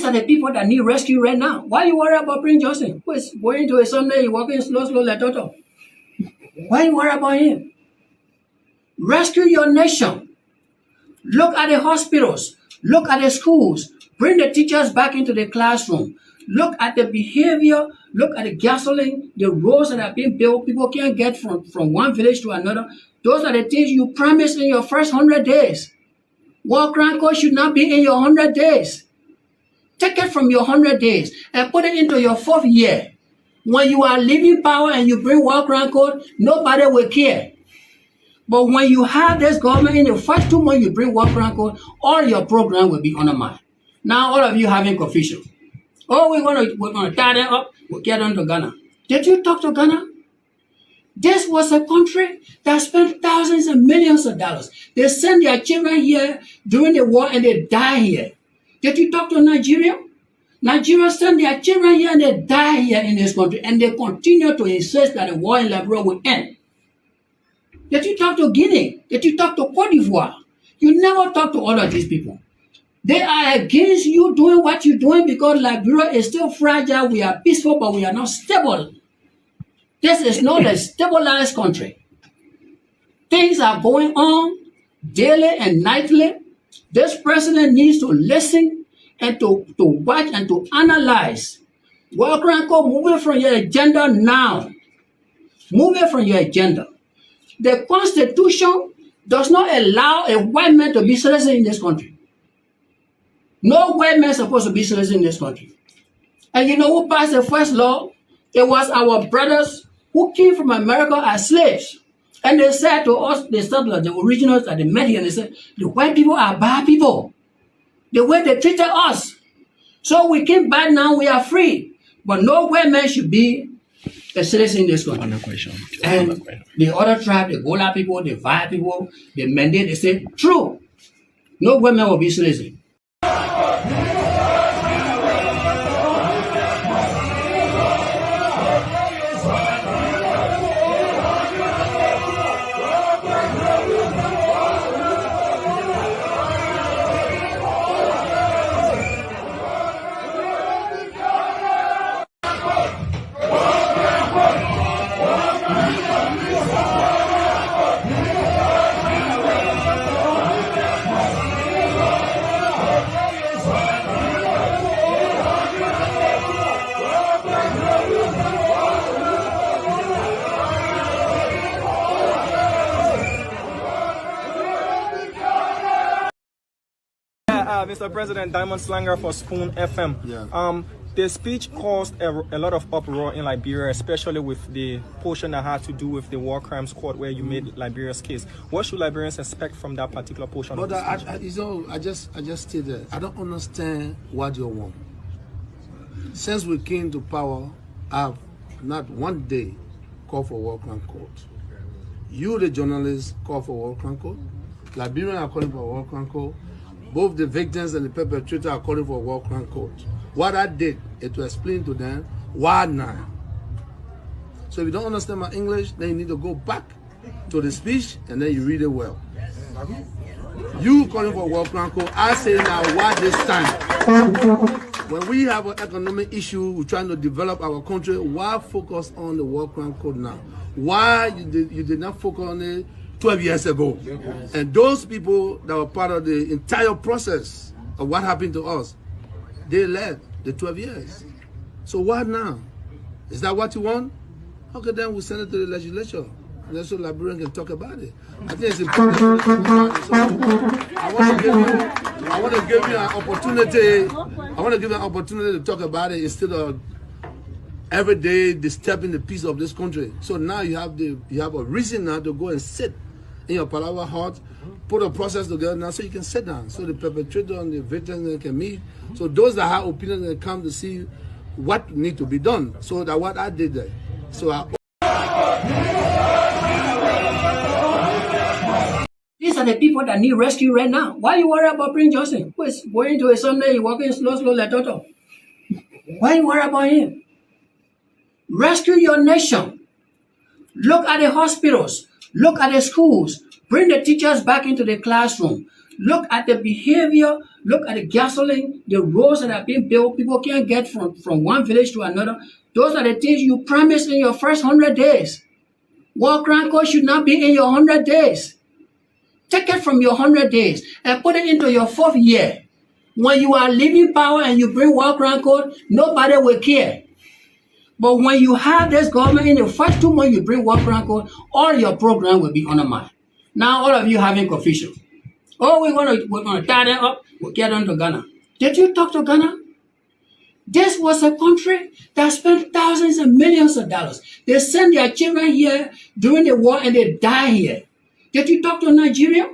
These are the people that need rescue right now. Why you worry about Prince Johnson? Who is going to a Sunday, walking slow, like Toto? Why you worry about him? Rescue your nation. Look at the hospitals. Look at the schools. Bring the teachers back into the classroom. Look at the behavior. Look at the gasoline, the roads that are being built. People can't get from one village to another. Those are the things you promised in your first 100 days. War crime code should not be in your 100 days. Take it from your 100 days and put it into your 4th year. When you are leaving power and you bring war crime code, nobody will care. But when you have this government in the first 2 months you bring war crime code, all your program will be undermined. Now all of you having confusion. Oh, we're gonna tie them up. We'll get on to Ghana. Did you talk to Ghana? This was a country that spent thousands and millions of dollars. They sent their children here during the war and they die here. Did you talk to Nigeria? Nigeria sent their children here and they die here in this country, and they continue to insist that the war in Liberia will end. Did you talk to Guinea? Did you talk to Cote d'Ivoire? You never talk to all of these people. They are against you doing what you're doing because Liberia is still fragile. We are peaceful, but we are not stable. This is not a stabilized country. Things are going on daily and nightly. This president needs to listen and to watch and to analyze. Welcome, move it from your agenda now. Move it from your agenda. The Constitution does not allow a white man to be citizen in this country. No white man is supposed to be citizen in this country. And you know who passed the first law? It was our brothers who came from America as slaves. And they said to us, the settlers, the originals that they met here, and they said, the white people are bad people. The way they treated us. So we came back now, we are free. But no white man should be a citizen in this country. And the other tribe, the Gola people, the Vai people, the Mende, they say, true. No white man will be citizen. Mr. President, Diamond Slanger for Spoon FM. Yeah. The speech caused a lot of uproar in Liberia, especially with the portion that had to do with the War Crimes Court where you made Liberia's case. What should Liberians expect from that particular portion? But I just stated, I don't understand what you want. Since we came to power, I've not one day called for War Crime Court. You, the journalists, call for War Crime Court. Liberians are calling for War Crime Court. Both the victims and the perpetrator are calling for a war crime court. What I did is to explain to them why now. So if you don't understand my English, then you need to go back to the speech and then you read it well. You calling for a war crime court, I say now why this time? When we have an economic issue, we're trying to develop our country, why focus on the war crime court now? Why you did not focus on it 12 years ago. And those people that were part of the entire process of what happened to us, they led the 12 years. So what now? Is that what you want? Okay, then we'll send it to the legislature. And so Liberian can talk about it. I think it's important. I want to give you an opportunity to talk about it instead of every day disturbing the peace of this country. So now you have a reason now to go and sit in your Palawa hut, put a process together now so you can sit down. So the perpetrator and the victim can meet. So those that have opinions can come to see what need to be done. So that's what I did there. So These are the people that need rescue right now. Why you worry about Prince Johnson? Who is going to a Sunday, walking slow like Toto? Why you worry about him? Rescue your nation. Look at the hospitals. Look at the schools. Bring the teachers back into the classroom. Look at the behavior, look at the gasoline, the roads that are being built. People can't get from one village to another. Those are the things you promised in your first 100 days. War crime code should not be in your 100 days. Take it from your 100 days and put it into your 4th year. When you are leaving power and you bring war crime code, nobody will care. But when you have this government in the first 2 months you bring war crime code, all your program will be undermined. Now all of you having confusion. Oh, we're gonna tie them up. We'll get on to Ghana. Did you talk to Ghana? This was a country that spent thousands and millions of dollars. They sent their children here during the war and they die here. Did you talk to Nigeria?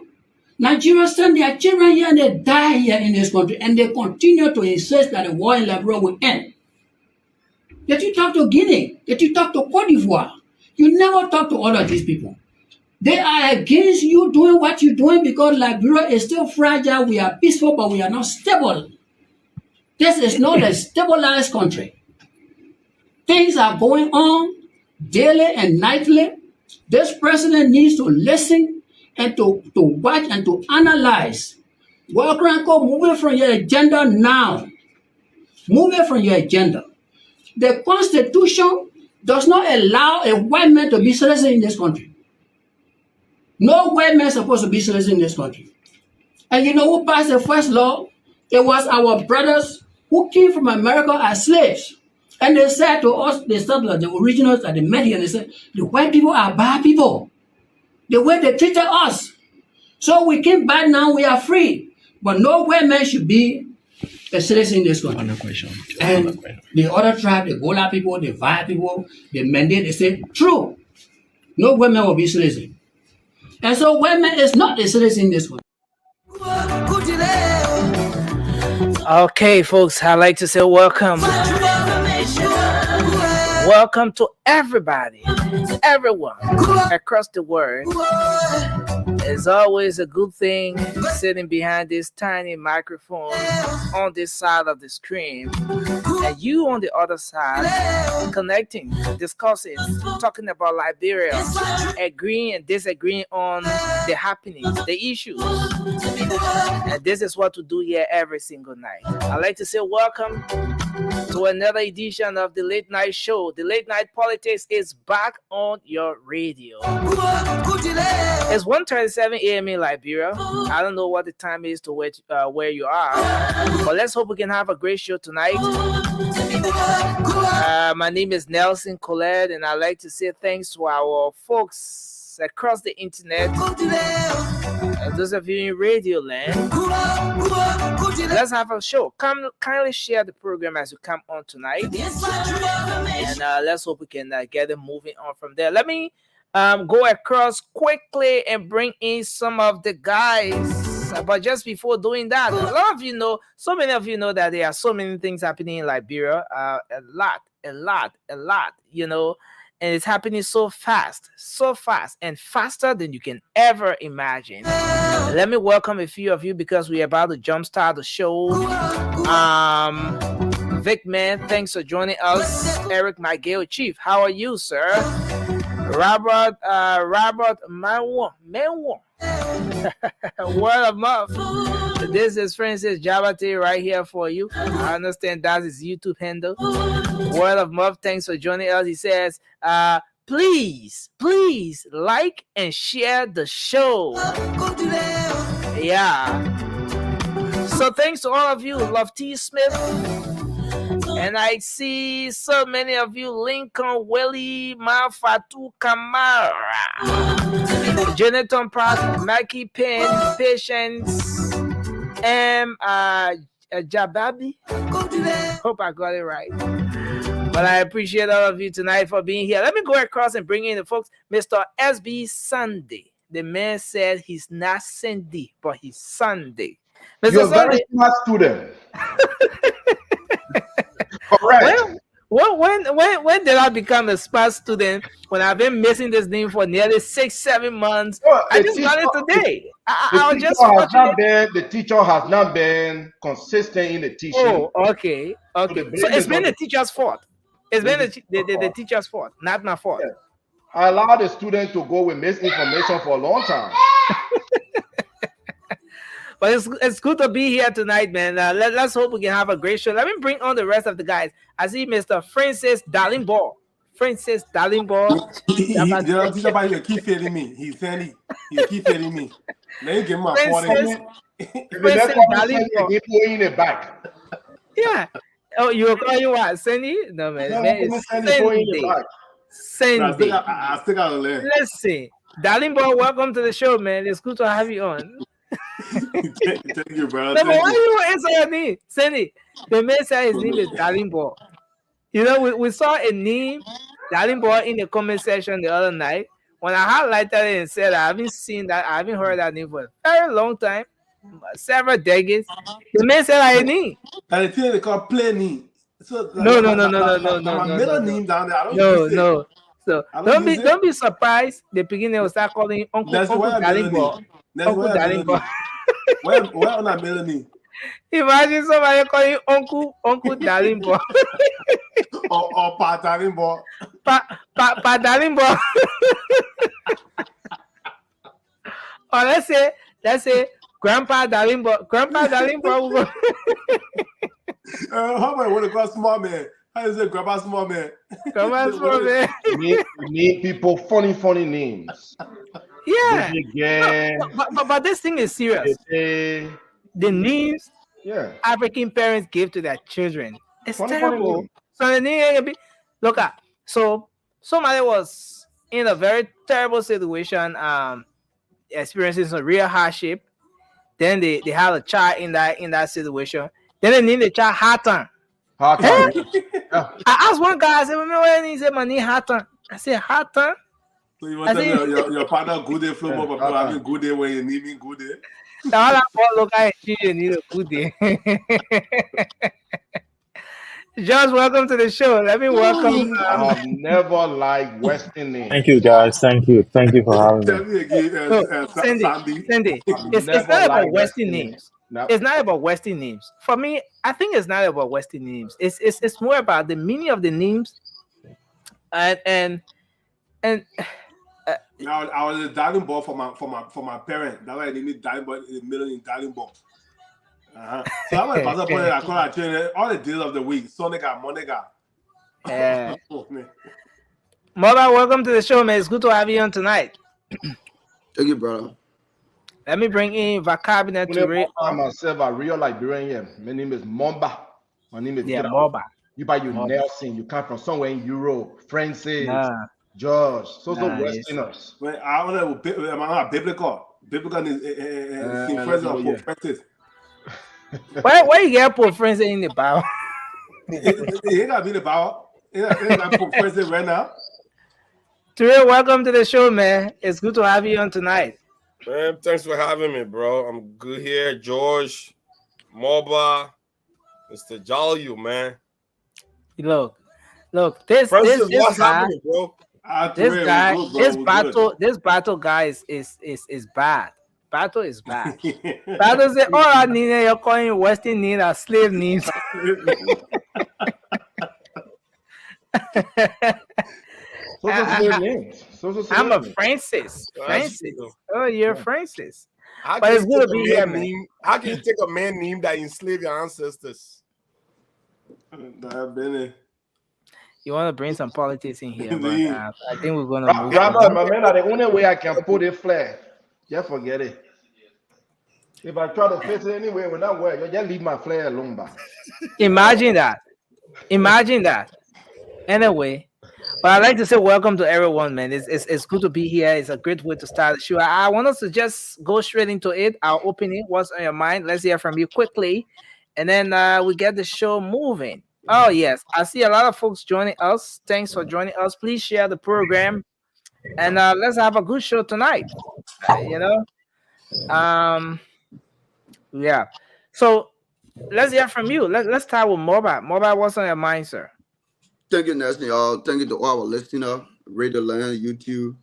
Nigeria sent their children here and they die here in this country, and they continue to insist that the war in Liberia will end. Did you talk to Guinea? Did you talk to Cote d'Ivoire? You never talk to all of these people. They are against you doing what you're doing because Liberia is still fragile. We are peaceful, but we are not stable. This is not a stabilized country. Things are going on daily and nightly. This president needs to listen and to watch and to analyze. Welcome, move it from your agenda now. Move it from your agenda. The Constitution does not allow a white man to be citizen in this country. No white man is supposed to be citizen in this country. And you know who passed the first law? It was our brothers who came from America as slaves. And they said to us, the settlers, the originals that they met here, they said, the white people are bad people. The way they treated us. So we came back now, we are free. But no white man should be a citizen in this country. Another question. And the other tribe, the Gola people, the Vai people, the Mende, they say, true. No white man will be citizen. And so white man is not a citizen in this country. Okay, folks, I'd like to say welcome. Welcome to everybody, everyone across the world. It's always a good thing sitting behind this tiny microphone on this side of the screen, and you on the other side, connecting, discussing, talking about Liberia, agreeing and disagreeing on the happenings, the issues. And this is what we do here every single night. I'd like to say welcome to another edition of the Late Night Show. The Late Night Politics is back on your radio. It's 1:37 a.m. in Liberia. I don't know what the time is to where you are, but let's hope we can have a great show tonight. My name is Nelson Colette, and I'd like to say thanks to our folks across the internet. Those of you in Radio Land, let's have a show. Kindly share the program as you come on tonight, and let's hope we can get it moving on from there. Let me go across quickly and bring in some of the guys. But just before doing that, a lot of you know, so many of you know that there are so many things happening in Liberia. A lot, you know. And it's happening so fast, and faster than you can ever imagine. Let me welcome a few of you because we're about to jumpstart the show. Vic Man, thanks for joining us. Eric Miguel Chief, how are you, sir? Robert Manwo. Word of mouth. This is Francis Jabate right here for you. I understand that's his YouTube handle. Word of mouth, thanks for joining us. He says, please like and share the show. Yeah. So thanks to all of you. Love T. Smith. And I see so many of you, Lincoln, Willie, Mafatu Kamara, Jonathan Pratt, Mackie Penn, Patience, Jababi. Hope I got it right. But I appreciate all of you tonight for being here. Let me go across and bring in the folks. Mr. SB Sunday. The man said he's not Cindy, but he's Sunday. Mr. You're a Sunday. very smart student. Correct. When did I become a smart student? When I've been missing this name for nearly 6-7 months. Well, I just got it today. The teacher has not been consistent in the teaching. Oh, okay. So it's been the teacher's fault. It's been the teacher's fault, not my fault. Yeah. I allowed the student to go with misinformation for a long time. But it's good to be here tonight, man. Let's hope we can have a great show. Let me bring on the rest of the guys. I see Mr. Francis Darlingbo. Francis Darlingbo. The teacher by you keep failing me. He's saying he keep failing me. Let me give him my 40. If you never call me Sandy, they put in the back. Yeah. Oh, you were calling what? Sandy? No, man. No, Man, put me it's Sandy, put in the Sandy. back. Sandy. I still gotta learn. Let's see. Darlingbo, welcome to the show, man. It's good to have you on. Thank you, bro. No, but why you answer your name? Sandy, the man said his name is Darlingbo. You know, we saw a name, Darlingbo, in the comment section the other night. When I highlighted it and said I haven't seen that, I haven't heard that name for a very long time, several decades. The man said I name. And the thing they call play name. So No. My middle name down there. I don't use it. No. So don't be surprised. The beginning will start calling Uncle Darlingbo. Uncle Darlingbo. Where on that middle name? Imagine somebody calling Uncle Darlingbo. or Pa Darlingbo. Pa Darlingbo. Or let's say Grandpa Darlingbo. Grandpa Darlingbo. How about what they call small man? How is it, Grandpa Small Man? Grandpa Small Man. We need people funny names. Yeah. Again. But this thing is serious. The names African parents give to their children. It's terrible. So the name look at so somebody was in a very terrible situation, experiencing some real hardship. Then they had a child in that situation. Then they named the child Hatan. I asked one guy, I said, remember when he said my name Hatan? I said Hatan. So you want to tell your partner good day flow more, but having good day when you need me good day? All I look at you need a good day. Josh, welcome to the show. Let me welcome. I've never liked Western names. Thank you, guys. Thank you for having me. Tell me again, Sandy. It's not about Western names. Nope. It's not about Western names. For me, I think it's not about Western names. It's more about the meaning of the names, and now I was a diving ball for my parent. That's why they need diving ball in the middle in diving ball. So I'm like, I call her trainer all the days of the week. Sonica, Monica. Mother, welcome to the show, man. It's good to have you on tonight. Thank you, brother. Let me bring in vocabulary to read. I'm myself a real Liberian. My name is Momba. My name is Momba. You by you Nelson. You come from somewhere in Europe. Francis, George. So Westerners. Well, I want to biblical. Biblical is Francis Francis. Why you get Pope Francis in the Bible? He ain't got to be the Bible. He ain't got Pope Francis right now. Ture, welcome to the show, man. It's good to have you on tonight. Man, thanks for having me, bro. I'm good here. George, Moba, Mr. Jolly, man. Look, this guy, bro? This battle guy is bad. Battle is bad. Battle say all I need you're calling Western need are slave needs. I'm a Francis. Oh, you're Francis. But it's good to be here, man. How can you take a man name that enslaved your ancestors? You want to bring some politics in here, but I think we're gonna move. My man, the only way I can put it flat, just forget it. If I try to fix it anyway, when I wear, you just leave my flare alone, ba. Imagine that. Anyway. But I'd like to say welcome to everyone, man. It's good to be here. It's a great way to start the show. I want us to just go straight into it. Our opening, what's on your mind? Let's hear from you quickly. And then we get the show moving. Oh, yes. I see a lot of folks joining us. Thanks for joining us. Please share the program. And let's have a good show tonight. Yeah. So let's hear from you. Let's start with Moba. Moba, what's on your mind, sir? Thank you, Nestle. Thank you to all our listeners, Radio Land, YouTube,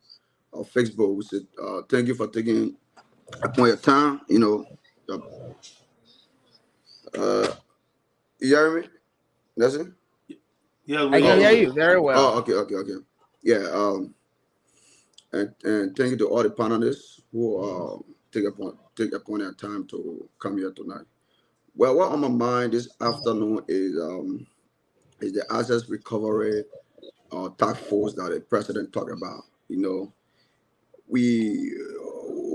or Facebook. We said thank you for taking upon your time. You hear me? Nestle? Yeah, I can hear you very well. Oh, okay. Yeah. And thank you to all the panelists who take upon take upon their time to come here tonight. Well, what on my mind this afternoon is the assets recovery task force that the president talked about. You know, we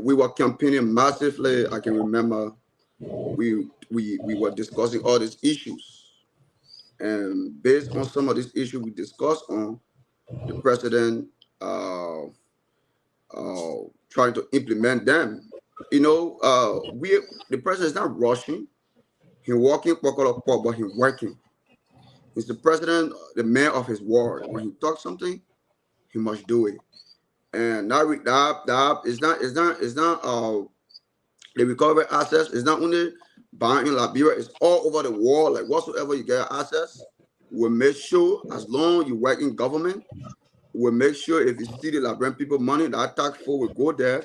were campaigning massively. I can remember we were discussing all these issues, and based on some of these issues we discussed on, the president trying to implement them. You know, the president is not rushing. He's walking, but he's working. He's the president, the man of his word. When he talks something, he must do it. And that is not the recovery access is not only buying in Liberia, it's all over the world. Like whatsoever you get access, we'll make sure as long you work in government, we'll make sure if you see the Liberian people money, that tax force will go there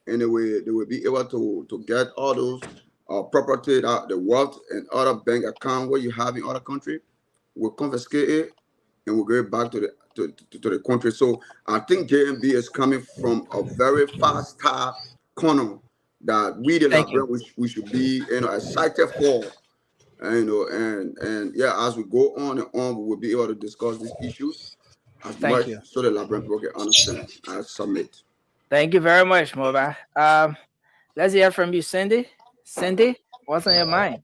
and they will be able to get all those property, the wealth and other bank account where you have in other country, we'll confiscate it and we'll give it back to the country. So I think JMB is coming from a very fast start corner that we the Liberian we should be excited for. And yeah, as we go on and on, we will be able to discuss these issues as much so the Liberian people can understand. I submit. Thank you very much, Moba. Let's hear from you, Cindy. Cindy, what's on your mind?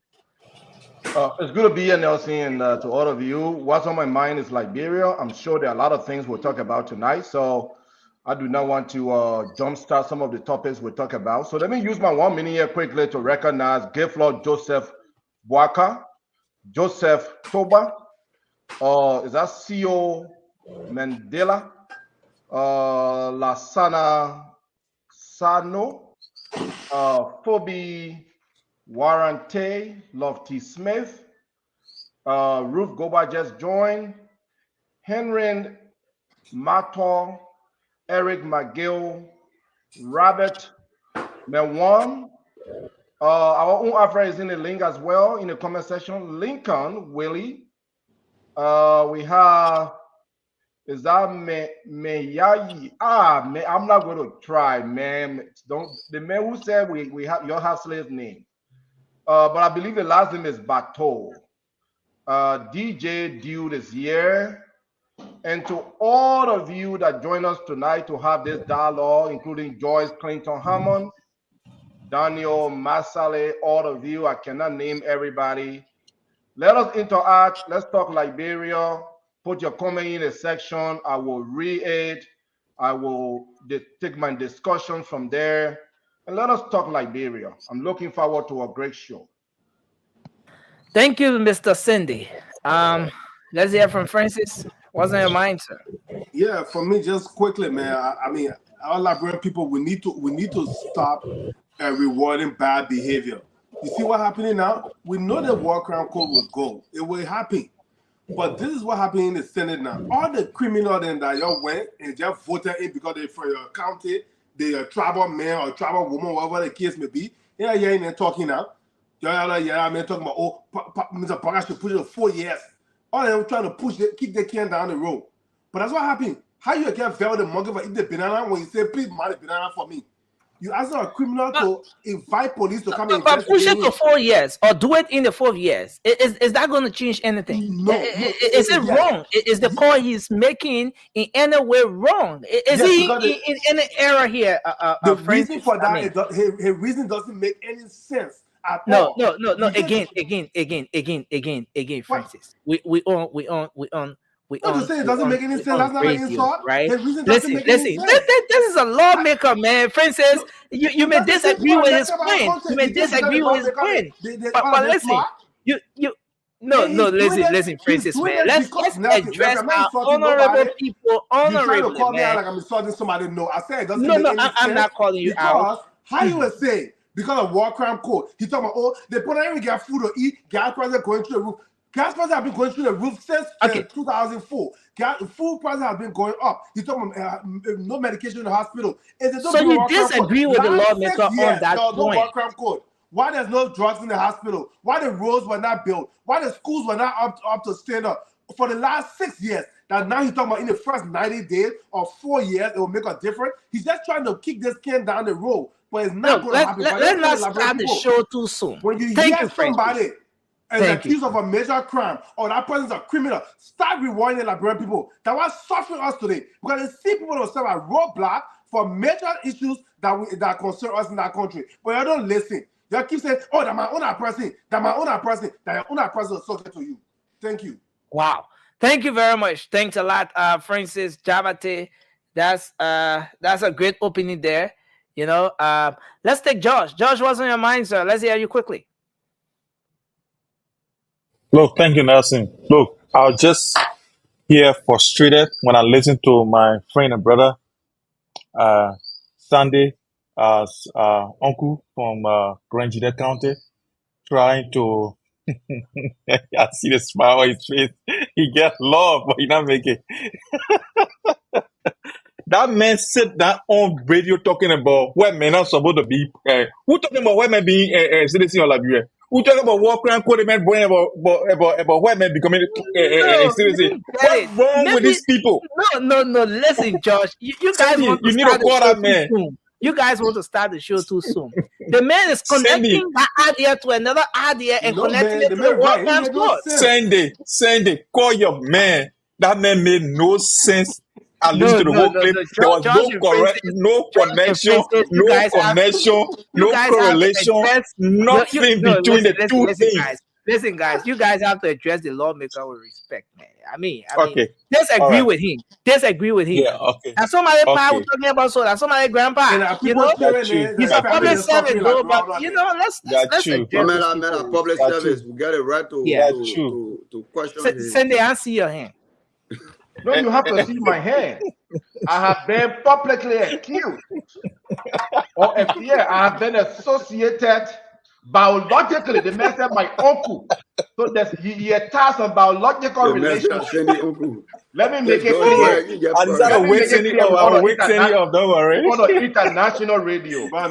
It's good to be here, Nelson, and to all of you. What's on my mind is Liberia. I'm sure there are a lot of things we'll talk about tonight, so I do not want to jumpstart some of the topics we'll talk about. So let me use my 1 minute here quickly to recognize Gayflor Joseph Boaka, Joseph Toba, is that CEO Mandela, Lasana Sano, Phoebe Warrante, Lofty Smith, Ruth Goba just joined, Henry Mato, Eric McGill, Robert Mewan. Our own Afra is in the link as well in the comment section. Lincoln Willie. We have, is that Meyayi? I'm not going to try, man. Don't the man who said we have your house slave name. But I believe the last name is Bato. DJ Dude is here. And to all of you that join us tonight to have this dialogue, including Joyce Clinton Hammond, Daniel Masale, all of you, I cannot name everybody. Let us interact. Let's talk Liberia. Put your comment in the section. I will read it. I will take my discussion from there. And let us talk Liberia. I'm looking forward to a great show. Thank you, Mr. Cindy. Let's hear from Francis. What's on your mind, sir? Yeah, for me, just quickly, man. I mean, our Liberian people, we need to stop rewarding bad behavior. You see what happening now? We know the war crime code will go. It will happen. But this is what happened in the Senate now. All the criminals that y'all went and just voted in because they're from your county, they're a tribal man or a tribal woman, whatever the case may be. Yeah, and they're talking now. Yeah, I'm talking about, Mr. Parker should push it 4 years. All of them trying to kick the can down the road. But that's what happened. How you can fail the monkey for eat the banana when you say, please buy the banana for me? You ask a criminal to invite police to come and but push it to 4 years or do it in the 4 years. Is that going to change anything? No. Is it wrong? Is the call he's making in any way wrong? Is he in any error here? The reason for that, his reason doesn't make any sense. No. Again, Francis. We own. I'm just saying it doesn't make any sense. That's not an insult, right? Listen. This is a lawmaker, man. Francis, you may disagree with his point. You may disagree with his point. But listen, listen, Francis, man. Let's address our honorable people honorably, you trying to call me out man. like I'm insulting somebody? No, I said it doesn't make any sense. I'm not calling you out. How you would say because of war crime code? He talking about they put even get food to eat. Gas prices going through the roof. Gas prices have been going through the roof since 2004. Food prices have been going up. He's talking about no medication in the hospital. So you disagree with the lawmaker on that point? No war crime code. Why there's no drugs in the hospital? Why the roads were not built? Why the schools were not up to standard? For the last 6 years, that now he's talking about in the first 90 days or 4 years, it will make a difference. He's just trying to kick this can down the road. but it's not going to happen. But Let's not start the show too soon. When you Thank hear you, Francis. somebody is accused of a major crime or that person's a criminal, start rewarding the Liberian people that was suffering us today because they see people themselves as roadblock for major issues that concern us in that country. But you don't listen. You keep saying, "Oh, that my own person, that my own person, that your own person is subject to you." Thank you. Wow. Thank you very much. Thanks a lot, Francis Javate. That's a great opening there. You know, let's take Josh. Josh, what's on your mind, sir? Let's hear you quickly. Look, thank you, Nelson. Look, I was just here frustrated when I listened to my friend and brother, Sunday, uncle from Grand Gita County, trying to. I see the smile on his face. He gets love, but he not make it. That man sit down on radio talking about white men are supposed to be. Who talking about white men being citizen of Liberia? Who talking about war crime code men going about white men becoming citizen? What's wrong with these people? No. Listen, Josh, you guys want to you need start to call the show that man. too soon. You guys want to start the show too soon. The man is connecting that idea to another idea and connecting it to the war crimes code. Sunday, call your man. That man made no sense. I listened to the whole clip. There was no connection, no correlation, nothing between the two things. Listen, guys, you guys have to address the lawmaker with respect, man. I mean, okay. Disagree with him. Yeah, okay. And somebody was talking about so that somebody grandpa, you know, he's a public servant, though, but you know, let's address a public service. We get it right to question. Send the answer your hand. No, you have to see my hand. I have been publicly accused. Or I have been associated biologically. The man said my uncle. So he attached a biological relationship. Let me make it clear. Don't worry. On international radio. I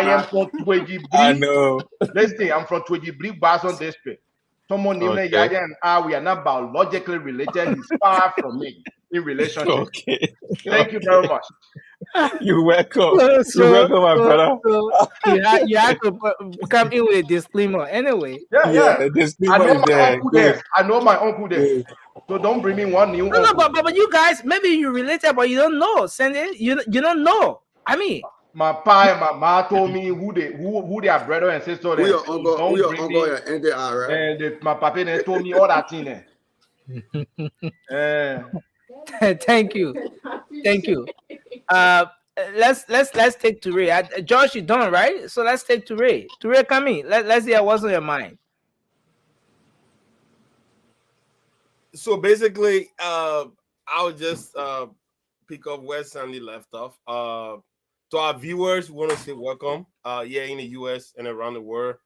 am from Twiggy. I know. Listen, I'm from Twiggy Bason District. Someone named Yaya and I, we are not biologically related. He's far from me in relationship. Okay. Thank you very much. You're welcome. You're welcome, my brother. You have to come in with a disclaimer anyway. Yeah. The disclaimer is there. I know my uncle there. So don't bring me one new uncle. No, but you guys, maybe you related, but you don't know. Sandy, you don't know. I mean, my pa and my ma told me who their brother and sister. Who your uncle and they are, right? And my papa then told me all that thing. Thank you. Let's take Ture. Josh, you done, right? So let's take Ture. Ture, come in. Let's hear what's on your mind. So basically, I'll just pick up where Sandy left off. To our viewers, we want to say welcome. In the US and around the world.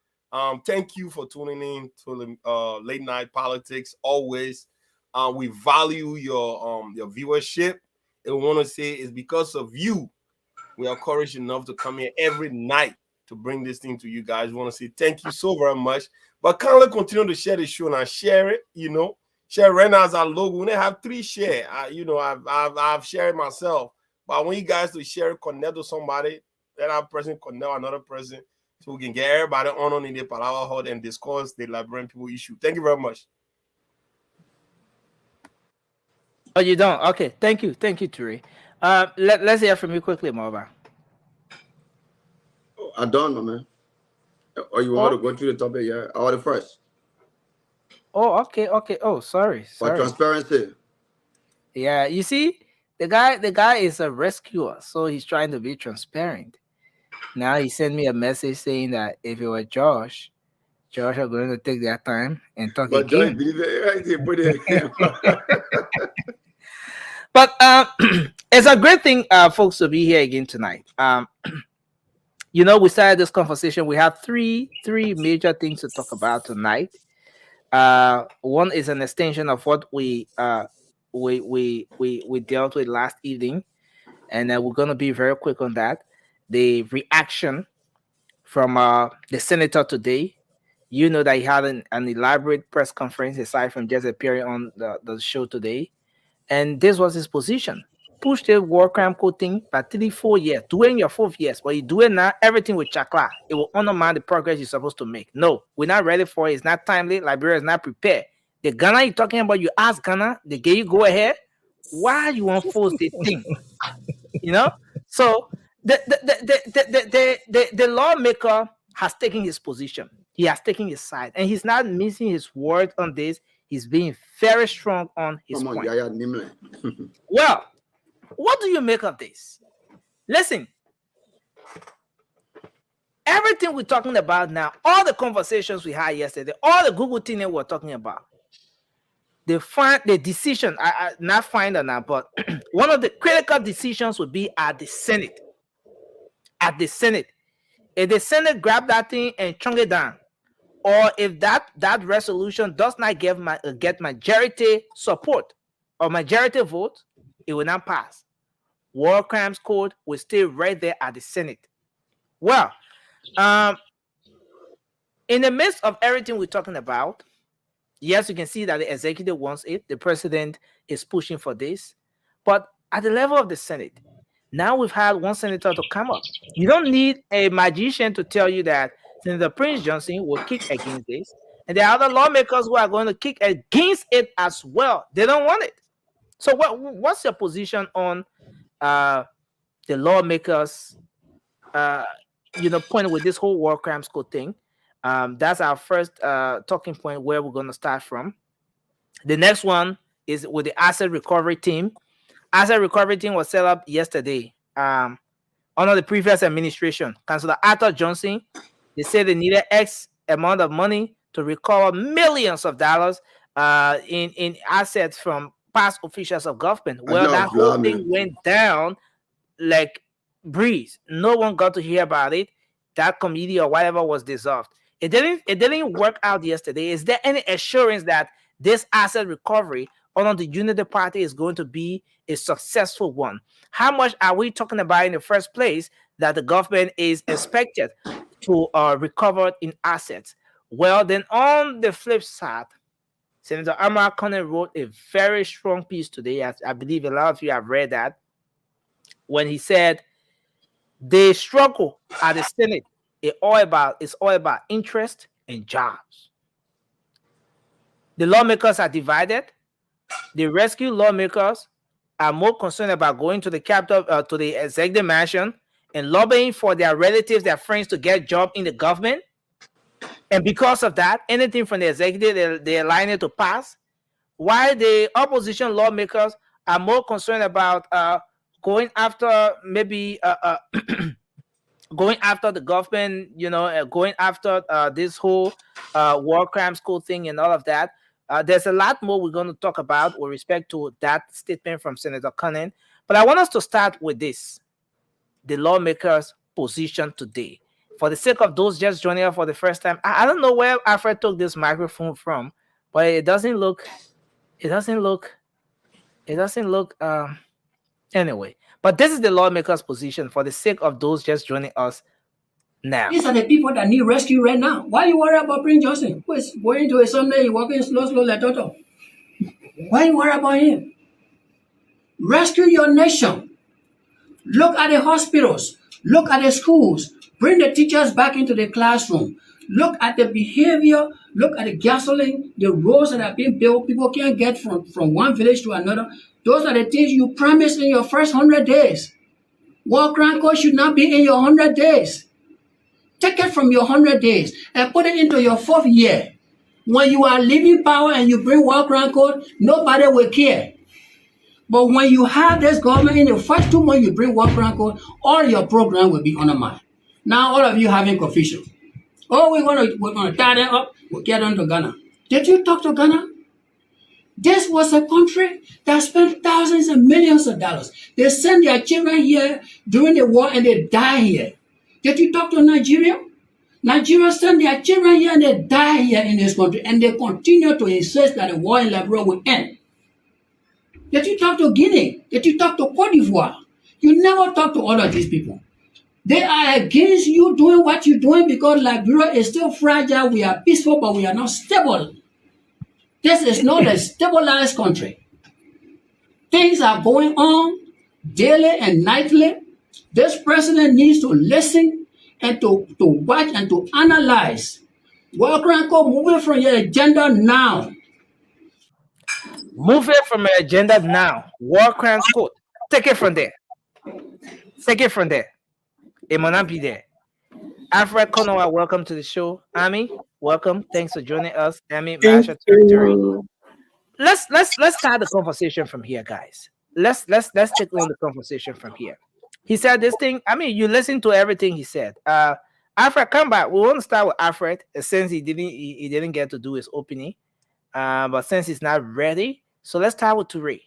Thank you for tuning in to the late night politics. Always, we value your viewership. And we want to say it's because of you we are courage enough to come here every night to bring this thing to you guys. We want to say thank you so very much. But kindly continue to share the show and share it. You know, share right now as our logo. We have 3 share. I've shared myself. But I want you guys to share, connect to somebody, let that person connect another person, so we can get everybody on in the Palava Hut and discuss the Liberian people issue. Thank you very much. Oh, you don't? Okay, thank you, Ture. Let's hear from you quickly, Marva. I don't know, man. Or you want to go through the topic? Yeah, I want first. Oh, okay. Oh, sorry. For transparency. Yeah, you see. The guy is a rescuer, so he's trying to be transparent. Now he sent me a message saying that if it were Josh are going to take their time and talk again. But it's a great thing, folks, to be here again tonight. We started this conversation. We have three major things to talk about tonight. One is an extension of what we dealt with last evening, and we're going to be very quick on that. The reaction from the senator today. You know that he had an elaborate press conference aside from just appearing on the show today, and this was his position. push the war crime code thing by 3-4 years. Do it in your 4th years, but you do it now, everything with chakla. It will undermine the progress you're supposed to make. No, we're not ready for it. It's not timely. Liberia is not prepared. The Ghana you're talking about, you ask Ghana, they gave you go ahead. Why you want to force the thing? You know? So the lawmaker has taken his position. He has taken his side, and he's not missing his word on this. He's being very strong on his point. Well, what do you make of this? Listen, everything we're talking about now, all the conversations we had yesterday, all the Google thing that we're talking about, the decision, not final now, but one of the critical decisions would be at the Senate. At the Senate. If the Senate grab that thing and chunk it down, or if that resolution does not get majority support or majority vote, it will not pass. War crimes code will stay right there at the Senate. Well, in the midst of everything we're talking about, yes, you can see that the executive wants it. The president is pushing for this. But at the level of the Senate, now we've had one senator to come up. You don't need a magician to tell you that Senator Prince Johnson will kick against this. And there are other lawmakers who are going to kick against it as well. They don't want it. So what's your position on the lawmakers, point with this whole war crimes code thing? That's our first talking point where we're going to start from. The next one is with the asset recovery team. Asset recovery team was set up yesterday under the previous administration. Councillor Arthur Johnson, they said they needed X amount of money to recover millions of dollars in assets from past officials of government. Well, that whole thing went down like breeze. No one got to hear about it. That committee or whatever was dissolved. It didn't work out yesterday. Is there any assurance that this asset recovery under the Unity Party is going to be a successful one? How much are we talking about in the first place that the government is expected to recover in assets? Well, then on the flip side, Senator Amar Conan wrote a very strong piece today. I believe a lot of you have read that, when he said the struggle at the Senate is all about interest and jobs. The lawmakers are divided. The rescue lawmakers are more concerned about going to the Capitol, to the executive mansion, and lobbying for their relatives, their friends to get jobs in the government. And because of that, anything from the executive, they're lining to pass. While the opposition lawmakers are more concerned about going after maybe going after the government, going after this whole war crimes code thing and all of that. There's a lot more we're going to talk about with respect to that statement from Senator Conan. But I want us to start with this, the lawmakers' position today. For the sake of those just joining us for the first time, I don't know where Alfred took this microphone from, but it doesn't look anyway. But this is the lawmakers' position for the sake of those just joining us now. These are the people that need rescue right now. Why you worry about Prince Johnson? Who is going to a Sunday, walking slow like Toto? Why you worry about him? Rescue your nation. Look at the hospitals. Look at the schools. Bring the teachers back into the classroom. Look at the behavior. Look at the gasoline, the roads that are being built. People can't get from one village to another. Those are the things you promised in your first 100 days. War crime code should not be in your 100 days. Take it from your 100 days and put it into your 4th year. When you are leaving power and you bring war crime code, nobody will care. But when you have this government in the first 2 months you bring war crime code, all your program will be undermined. Now all of you having confusion. Oh, we're gonna tie them up. We'll get on to Ghana. Did you talk to Ghana? This was a country that spent thousands and millions of dollars. They sent their children here during the war and they die here. Did you talk to Nigeria? Nigeria sent their children here and they die here in this country, and they continue to insist that the war in Liberia will end. Did you talk to Guinea? Did you talk to Cote d'Ivoire? You never talk to all of these people. They are against you doing what you're doing because Liberia is still fragile. We are peaceful, but we are not stable. This is not a stabilized country. Things are going on. daily and nightly. This president needs to listen and to watch and to analyze. War crime code, move it from your agenda now. Move it from your agenda now. War crimes court. Take it from there. Take it from there. It might not be there. Alfred Konowa, welcome to the show. Ami, welcome. Thanks for joining us. Ami, Master Territory. Let's start the conversation from here, guys. Let's take on the conversation from here. He said this thing. I mean, you listen to everything he said. Alfred, come back. We want to start with Alfred since he didn't get to do his opening. But since he's not ready, so let's start with Toure.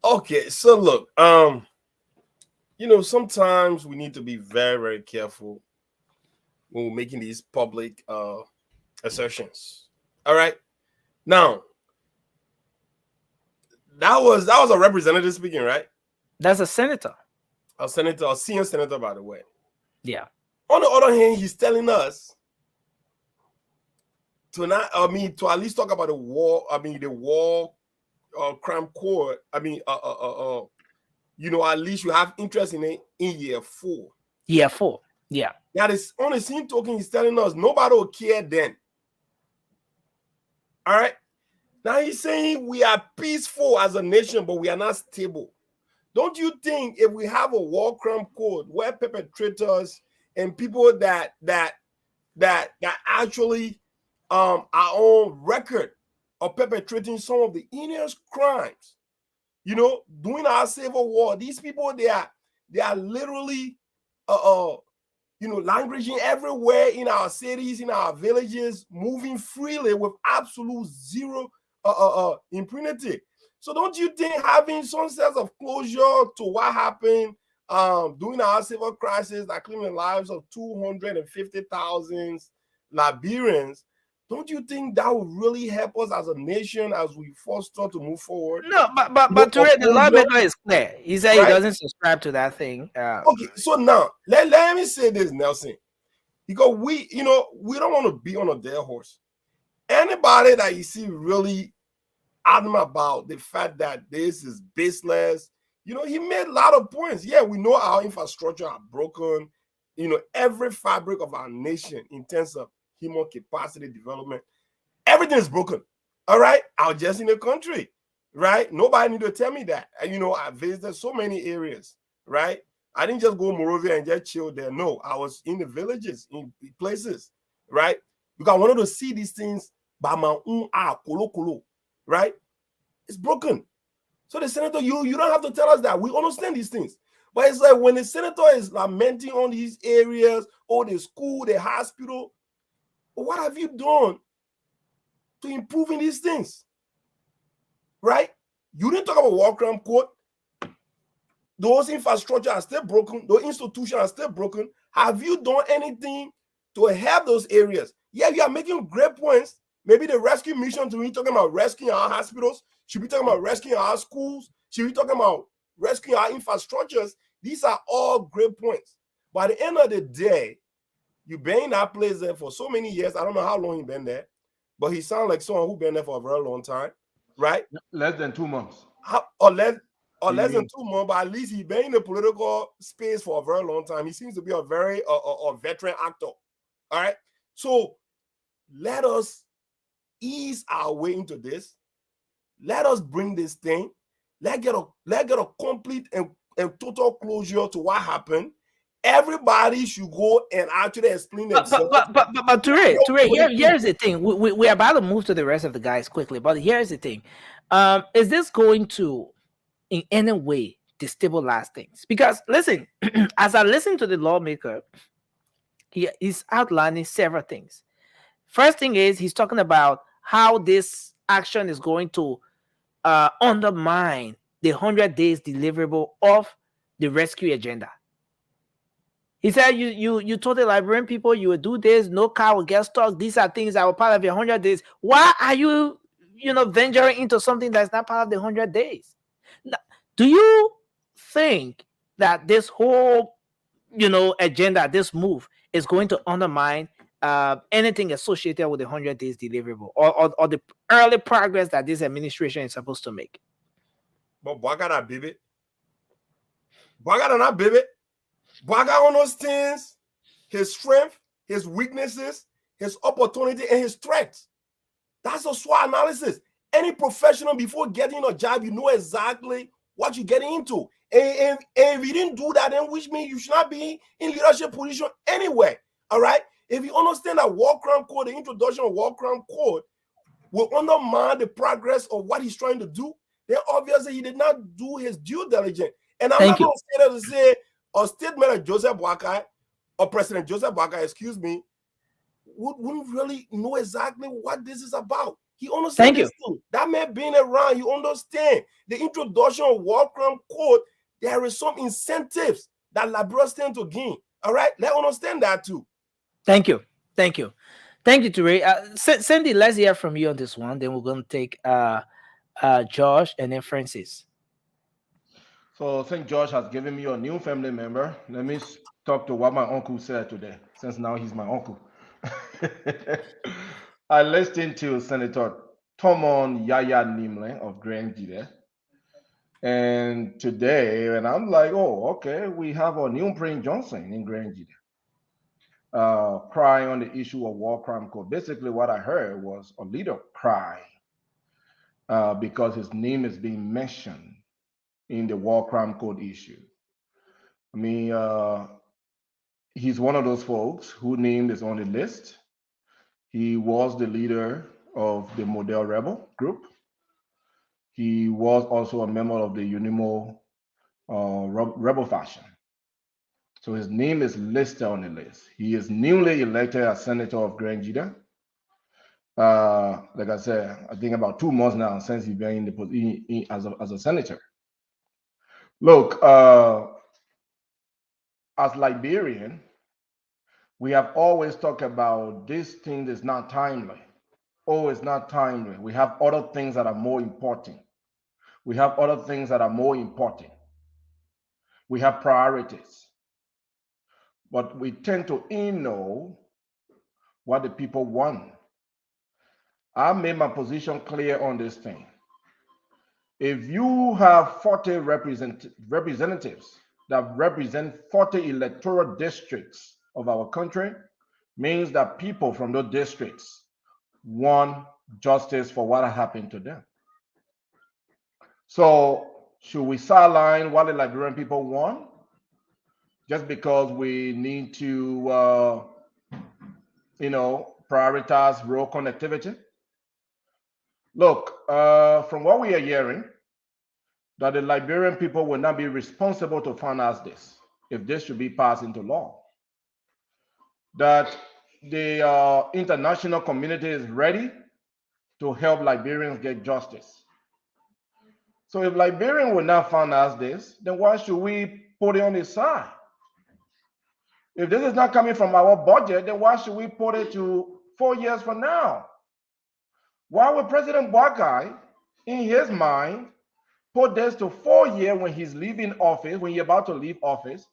Okay, so look, sometimes we need to be very, very careful when we're making these public assertions. All right. Now, that was a representative speaking, right? That's a senator. A senator, a senior senator, by the way. Yeah. On the other hand, he's telling us to at least talk about the war. The war crime court. At least you have interest in it in year 4. Year 4. Yeah. Now, this on the same token, he's telling us nobody will care then. All right. Now he's saying we are peaceful as a nation, but we are not stable. Don't you think if we have a war crime code where perpetrators and people that actually are on record of perpetrating some of the heinous crimes, during our civil war, these people they are literally languishing everywhere in our cities, in our villages, moving freely with absolute zero impunity. So don't you think having some sense of closure to what happened during our civil crisis that claimed the lives of 250,000 Liberians, don't you think that would really help us as a nation as we foster to move forward? No, but Toure, the lawmaker is clear. He said he doesn't subscribe to that thing. Okay, so now let me say this, Nelson, because we don't want to be on a dead horse. Anybody that you see really adamant about the fact that this is baseless, he made a lot of points. Yeah, we know our infrastructure are broken. Every fabric of our nation in terms of human capacity development, everything is broken. All right, I was just in the country, right? Nobody need to tell me that. I visited so many areas, right? I didn't just go to Morovia and just chill there. No, I was in the villages, in places, right? Because I wanted to see these things by my own eye, kolo, right? It's broken. So the senator, you don't have to tell us that. We understand these things. But it's like when the senator is lamenting on these areas, or the school, the hospital, what have you done to improving these things? Right? You didn't talk about war crime court. Those infrastructure are still broken. Those institutions are still broken. Have you done anything to help those areas? Yeah, you are making great points. Maybe the rescue mission to be talking about rescuing our hospitals, should be talking about rescuing our schools, should be talking about rescuing our infrastructures. These are all great points. But at the end of the day, you've been in that place there for so many years. I don't know how long you've been there, but he sounds like someone who's been there for a very long time, right? Less than 2 months. Less than 2 months, but at least he's been in the political space for a very long time. He seems to be a very a veteran actor. All right. So let us ease our way into this. Let us bring this thing. Let's get a complete and total closure to what happened. Everybody should go and actually explain themselves. But Toure, here's the thing. We're about to move to the rest of the guys quickly, but here's the thing. Is this going to in any way destabilize things? Because listen, as I listen to the lawmaker, he is outlining several things. First thing is he's talking about how this action is going to undermine the 100 days deliverable of the rescue agenda. He said, you told the Liberian people you would do this, no car will get stuck. These are things that were part of your 100 days. Why are you, venturing into something that's not part of the 100 days? Now, do you think that this whole, agenda, this move is going to undermine anything associated with the 100 days deliverable or the early progress that this administration is supposed to make? but Bwaga not baby. Bwaga not baby. Bwaga understands his strength, his weaknesses, his opportunity, and his strengths. That's a SWOT analysis. Any professional, before getting a job, you know exactly what you're getting into. And if you didn't do that, then which means you should not be in leadership position anyway. All right? If you understand that war crime code, the introduction of war crime code will undermine the progress of what he's trying to do, then obviously he did not do his due diligence. And I'm not going to say that to say a statement of Joseph Boakai, or President Joseph Boakai, excuse me, wouldn't really know exactly what this is about. He understands this thing. That man being around, you understand the introduction of war crime code. There is some incentives that Liberals tend to gain. All right, let's understand that too. Thank you, Ture. Sandy, let's hear from you on this one. Then we're going to take Josh and then Francis. So St. George has given me a new family member. Let me talk to what my uncle said today, since now he's my uncle. I listened to Senator Tomon Yaya Nimle of Grand Gide. And today, and I'm like, oh, okay, we have a new Prince Johnson in Grand Gide. Crying on the issue of war crime code. Basically, what I heard was a leader cry because his name is being mentioned in the war crime code issue. I mean, he's one of those folks whose name is on the list. He was the leader of the Model Rebel group. He was also a member of the Unimo Rebel faction. So his name is listed on the list. He is newly elected as senator of Grand Gide. Like I said, I think about 2 months now since he's been in the position as a senator. Look, as Liberian, we have always talked about this thing is not timely. Oh, it's not timely. We have other things that are more important. We have other things that are more important. We have priorities. But we tend to know what the people want. I made my position clear on this thing. If you have 40 representatives that represent 40 electoral districts of our country, means that people from those districts want justice for what happened to them. So should we sideline what the Liberian people want just because we need to, prioritize rural connectivity? Look, from what we are hearing, that the Liberian people will not be responsible to finance this if this should be passed into law. That the international community is ready to help Liberians get justice. So if Liberians will not finance this, then why should we put it on the side? If this is not coming from our budget, then why should we put it to 4 years from now? Why would President Boakai, in his mind, put this to 4 years when he's leaving office, when he's about to leave office?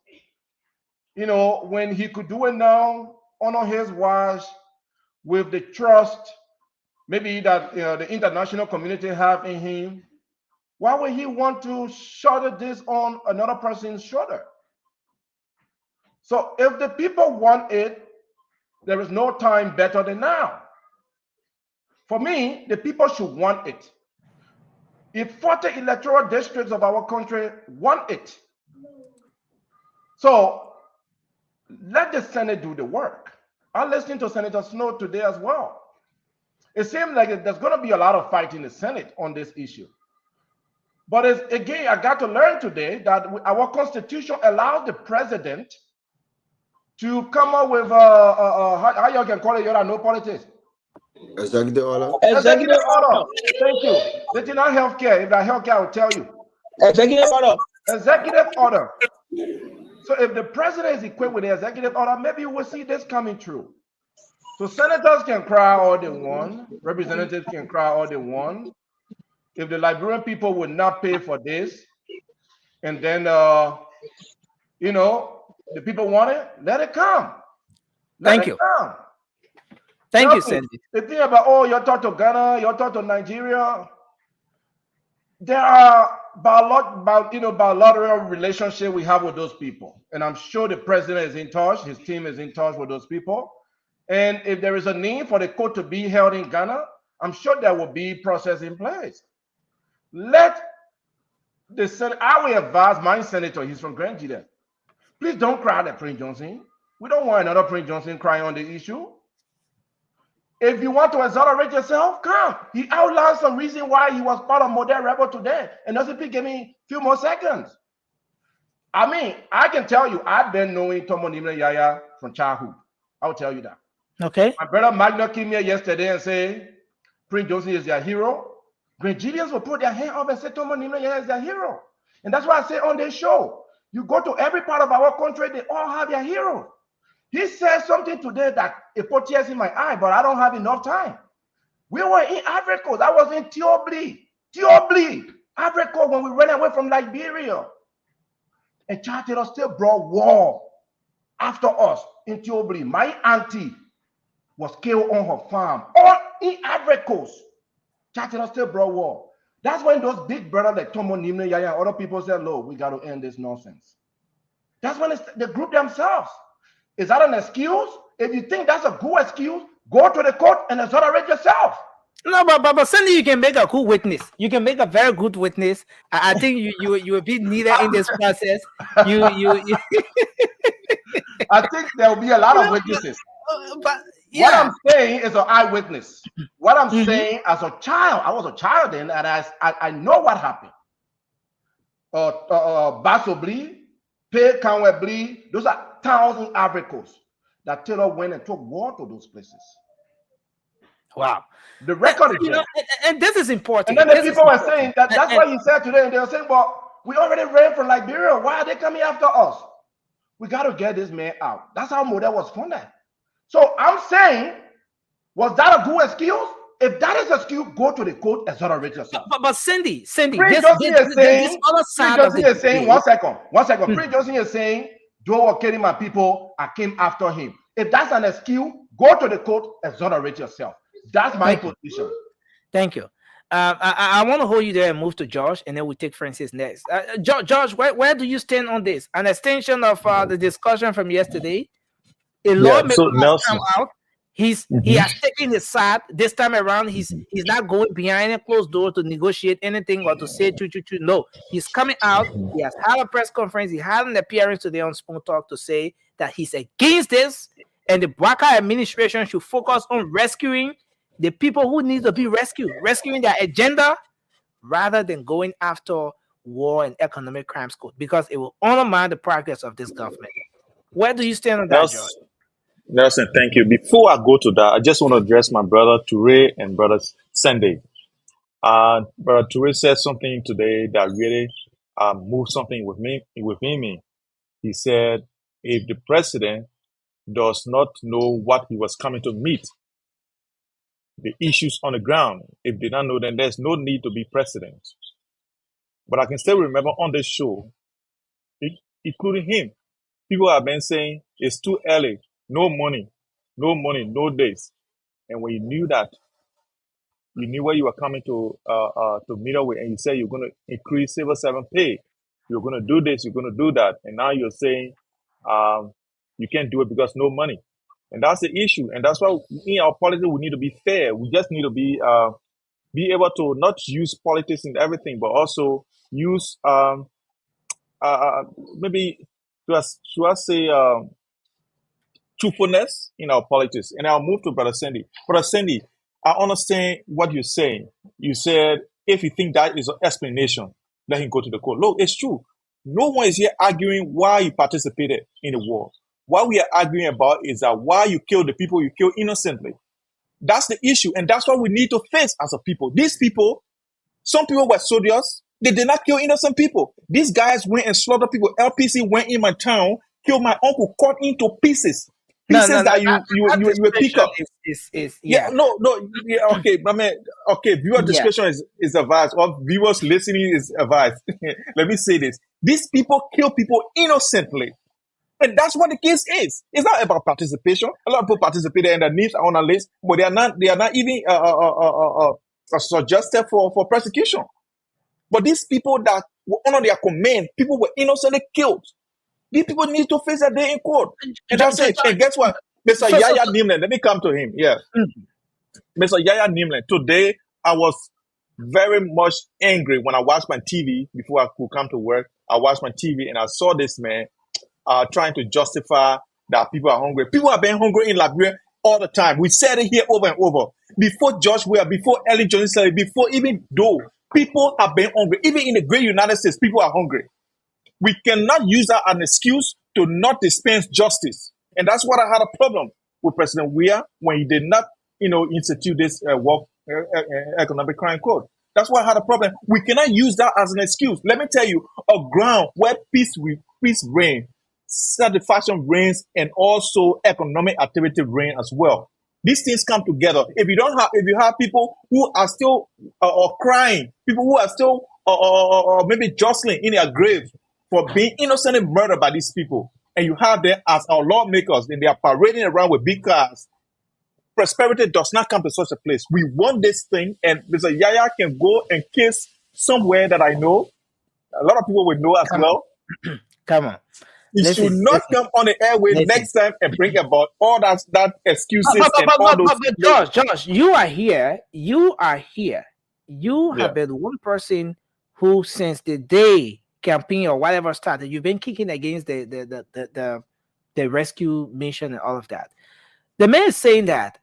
When he could do it now, honor his watch with the trust, maybe that the international community have in him. Why would he want to shoulder this on another person's shoulder? So if the people want it, there is no time better than now. For me, the people should want it. If 40 electoral districts of our country want it, so let the Senate do the work. I listened to Senator Snow today as well. It seems like there's going to be a lot of fight in the Senate on this issue. But again, I got to learn today that our Constitution allows the president to come up with how you can call it, no politics. Executive order. Executive order. Thank you. It's not healthcare. If that healthcare, I will tell you. Executive order. Executive order. So if the president is equipped with the executive order, maybe you will see this coming true. So senators can cry all they want. Representatives can cry all they want. If the Liberian people would not pay for this, and then the people want it, let it come. Thank you. Thank you, Sandy. The thing about, you're talking to Ghana, you're talking to Nigeria. There are bilateral relationship we have with those people, and I'm sure the president is in touch. His team is in touch with those people, and if there is a need for the court to be held in Ghana, I'm sure there will be process in place. Let the Senate. I will advise my senator. He's from Grand Gita. Please don't cry at Prince Johnson. We don't want another Prince Johnson crying on the issue. If you want to exonerate yourself, come. He outlined some reason why he was part of Model Rebel today. And doesn't give me a few more seconds. I mean, I can tell you, I've been knowing Tomo Nimle Yaya from childhood. I'll tell you that. Okay. My brother Magna came here yesterday and said, Prince Johnson is their hero. Grenadians will put their hand up and say Tomo Nimle Yaya is their hero. And that's why I say on this show, you go to every part of our country, they all have their heroes. He said something today that it put tears in my eye, but I don't have enough time. We were in Ivory Coast. I was in Tiobli, Ivory Coast, when we ran away from Liberia. And Charter still brought war after us in Tiobli. My auntie was killed on her farm, all in Ivory Coast. Charter still brought war. That's when those big brothers like Tomo Nimle Yaya and other people said, "Look, we got to end this nonsense." That's when they group themselves. Is that an excuse? If you think that's a good excuse, go to the court and exonerate yourself. No, but certainly you can make a good witness. You can make a very good witness. I think you will be needed in this process. You I think there will be a lot of witnesses. But yeah. What I'm saying is an eyewitness. What I'm saying as a child, I was a child then, and I know what happened. Basobli, Pay Canwebli, those are towns in Ivory Coast that Taylor went and took war to those places. Wow. The record is there. And this is important. And then the people were saying that that's what he said today. And they were saying, well, we already ran from Liberia. Why are they coming after us? We got to get this man out. That's how Model was funded. So I'm saying, was that a good excuse? If that is an excuse, go to the court and exonerate yourself. But Cindy, Prince Johnson is saying, one second. Prince Johnson is saying, Joe was killing my people, I came after him. If that's an excuse, go to the court, exonerate yourself. That's my position. Thank you. I want to hold you there and move to Josh, and then we'll take Francis next. Josh, where do you stand on this? An extension of the discussion from yesterday. A lawmaker has come out. He has taken his side. This time around, he's not going behind a closed door to negotiate anything or to say no. He's coming out. He has had a press conference. He had an appearance today on Spoon Talk to say that he's against this, and the Baka administration should focus on rescuing the people who need to be rescued, rescuing their agenda, rather than going after war and economic crimes code, because it will undermine the progress of this government. Where do you stand on that, George? Nelson, thank you. Before I go to that, I just want to address my brother Toure and brother Sunday. Brother Toure said something today that really moved something within me. He said, if the president does not know what he was coming to meet, the issues on the ground, if they don't know, then there's no need to be president. But I can still remember on this show, including him, people have been saying it's too early, no money, no days. And when you knew that, you knew where you were coming to meet up with, and you said you're going to increase civil servant pay, you're going to do this, you're going to do that, and now you're saying you can't do it because no money. And that's the issue. And that's why in our politics, we need to be fair. We just need to be able to not use politics in everything, but also use maybe, should I say, truthfulness in our politics. And I'll move to Brother Sandy. Brother Sandy, I understand what you're saying. You said, if you think that is an explanation, let him go to the court. Look, it's true. No one is here arguing why you participated in the war. What we are arguing about is that why you killed the people you killed innocently. That's the issue. And that's what we need to face as a people. These people, some people were soldiers. They did not kill innocent people. These guys went and slaughtered people. LPC went in my town, killed my uncle, cut into pieces. You pick up. Okay, but man, okay, viewer discretion is advised, or viewers listening is advised. Let me say this. These people kill people innocently. And that's what the case is. It's not about participation. A lot of people participated underneath on a list, but they are not even suggested for prosecution. But these people that were under their command, people were innocently killed. These people need to face their day in court. And that's it. And guess what? Mr. Yaya Nimland, let me come to him. Yeah. Mr. Yaya Nimland, today I was very much angry when I watched my TV before I could come to work. I watched my TV and I saw this man trying to justify that people are hungry. People have been hungry in Liberia all the time. We said it here over and over. Before George Weah, before Ellen Johnson said it, before even Doe, people have been hungry. Even in the great United States, people are hungry. We cannot use that as an excuse to not dispense justice. And that's what I had a problem with President Weah when he did not, institute this economic crime code. That's why I had a problem. We cannot use that as an excuse. Let me tell you, a ground where peace reigns, satisfaction reigns, and also economic activity reign as well. These things come together. If you have people who are still crying, people who are still maybe jostling in their graves for being innocently murdered by these people, and you have them as our lawmakers, and they are parading around with big cars, prosperity does not come to such a place. We want this thing, and Mr. Yaya can go and kiss somewhere that I know. A lot of people would know as well. Come on. He should not come on the airway next time and bring about all that excuses and all those. Josh, you are here. You have been one person who, since the day campaign or whatever started, you've been kicking against the rescue mission and all of that. The man is saying that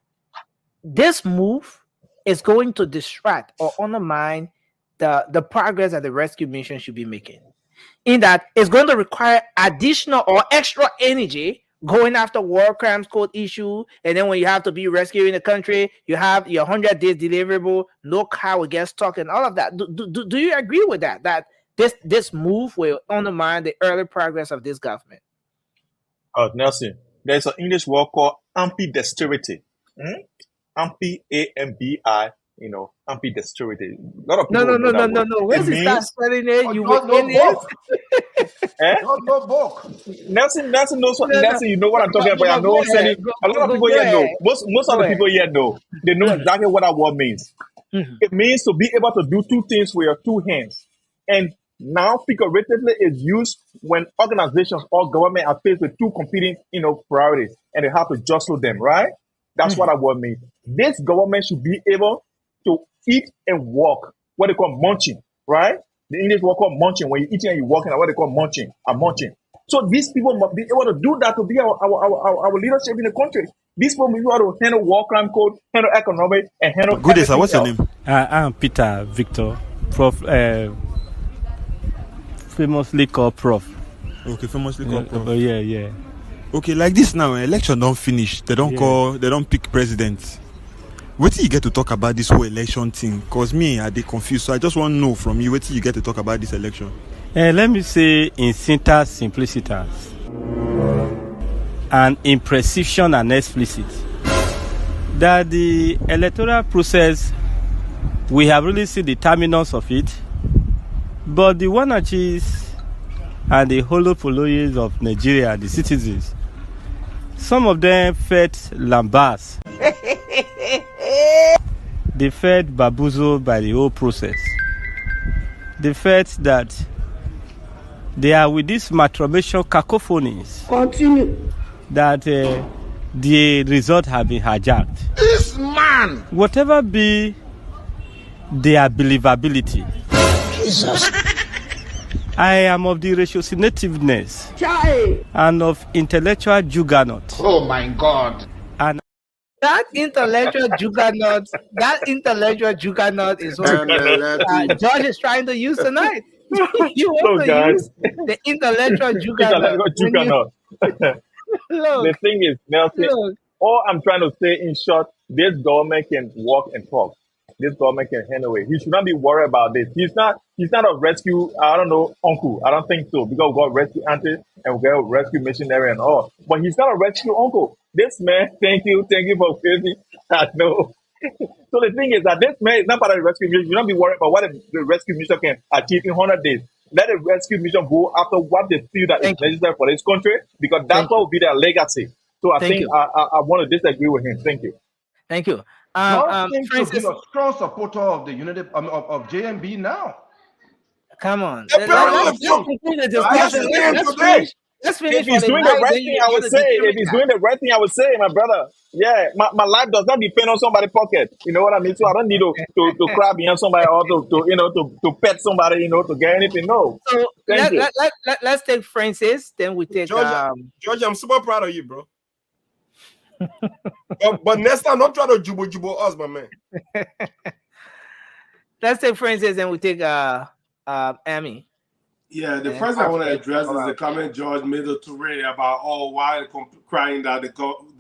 this move is going to distract or undermine the progress that the rescue mission should be making. In that it's going to require additional or extra energy going after war crimes code issue, and then when you have to be rescuing the country, you have your 100 days deliverable, no car will get stuck and all of that. Do you agree with that? That this move will undermine the early progress of this government? Nelson, there's an English word called ambidexterity. Ambi, A-M-B-I, ambidexterity. A lot of people No. Where's he start spelling it? You were in it. No book. Nelson knows what. Nelson, you know what I'm talking about. I know. A lot of people here know. Most of the people here know. They know exactly what that word means. It means to be able to do two things with your two hands. And now, figuratively, is used when organizations or government are faced with two competing, priorities, and they have to jostle them, right? That's what that word means. This government should be able to eat and walk, what they call munching, right? The English word called munching. When you're eating and you're walking, what they call munching. So these people must be able to do that to be our leadership in the country. These people must be able to handle war crime code, handle economic, and handle. Good day, sir. What's your name? I'm Peter Victor, Prof. Famously called Prof. Okay, famously called Prof. Yeah. Okay, like this now, election don't finish. They don't pick presidents. What do you get to talk about this whole election thing? Cause me, I dey confused. So I just want to know from you, what do you get to talk about this election? Let me say in syntax simplicitas and in precision and explicit that the electoral process, we have really seen the terminus of it, but the Wanachis and the Holopoloyes of Nigeria, the citizens, some of them felt lambast. They felt bamboozled by the whole process. They felt that they are with these masturbation cacophonies. Continue. That the result have been hijacked. This man! Whatever be their believability, Jesus. I am of the ratiocinativeness and of intellectual juggernaut. Oh my God. And that intellectual juggernaut is what George is trying to use tonight. You want to use the intellectual juggernaut. The thing is, Nelson, all I'm trying to say in short, this government can walk and talk. This government can handle it. He should not be worried about this. He's not a rescue, uncle. I don't think so. Because we got rescue auntie and we got rescue missionary and all. But he's not a rescue uncle. This man, thank you for crazy. I know. So the thing is that this man is not part of the rescue mission. You don't be worried about what the rescue mission can achieve in 100 days. Let the rescue mission go after what they feel that is necessary for this country, because that's what will be their legacy. So I think I want to disagree with him. Thank you. Thank you. Francis, to be a strong supporter of the unity of JMB now. Come on. Let's conclude the discussion. Let's finish If he's for the doing the night. right Then thing, you I got would to say. determine If he's that. doing the right thing, I would say, my brother. Yeah, my life does not depend on somebody's pocket. You know what I mean? So I don't need to cry behind somebody or to pet somebody, to get anything. No. So Thank you. let's take Francis. Then we take George, I'm super proud of you, bro. but next time, don't try to jubo us, my man. Let's take Francis, and we take Amy. Yeah, the first I want to address is the comment George made to Ray about why crying that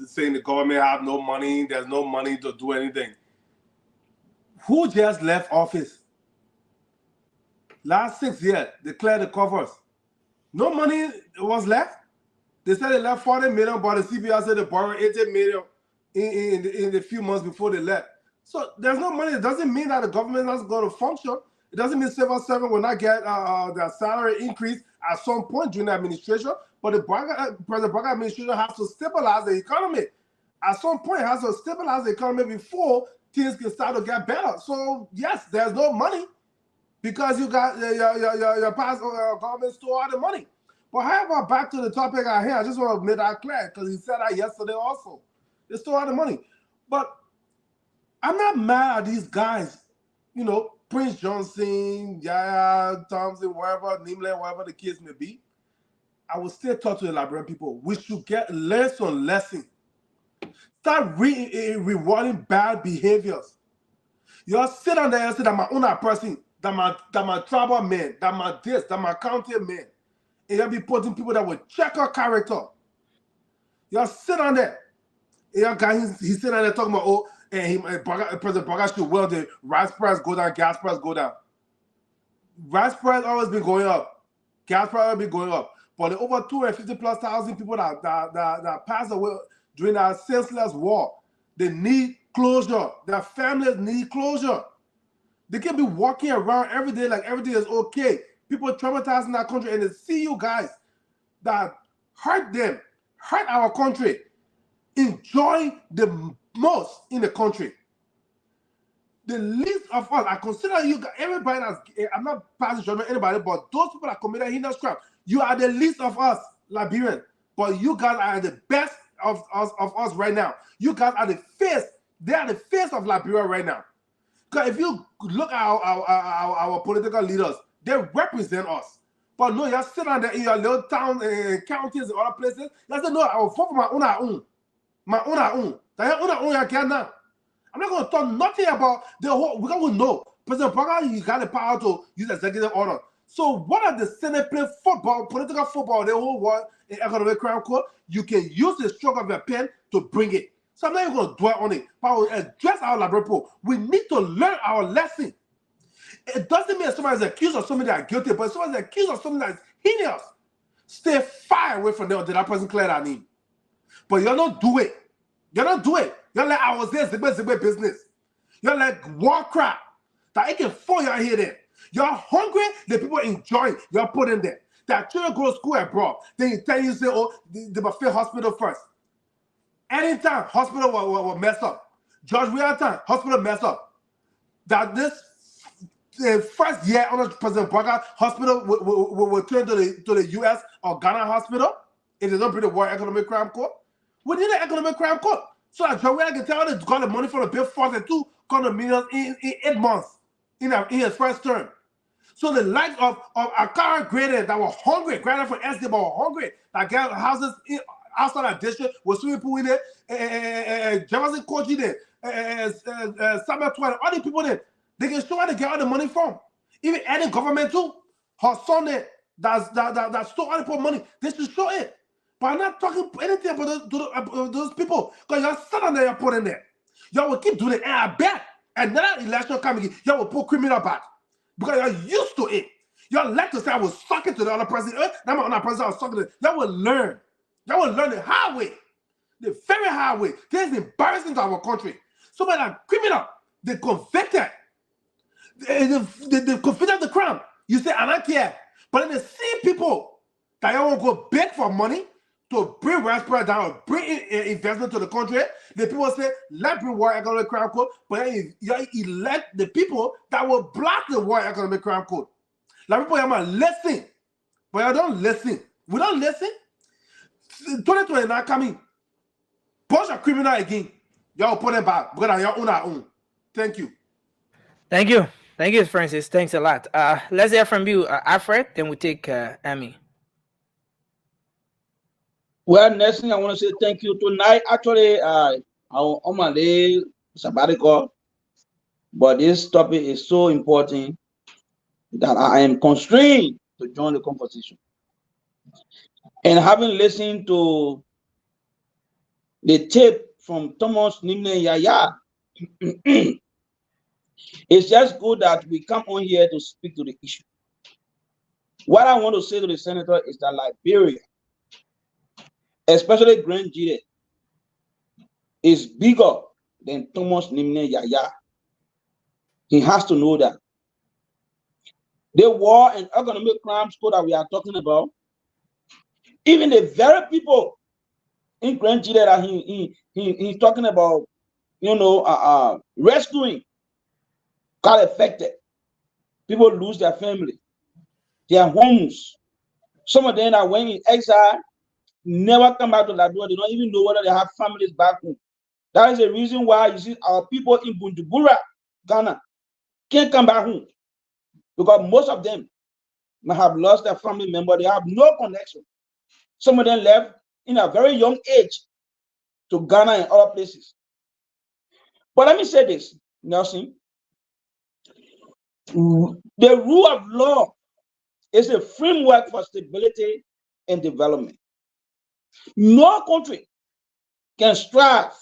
saying the government have no money, there's no money to do anything. Who just left office? Last 6 years, they cleared the coffers. No money was left. They said they left 40 million, but the CBI said they borrowed 80 million in the few months before they left. So there's no money. It doesn't mean that the government is going to function. It doesn't mean civil servants will not get their salary increase at some point during the administration. But the President Biden administration has to stabilize the economy. At some point, it has to stabilize the economy before things can start to get better. So yes, there's no money because you got your past government store all the money. But however, back to the topic I hear, I just want to make that clear because he said that yesterday also. They still have the money. But I'm not mad at these guys, Prince Johnson, Yaya, Thompson, wherever, Nimle, wherever the case may be. I will still talk to the Liberian people. We should learn some lessons. Start rewarding bad behaviors. You sit on there and say that my own person, that my tribal man, that my this, that my county man. And you'll be putting people that will check our character. You sit on there. He's sitting on there talking about, President Baga should will the rice price go down, gas price go down. Rice price always been going up. Gas price always been going up. But the over 250,000+ people that passed away during that senseless war, they need closure. Their families need closure. They can be walking around every day like everything is okay. People traumatized in that country, and they see you guys that hurt them, hurt our country, enjoy the most in the country. The least of us, I consider you guys, everybody I'm not passing judgment on anybody, but those people that committed heinous crime, you are the least of us, Liberians. But you guys are the best of us right now. You guys are the face. They are the face of Liberia right now. Because if you look at our political leaders, they represent us. But no, you sit down there in your little towns and counties and other places. You say, no, I will vote for my own. My own. I'm not going to talk nothing about the whole. We're going to know. President Baga, he got the power to use executive order. So what are the Senate play football, political football, the whole world in economic crime court? You can use the stroke of your pen to bring it. So I'm not even going to dwell on it. But I will address our Labrador. We need to learn our lesson. It doesn't mean somebody's accused of something that are guilty, but if somebody's accused of something that is heinous, stay far away from them until that person clear that name. But you're not do it. You're not do it. You're like, I was there, zigbe business. You're like war crap. That it can fall your head in. You're hungry, the people enjoy it. You're put in there. That children go to school abroad. Then you tell you, say, oh, they must fail hospital first. Anytime, hospital will mess up. George William, hospital mess up. That this first year under President Baga, hospital will turn to the US or Ghana hospital if they don't bring the World Economic Crime Court. We need an economic crime court. So that George William can tell they got the money for the bill $42 million in 8 months in his first term. So the likes of our current graders that were hungry, graders for SD, but were hungry, that got houses outside our district with swimming pool in there, Jefferson Court in there, Samuel Twain, all the people there, they can show where they get all the money from. Even any government too, her son there that stole all the money, they should show it. But I'm not talking anything about those people because y'all sit on there, you're put in there. Y'all will keep doing it, and I bet another election coming, y'all will put criminal back. Because you're used to it. Y'all like to say I was sucking to the other president. Now my other president I was sucking to. Y'all will learn. Y'all will learn the hard way. The very hard way. This is embarrassing to our country. Somebody that criminal, they convicted. They convicted the crime. You say, I don't care. But then the same people that y'all want to go beg for money to bring rice price down, bring investment to the country, the people say, let's bring World Economic Crime Code, but you elect the people that will block the World Economic Crime Code. Like people are listen, but I don't listen. We don't listen. 2029 coming. Push a criminal again. Y'all put them back because I own our own. Thank you. Thank you. Thank you, Francis. Thanks a lot. Let's hear from you, Alfred. Then we take Amy. Well, next thing I want to say thank you tonight. Actually, I'm on my day sabbatical, but this topic is so important that I am constrained to join the conversation. And having listened to the tape from Thomas Nimne Yaya, it's just good that we come on here to speak to the issue. What I want to say to the senator is that Liberia, especially Grand Jide, is bigger than Thomas Nimne Yaya. He has to know that. The war and economic crimes code that we are talking about, even the very people in Grand Jide that he's talking about, rescuing, got affected. People lose their family, their homes. Some of them that went in exile never come back to Liberia. They don't even know whether they have families back home. That is the reason why you see our people in Bujumbura, Ghana, can't come back home. Because most of them might have lost their family member. They have no connection. Some of them left in a very young age to Ghana and other places. But let me say this, Nelson. The rule of law is a framework for stability and development. No country can strive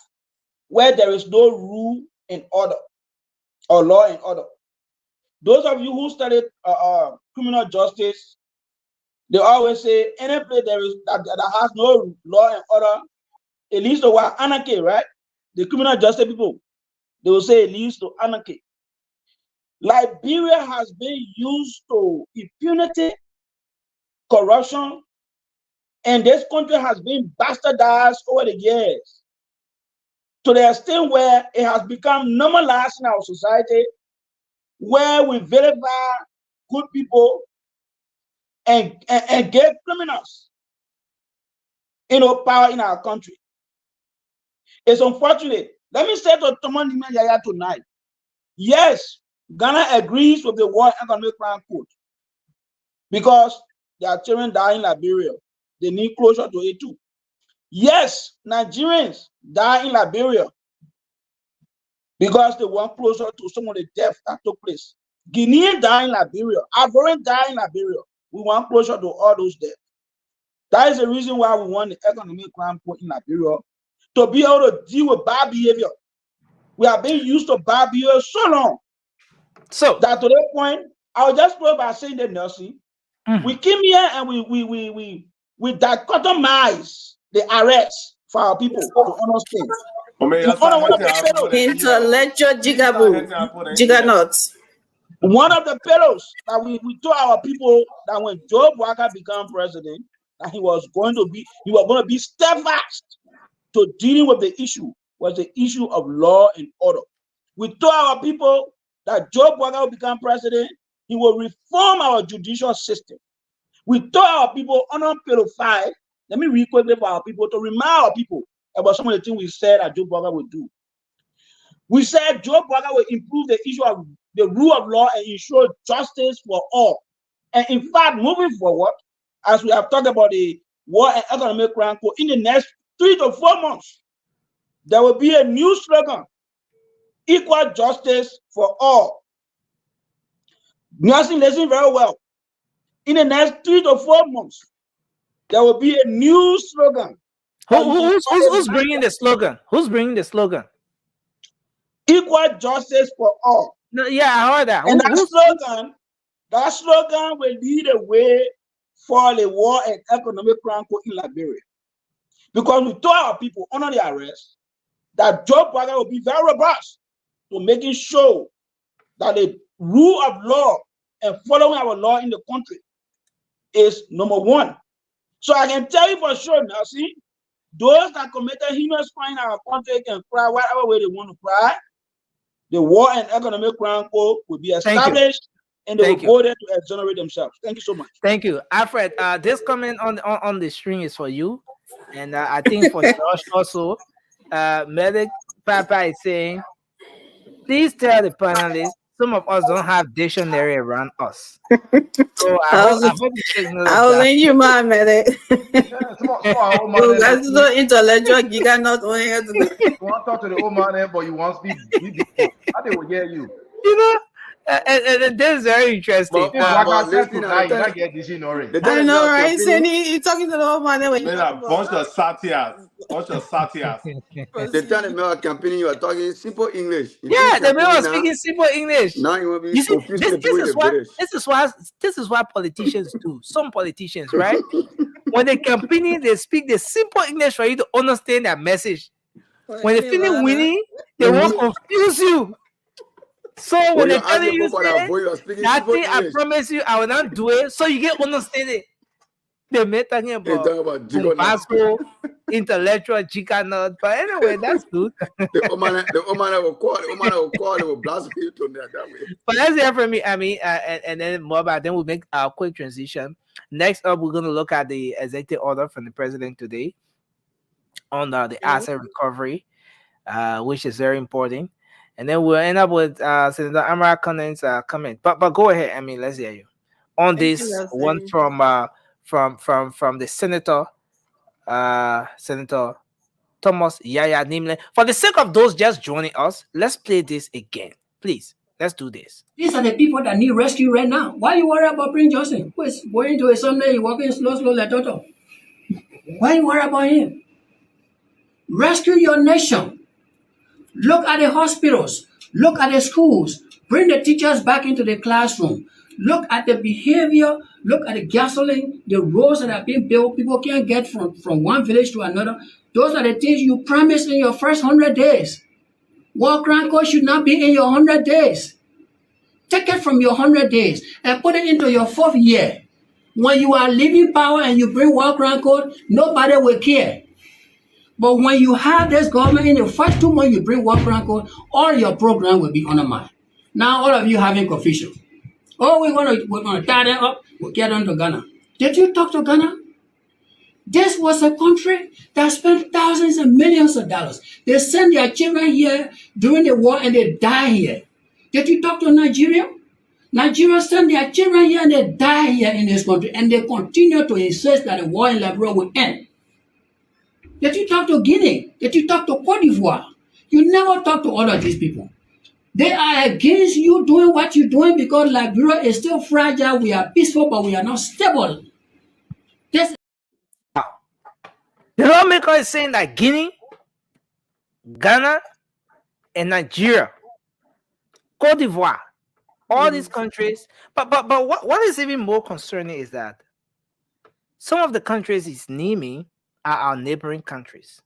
where there is no rule and order or law and order. Those of you who studied criminal justice, they always say any place that has no law and order, it leads to what? Anarchy, right? The criminal justice people, they will say it leads to anarchy. Liberia has been used to impunity, corruption, and this country has been bastardized over the years to the extent where it has become normalized in our society, where we vilify good people and give criminals, power in our country. It's unfortunate. Let me say to Thomas Nimne Yaya tonight, yes, Ghana agrees with the War Economic Crime Code because their children die in Liberia. They need closure to it too. Yes, Nigerians die in Liberia because they want closure to some of the deaths that took place. Guineans die in Liberia. Ivorians die in Liberia. We want closure to all those deaths. That is the reason why we want the Economic Crime Code in Liberia, to be able to deal with bad behavior. We have been used to bad behavior so long. So that to that point, I will just close by saying that, Nelson, we came here and we dichotomize the arrest for our people to understand. Intellectual juggernaut. One of the pillars that we told our people that when Joe Biden became president, that he was going to be steadfast to dealing with the issue, was the issue of law and order. We told our people that Joe Biden will become president, he will reform our judicial system. We told our people on Pillar 5, let me read quickly for our people to remind our people about some of the things we said that Joe Biden would do. We said Joe Biden will improve the issue of the rule of law and ensure justice for all. And in fact, moving forward, as we have talked about the War and Economic Crime Code, in the next 3 to 4 months, there will be a new slogan: equal justice for all. Nelson, listen very well. In the next 3 to 4 months, there will be a new slogan. Who's bringing the slogan? Who's bringing the slogan? Equal justice for all. No, yeah, I heard that. And that slogan will lead the way for the War and Economic Crime Code in Liberia. Because we told our people under the arrest that Joe Biden will be very robust to making sure that the rule of law and following our law in the country is number one. So I can tell you for sure now, see, those that committed heinous crime in our country can cry whatever way they want to cry. The War and Economic Crime Code will be established and they will go there to exonerate themselves. Thank you so much. Thank you, Alfred. This comment on the string is for you, and I think for Josh also. Medic Papa is saying, please tell the panelists some of us don't have dictionary around us. So I hope you take note of I'll that. lend you my Medic. That's no intellectual giga not on here today. You want to talk to the old man, but you want to speak. How they will hear you? You know, and this is very interesting. But listen, I know, right? Sandy, you talking to the old man when Man, a bunch of satires. The time the mayor campaigning, you are talking simple English. Yeah, the mayor was speaking simple English. Now you will be confused with the British. This is what politicians do. Some politicians, right? When they campaigning, they speak the simple English for you to understand their message. When they finish winning, they won't confuse you. So when they tell you, that thing, I promise you, I will not do it. So you get understanding. They may talking about Vasco, intellectual juggernaut. But anyway, that's good. The Oman will call. They will blast you to that way. But let's hear from me, and then more about. Then we'll make a quick transition. Next up, we're going to look at the executive order from the president today on the asset recovery, which is very important. And then we'll end up with Senator Amara Conant's comment. But go ahead. Let's hear you on this one from the senator, Senator Thomas Yaya Nimle. For the sake of those just joining us, let's play this again, please. Let's do this. These are the people that need rescue right now. Why you worry about Prince Johnson? Who is going to a Sunday, walking slow, like Toto? Why you worry about him? Rescue your nation. Look at the hospitals. Look at the schools. Bring the teachers back into the classroom. Look at the behavior. Look at the gasoline, the roads that are being built. People can't get from one village to another. Those are the things you promised in your first 100 days. War crime code should not be in your 100 days. Take it from your 100 days and put it into your 4th year. When you are leaving power and you bring war crime code, nobody will care. But when you have this government in the first 2 months you bring war crime code, all your program will be undermined. Now all of you having confusion. Oh, we're gonna tie them up. We'll get on to Ghana. Did you talk to Ghana? This was a country that spent thousands and millions of dollars. They send their children here during the war and they die here. Did you talk to Nigeria? Nigeria send their children here and they die here in this country, and they continue to insist that the war in Liberia will end. Did you talk to Guinea? Did you talk to Cote d'Ivoire? You never talk to all of these people. They are against you doing what you're doing because Liberia is still fragile. We are peaceful, but we are not stable. The lawmaker is saying that Guinea, Ghana, and Nigeria, Cote d'Ivoire, all these countries. But what is even more concerning is that some of the countries he's naming are our neighboring countries.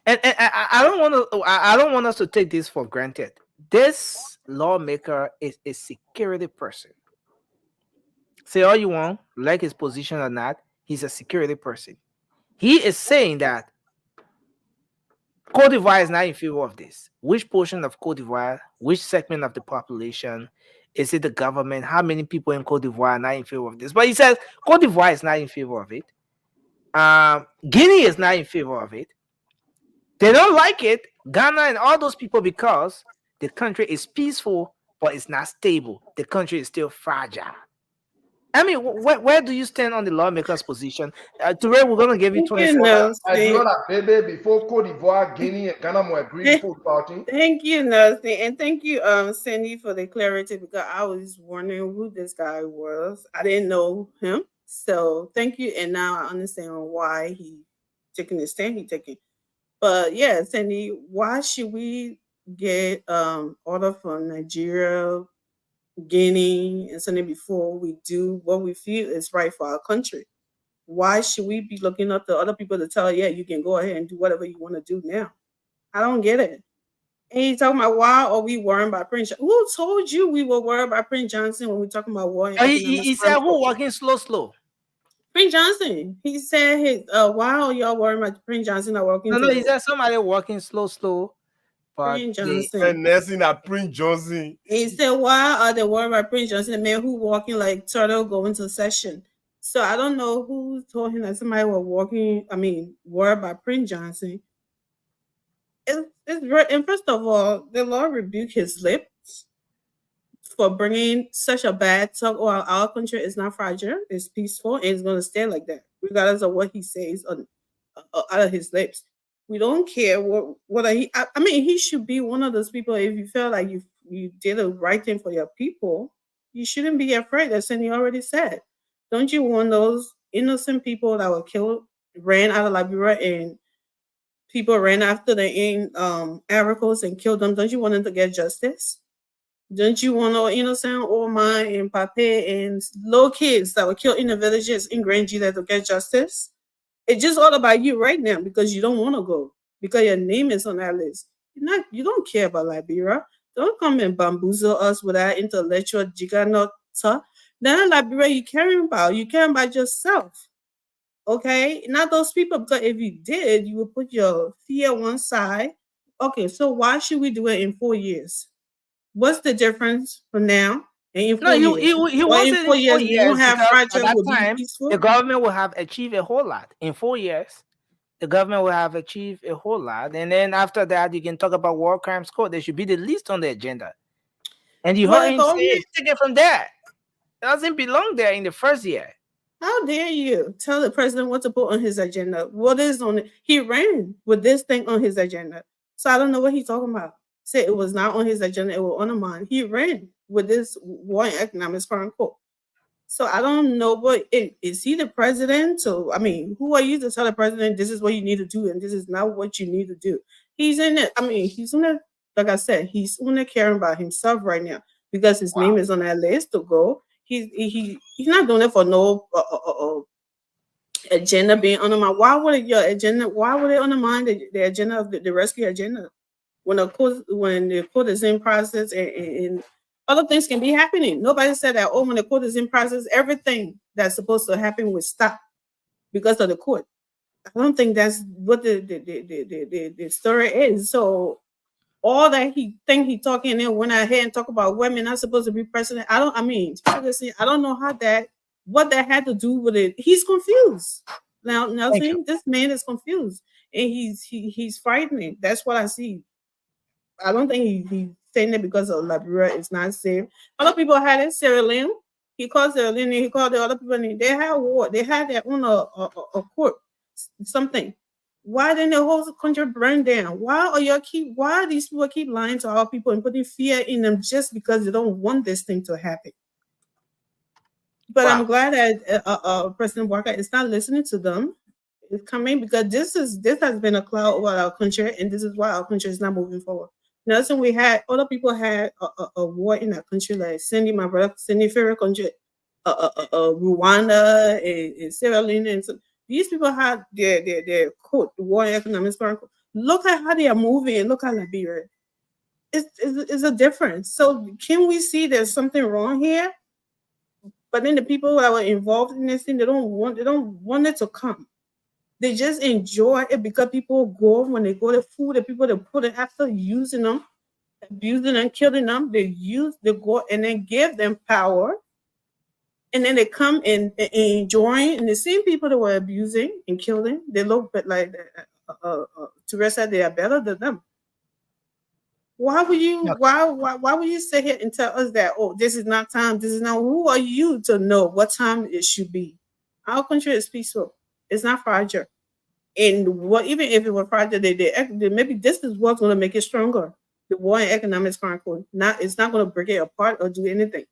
And I don't want us to take this for granted. This lawmaker is a security person. Say all you want, like his position or not, he's a security person. He is saying that Cote d'Ivoire is not in favor of this. Which portion of Cote d'Ivoire, which segment of the population, is it the government? How many people in Cote d'Ivoire are not in favor of this? But he says Cote d'Ivoire is not in favor of it. Guinea is not in favor of it. They don't like it, Ghana and all those people, because the country is peaceful, but it's not stable. The country is still fragile. Where do you stand on the lawmaker's position? Today we're going to give you 24 hours. Before Cote d'Ivoire, Guinea, and Ghana will agree full party. Thank you, Nelson, and thank you, Sandy, for the clarity, because I was wondering who this guy was. I didn't know him, so thank you. And now I understand why he taking the stand he taking. But yeah, Sandy, why should we get order from Nigeria, Guinea, and something before we do what we feel is right for our country? Why should we be looking up to other people to tell, yeah, you can go ahead and do whatever you want to do now? I don't get it. And you talking about why are we worrying about Prince? Who told you we were worried about Prince Johnson when we're talking about war? He said who walking slow? Prince Johnson. He said why are y'all worried about Prince Johnson not working? No, he said somebody walking slow. Prince Johnson. And Nelson at Prince Johnson. He said, why are they worried about Prince Johnson, the man who walking like turtle going to session? So I don't know who told him that somebody was worried about Prince Johnson. And first of all, the Lord rebuked his lips for bringing such a bad talk. Oh, our country is not fragile, it's peaceful, and it's going to stay like that, regardless of what he says out of his lips. We don't care what he. I mean, he should be one of those people. If you feel like you did the right thing for your people, you shouldn't be afraid. As Cindy already said. Don't you want those innocent people that were killed, ran out of Liberia, and people ran after the articles and killed them? Don't you want them to get justice? Don't you want all innocent old man and papa and little kids that were killed in the villages in Grand Gila to get justice? It's just all about you right now because you don't want to go, because your name is on that list. You don't care about Liberia. Don't come and bamboozle us with that intellectual juggernaut talk. Then Liberia you caring about yourself. Okay? Not those people, because if you did, you would put your fear one side. Okay, so why should we do it in 4 years? What's the difference from now? He wasn't in 4 years. You won't have At that time, the government will have achieved a whole lot. In 4 years, the government will have achieved a whole lot. And then after that, you can talk about war crimes court. They should be the least on the agenda. And you heard him say, take it from there. It doesn't belong there in the first year. How dare you tell the president what to put on his agenda? What is on it? He ran with this thing on his agenda. So I don't know what he's talking about. Said it was not on his agenda, it was on the mind. He ran with this war and economics, quote unquote. So I don't know, but is he the president? So I mean, who are you to tell the president this is what you need to do and this is not what you need to do? He's in it. I mean, he's in it. Like I said, he's only caring about himself right now because his name is on that list to go. He's not doing it for no agenda being undermined. Why would your agenda? Why would it undermine the agenda of the rescue agenda? When the court is in process and other things can be happening. Nobody said that, when the court is in process, everything that's supposed to happen will stop because of the court. I don't think that's what the story is. So all that he talking and went ahead and talk about women not supposed to be president. I don't know what that had to do with it. He's confused. Now this man is confused and he's frightening. That's what I see. I don't think he's saying it because of Liberia is not safe. Other people had it. Sierra Leone. He called Sierra Leone. He called the other people. They had war. They had their own a court. Something. Why didn't the whole country burn down? Why these people keep lying to our people and putting fear in them just because they don't want this thing to happen? But I'm glad that President Walker is not listening to them. It's coming because this has been a cloud over our country, and this is why our country is not moving forward. Nelson, other people had a war in our country, like my brother Cindy, favorite country, Rwanda and Sierra Leone, and so these people had their quote, war and economics. Look at how they are moving, and look at Liberia. It's a difference. So can we see there's something wrong here? But then the people that were involved in this thing, they don't want it to come. They just enjoy it because people go when they go to food, the people that put it after using them, abusing and killing them, they go and then give them power. And then they come and enjoy, and the same people that were abusing and killing, they look like Teresa, they are better than them. Why would you sit here and tell us that, this is not time, this is not, who are you to know what time it should be? Our country is peaceful. It's not fragile. And even if it were fragile, maybe this is what's going to make it stronger. The war and economics chronicle. It's not going to break it apart or do anything.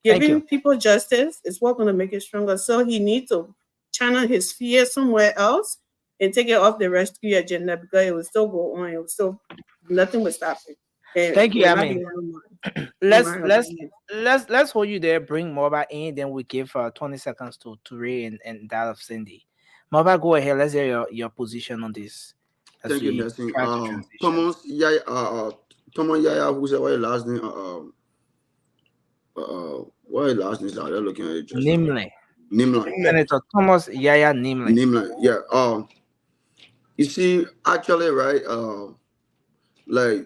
Giving people justice is what's going to make it stronger. So he needs to channel his fear somewhere else and take it off the rescue agenda because it will still go on. It will still, nothing will stop it. Thank you. I mean, let's hold you there. Bring Moba in, then we give 20 seconds to Ray and that of Cindy. Moba, go ahead. Let's hear your position on this. Thank you, Nelson. Thomas Yaya, who's your last name? What is last name? They're looking at it. Nimley. Senator Thomas Yaya Nimley. Yeah. You see, actually, right? Like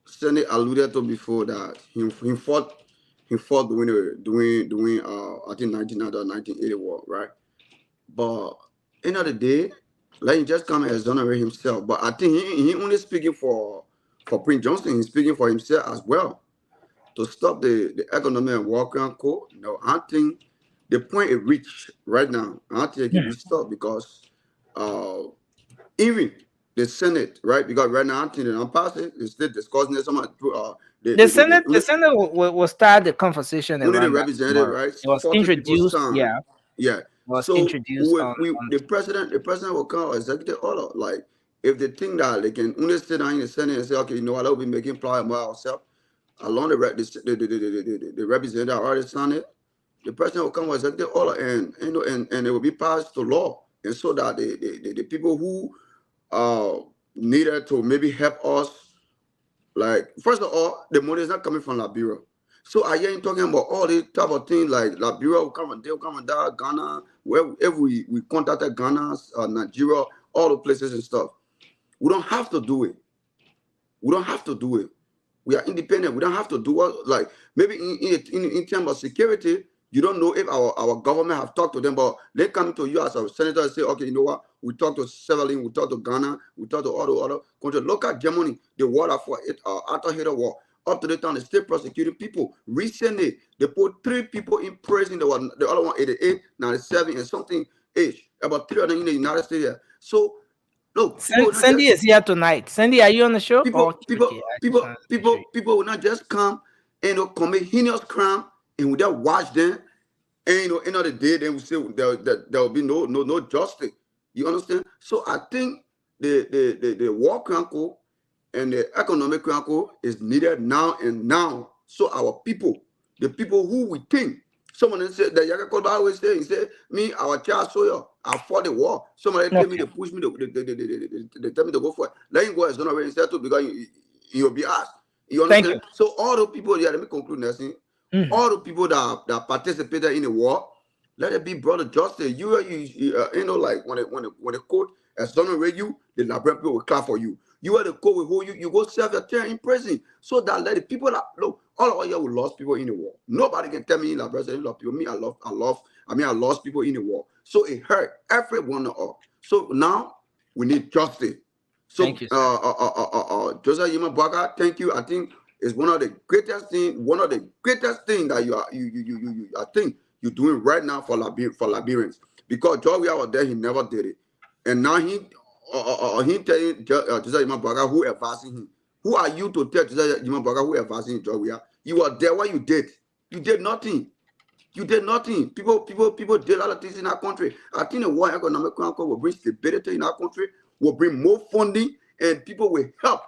Senate alluded to before that he fought doing I think 1990 or 1980 war, right? But end of the day, like he just come and exonerate himself. But I think he only speaking for Prince Johnson. He's speaking for himself as well to stop the economic and war crime code. No, I think the point it reached right now, I think it can be stopped because even the Senate, right? Because right now I think they're not passing. They're still discussing it. The Senate will start the conversation only the around that representative, tomorrow. right? It was 40 people introduced, signed. Yeah. was So introduced on the president will come with executive order. Like if they think that they can only sit down in the Senate and say, okay, you know what, we'll be making plan by ourselves, along the representative already signed it, the president will come with executive order and and it will be passed to law. And so that the people who needed to maybe help us, like first of all, the money is not coming from Liberia. So I ain't talking about all these type of things like Liberia will come and they'll come and that, Ghana, wherever we contacted Ghana, Nigeria, all the places and stuff. We don't have to do it. We don't have to do it. We are independent. We don't have to do what, like maybe in terms of security, you don't know if our government have talked to them, but they come to you as a senator and say, okay, you know what? We talk to Severine, we talk to Ghana, we talk to all the other countries. Look at Germany, the war for it after Hitler war. Up to the time, they still prosecuting people. Recently, they put 3 people in prison. The other one 88, 97, and something age. About 3 of them in the United States. So look, Sandy is here tonight. Sandy, are you on the show? People will not just come and commit heinous crime and we just watch them. And end of the day, they will say there will be no justice. You understand? So I think the war crime code and the economic crime code is needed now and now. So our people, the people who we think. Someone said that Yaka Koba always say, he said, me, our child soldier, I fought the war. Somebody tell me, they push me, they tell me to go for it. Let him go as already said to because you'll be asked. You understand? So all the people, let me conclude nursing. All the people that participated in the war, let it be brought to justice. You know, like when the court exonerate you, the Liberian people will clap for you. You are the court will hold you. You go serve your term in prison, so that let the people that look. All of you will lost people in the war. Nobody can tell me in Liberia love people. Me, I lost people in the war. So it hurt everyone of us. So now we need justice. So thank you, Joseph Yima Baga, thank you. I think it's one of the greatest things that you I think you're doing right now for Liberians. Because George was there, he never did it. And now he telling Joseph Yima Baga who advising him. Who are you to tell Joseph Yima Baga who advising George? You were there. What you did? You did nothing. You did nothing. People did a lot of things in our country. I think the World Economic Council will bring stability in our country, will bring more funding, and people will help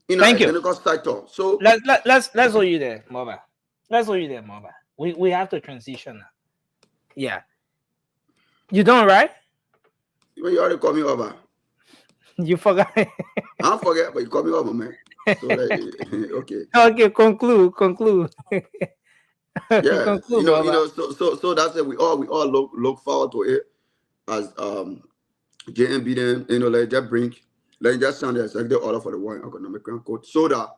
in our economic sector. So let's hold you there, Moba. Let's hold you there, Moba. We have to transition now. Yeah. You done, right? You already call me over. You forgot. I don't forget, but you call me over, man. So okay. Okay, conclude. Yeah, conclude, so that's it. We all look forward to it as JMB then, let just send the executive order for the World Economic Code so that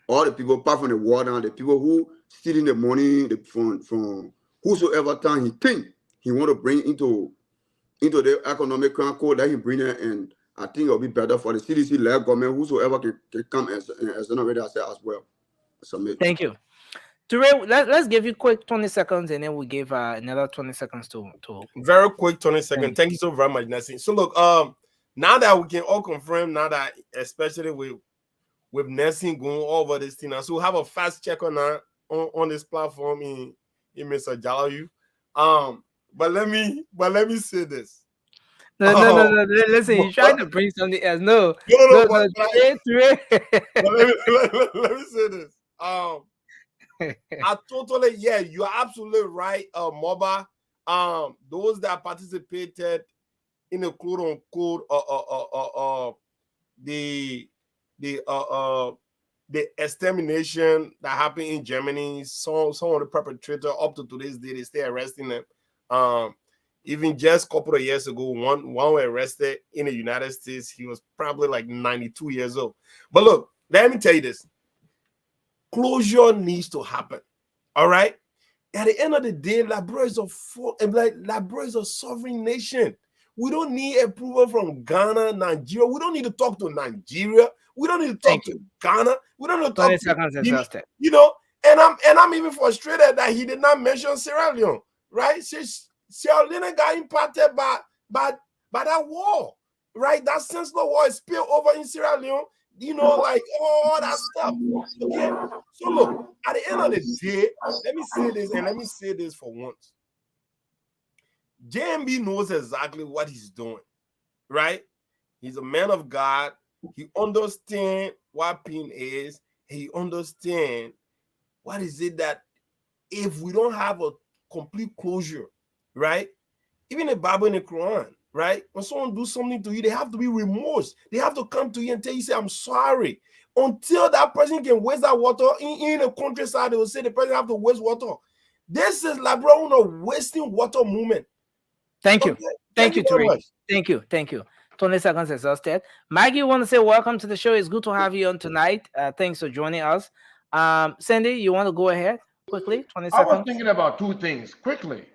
all the people apart from the war down, the people who stealing the money from whosoever time he think he want to bring into the economic code, let him bring it, and I think it'll be better for the CDC-led government, whosoever can come as already as well. Submit. Thank you. Ture, let's give you quick 20 seconds and then we give another 20 seconds to very quick 20 seconds. Thank you so very much, Nessie. So look, now that we can all confirm, now that especially with Nessie going over this thing, so we'll have a fast check on that on this platform in Mr. Jalayu. But let me say this. No. Listen, you tried to bring something else. No. Let me say this. I totally, you're absolutely right, Moba. Those that participated in the quote unquote the extermination that happened in Germany, some of the perpetrators up to today's day, they still arresting them. Even just a couple of years ago, one were arrested in the United States. He was probably like 92 years old. But look, let me tell you this. closure needs to happen. All right. At the end of the day, Liberia is a sovereign nation. We don't need approval from Ghana, Nigeria. We don't need to talk to Nigeria. We don't need to talk to Ghana. We don't need to talk 20 to seconds exhausted. you know. And I'm even frustrated that he did not mention Sierra Leone, right? Sierra Leone got impacted by that war, right? That senseless war is spilled over in Sierra Leone, like all that stuff. Okay. So look, at the end of the day, let me say this, and let me say this for once. JMB knows exactly what he's doing, right? He's a man of God. He understands what pain is. He understands what is it that if we don't have a complete closure, right? Even the Bible and the Quran, right? When someone do something to you, they have to be remorse. They have to come to you and tell you, say, I'm sorry. Until that person can waste that water in the countryside, they will say the person have to waste water. This is like a wasting water movement. Thank you. Thank you, Terry. Thank you. Thank you. 20 seconds exhausted. Maggie, you want to say welcome to the show? It's good to have you on tonight. Thanks for joining us. Sandy, you want to go ahead quickly? 20 seconds. I was thinking about two things quickly.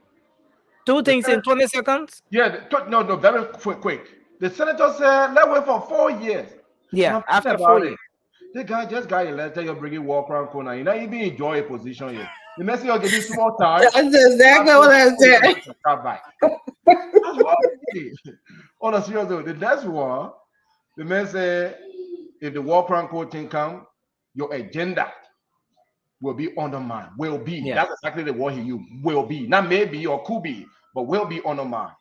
Two things in 20 seconds? Yeah, no, very quick. The senator said, let's wait for 4 years. Yeah, after 4 years. The guy just got elected, you're bringing walk around corner. You know, even enjoy a position here. The message you're getting small time. That's exactly what I said. That's what it is. On a serious note, the next one, the man said, if the walk around court thing come, your agenda will be undermined. Will be. Yeah. That's exactly the word he used. Will be. Not maybe or could be, but will be undermined.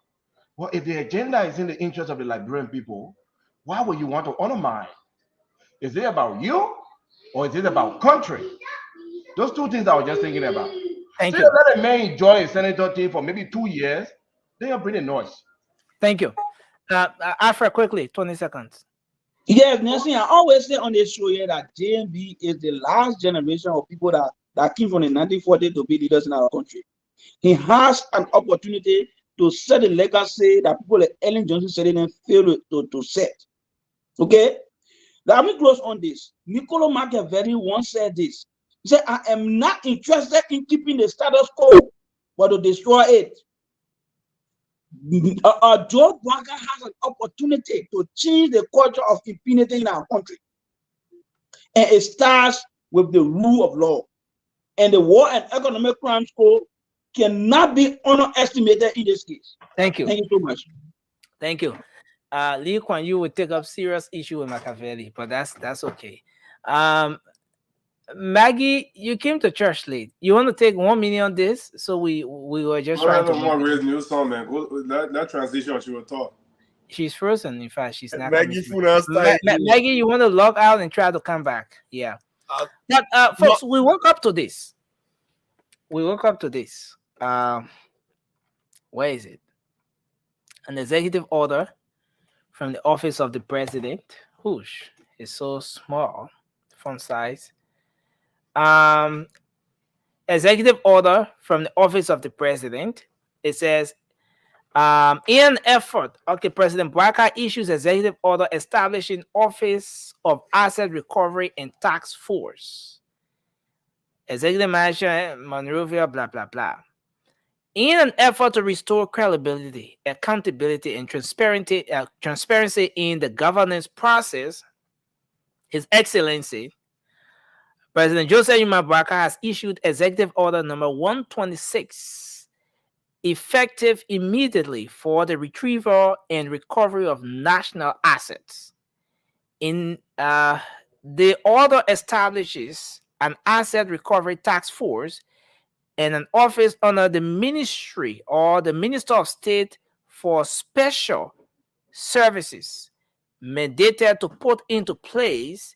Well, if the agenda is in the interest of the Liberian people, why would you want to undermine? Is it about you or is it about country? Those two things I was just thinking about. Thank you. Let a man enjoy a senator team for maybe 2 years, then you're bringing noise. Thank you. Alfred, quickly, 20 seconds. Yes, Nancy, I always say on this show here that JMB is the last generation of people that came from the 1940s to be leaders in our country. He has an opportunity to set a legacy that people like Ellen Johnson said and failed to set. Okay? Let me close on this. Niccolo Machiavelli once said this. He said, I am not interested in keeping the status quo, but to destroy it. George Walker has an opportunity to change the culture of impunity in our country. And it starts with the rule of law. And the War and Economic Crimes Code cannot be underestimated in this case. Thank you. Thank you so much. Thank you. Lee Kuan Yew would take up serious issue with Machiavelli, but that's okay. Maggie, you came to church late. You want to take 1 minute on this? So we were just trying to more raise new song, man. That transition she will talk. She's frozen. In fact, she's not. Maggie, Maggie, you want to log out and try to come back? Yeah. But folks, we woke up to this. Where is it? An executive order from the office of the president. Whoosh, it's so small, font size. Executive order from the office of the president. It says, in an effort, President Barker issues executive order establishing Office of Asset Recovery and Tax Force. Executive Manager Monrovia, blah, blah, blah. In an effort to restore credibility, accountability, and transparency in the governance process, His Excellency President Joseph Yuma Barker has issued Executive Order number 126, effective immediately for the retrieval and recovery of national assets. In the order establishes an asset recovery task force and an office under the ministry or the Minister of State for Special Services, mandated to put into place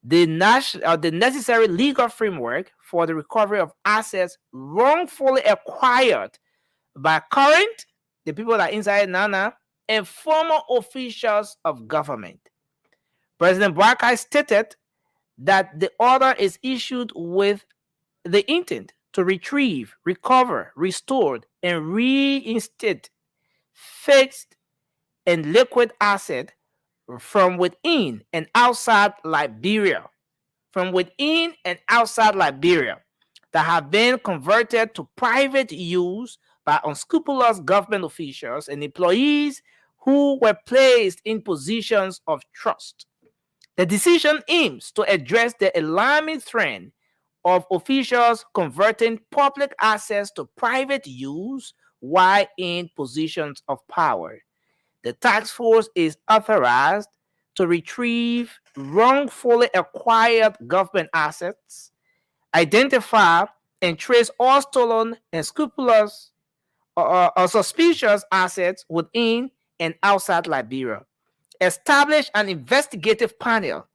the necessary legal framework for the recovery of assets wrongfully acquired by current, the people that are inside Nana, and former officials of government. President Barker stated that the order is issued with the intent to retrieve, recover, restore, and reinstate fixed and liquid assets from within and outside Liberia from within and outside Liberia that have been converted to private use by unscrupulous government officials and employees who were placed in positions of trust. The decision aims to address the alarming trend of officials converting public assets to private use while in positions of power. The task force is authorized to retrieve wrongfully acquired government assets, identify and trace all stolen and scrupulous or suspicious assets within and outside Liberia, establish an investigative panel,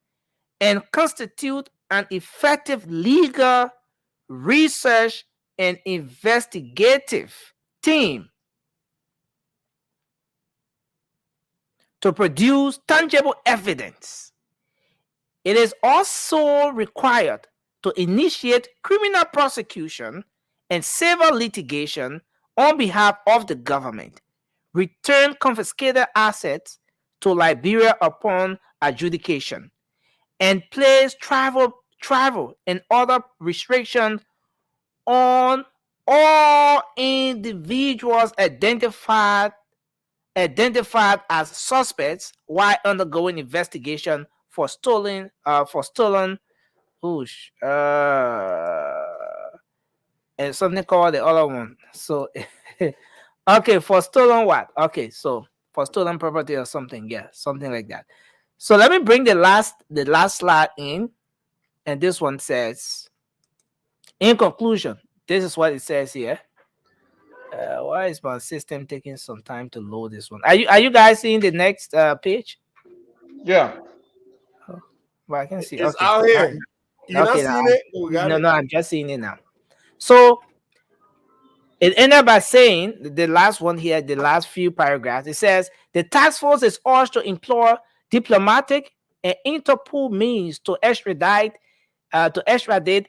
and constitute an effective legal, research, and investigative team to produce tangible evidence. It is also required to initiate criminal prosecution and civil litigation on behalf of the government, return confiscated assets to Liberia upon adjudication, and place travel and other restrictions on all individuals identified as suspects while undergoing investigation for stolen and something called the other one. So okay, for stolen what? Okay, so for stolen property or something, yeah, something like that. So let me bring the last slide in, and this one says, in conclusion, this is what it says here. Why is my system taking some time to load this one? Are you guys seeing the next page? Yeah. Oh, well, I can see. It's Okay. out here. You're not seeing it? We got it. No, I'm just seeing it now. So it ended by saying, the last one here, the last few paragraphs, it says, the task force is urged to employ diplomatic and Interpol means to extradite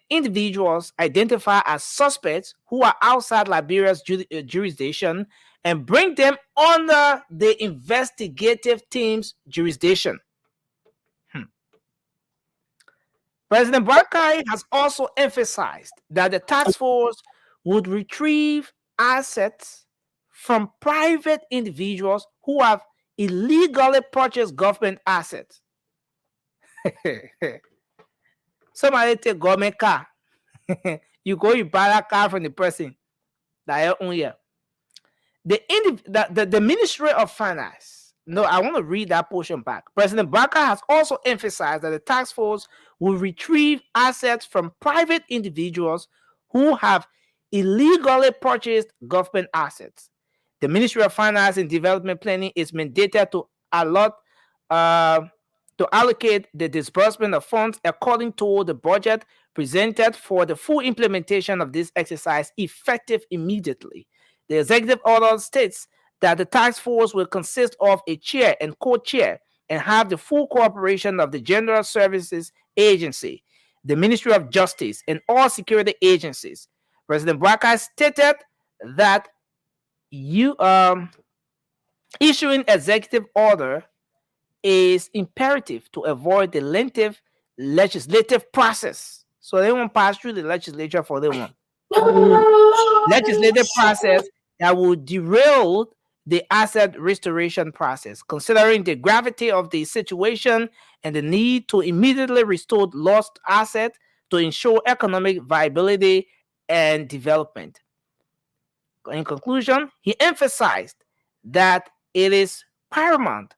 individuals identified as suspects who are outside Liberia's jurisdiction and bring them under the investigative team's jurisdiction. President Barkai has also emphasized that the task force would retrieve assets from private individuals who have illegally purchased government assets. Somebody take government car. You go, you buy that car from the person that you own here. The Ministry of Finance. No, I want to read that portion back. President Barker has also emphasized that the task force will retrieve assets from private individuals who have illegally purchased government assets. The Ministry of Finance and Development Planning is mandated to allocate the disbursement of funds according to the budget presented for the full implementation of this exercise effective immediately. The executive order states that the task force will consist of a chair and co-chair and have the full cooperation of the General Services Agency, the Ministry of Justice, and all security agencies. President Barker stated that issuing executive order is imperative to avoid the lengthy legislative process. So they won't pass through the legislature for them one. Legislative process that will derail the asset restoration process, considering the gravity of the situation and the need to immediately restore lost assets to ensure economic viability and development. In conclusion, he emphasized that it is paramount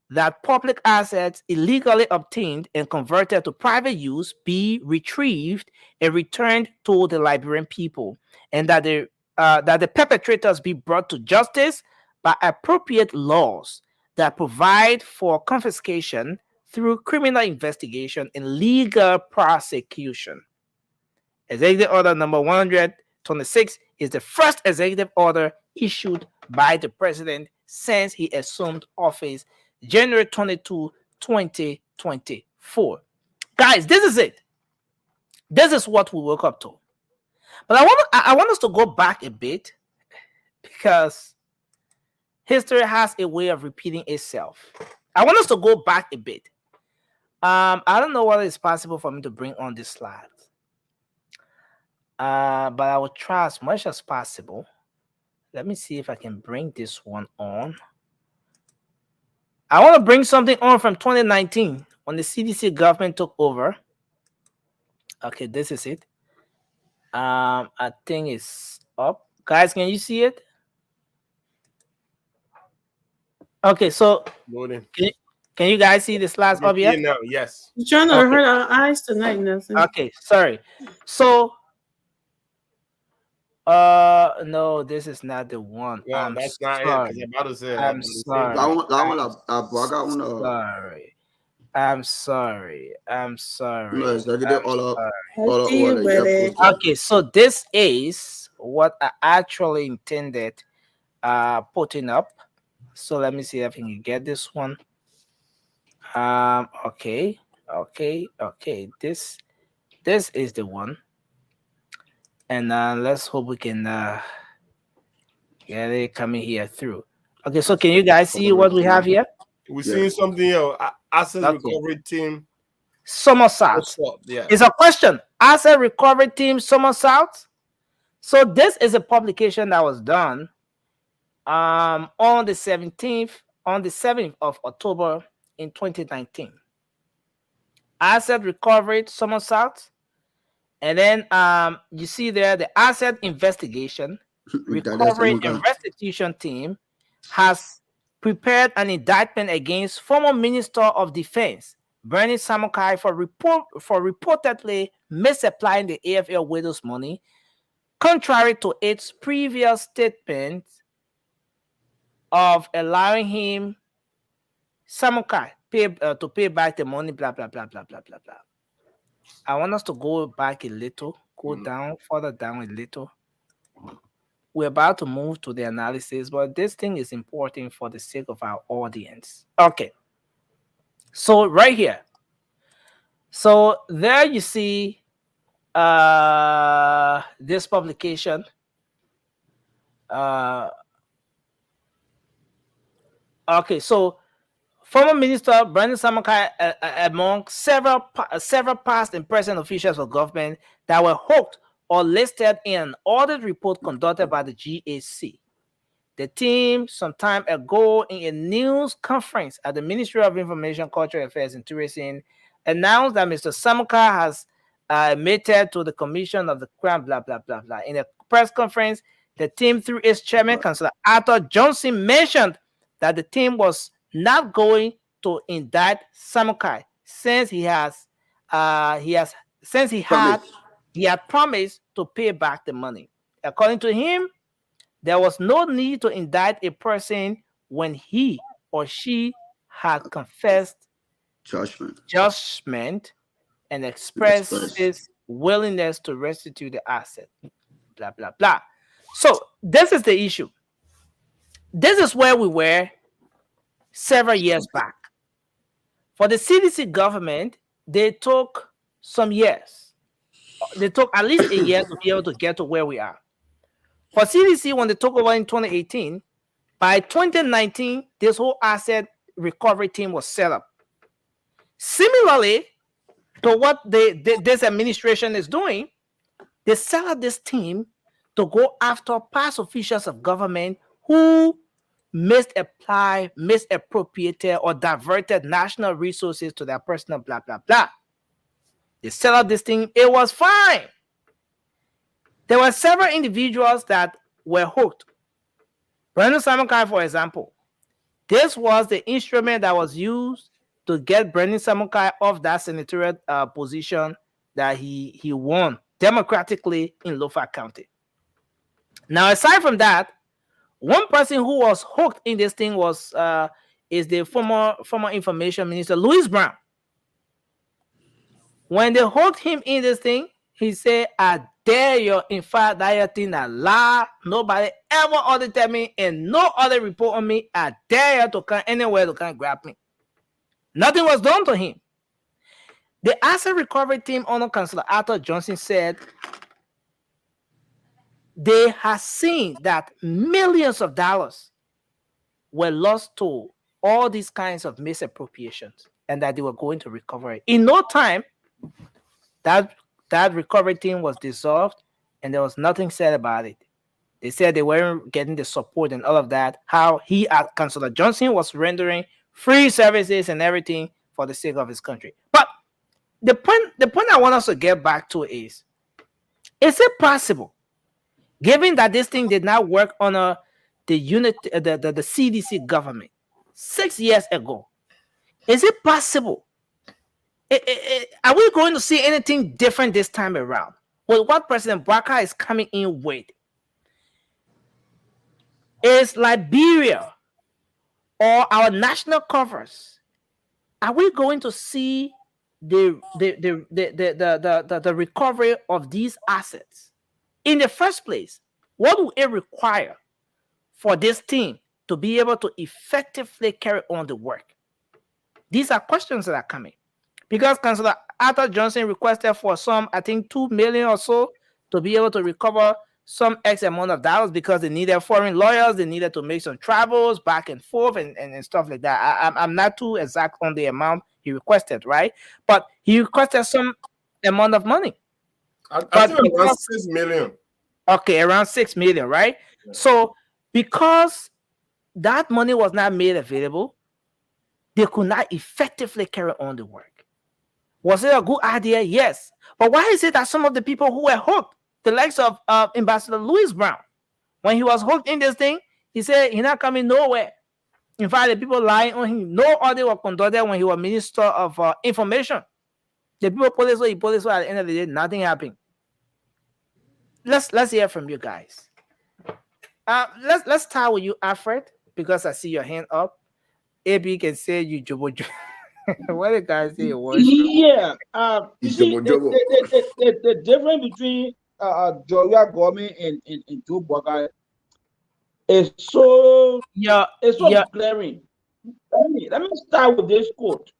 that public assets illegally obtained and converted to private use be retrieved and returned to the Liberian people, and that the perpetrators be brought to justice by appropriate laws that provide for confiscation through criminal investigation and legal prosecution. Executive Order number 126 is the first executive order issued by the president since he assumed office January 22, 2024. Guys, this is it. This is what we woke up to. But I want us to go back a bit because history has a way of repeating itself. I want us to go back a bit. I don't know whether it's possible for me to bring on this slide. But I will try as much as possible. Let me see if I can bring this one on. I want to bring something on from 2019 when the CDC government took over. Okay, this is it. I think it's up. Guys, can you see it? Okay, so can you guys see the slides up yet? Now, yes. You're trying to hurt our eyes tonight, Nelson. Okay, sorry. So no, this is not the one. Well, I'm that's not sorry. it. I'm about to say. I'm sorry. I'm sorry. I'm sorry. No, executive Okay, so this is what I actually intended putting up. So let me see if I can get this one. Okay. This is the one. And let's hope we can get it coming here through. Okay, so can you guys see what we have here? We're seeing something else. Asset recovery team. Somersault. Yeah. It's a question. Asset recovery team Somersault. So this is a publication that was done on the 7th of October in 2019. Asset recovery Somersault. And then you see there the asset investigation recovery and restitution team has prepared an indictment against former Minister of Defense Bernie Samukai for reportedly misapplying the AFL widows' money, contrary to its previous statement of allowing him Samukai to pay back the money. Blah blah blah blah blah blah blah. I want us to go back a little, further down a little. We're about to move to the analysis, but this thing is important for the sake of our audience. Okay. So right here. So there you see this publication. Okay, so former Minister Brandon Samukai among several past and present officials of government that were hooked or listed in an audit report conducted by the GAC. The team some time ago in a news conference at the Ministry of Information, Cultural Affairs and Tourism announced that Mr. Samukai has admitted to the commission of the crime, blah, blah, blah, blah. In a press conference, the team through its chairman, Councillor Arthur Johnson, mentioned that the team was not going to indict Samukai since he had promised to pay back the money. According to him, there was no need to indict a person when he or she had confessed judgment and expressed his willingness to restitute the asset. Blah, blah, blah. So this is the issue. This is where we were several years back. For the CDC government, they took some years. They took at least a year to be able to get to where we are. For CDC, when they took over in 2018, by 2019, this whole asset recovery team was set up. Similarly to what this administration is doing, they set up this team to go after past officials of government who misappropriated or diverted national resources to their personal blah, blah, blah. They set up this thing. It was fine. There were several individuals that were hooked. Brandon Samukai, for example, this was the instrument that was used to get Brandon Samukai off that senatorial position that he won democratically in Lofa County. Now, aside from that, one person who was hooked in this thing is the former information minister, Louis Brown. When they hooked him in this thing, he said, I dare you, in fact, that thing a lie. Nobody ever audited me and no other report on me. I dare you to come anywhere to come grab me. Nothing was done to him. The asset recovery team under Councillor Arthur Johnson said they have seen that millions of dollars were lost to all these kinds of misappropriations. and that they were going to recover it. In no time, that recovery team was dissolved, and there was nothing said about it. They said they weren't getting the support and all of that. How he, Councillor Johnson, was rendering free services and everything for the sake of his country. But the point I want us to get back to is it possible, given that this thing did not work under the CDC government 6 years ago, is it possible? Are we going to see anything different this time around? With what President Barker is coming in with, is Liberia or our national covers, are we going to see the recovery of these assets? In the first place, what will it require for this team to be able to effectively carry on the work? These are questions that are coming. Because Councillor Arthur Johnson requested for some, I think, 2 million or so to be able to recover some X amount of dollars because they needed foreign lawyers, they needed to make some travels back and forth and stuff like that. I'm not too exact on the amount he requested, right? But he requested some amount of money. I think around 6 million. Okay, around 6 million, right? Yeah. So because that money was not made available, they could not effectively carry on the work. Was it a good idea? Yes. But why is it that some of the people who were hooked, the likes of Ambassador Louis Brown, when he was hooked in this thing, he said he's not coming nowhere. In fact, the people lying on him, no audit was conducted when he was Minister of Information. The people police at the end of the day, nothing happened. Let's hear from you guys. Let's start with you, Alfred, because I see your hand up. AB can say you jobo. What the guys say? Yeah. You see, the difference between Georgia government and Joe Biden is so glaring. Let me start with this quote.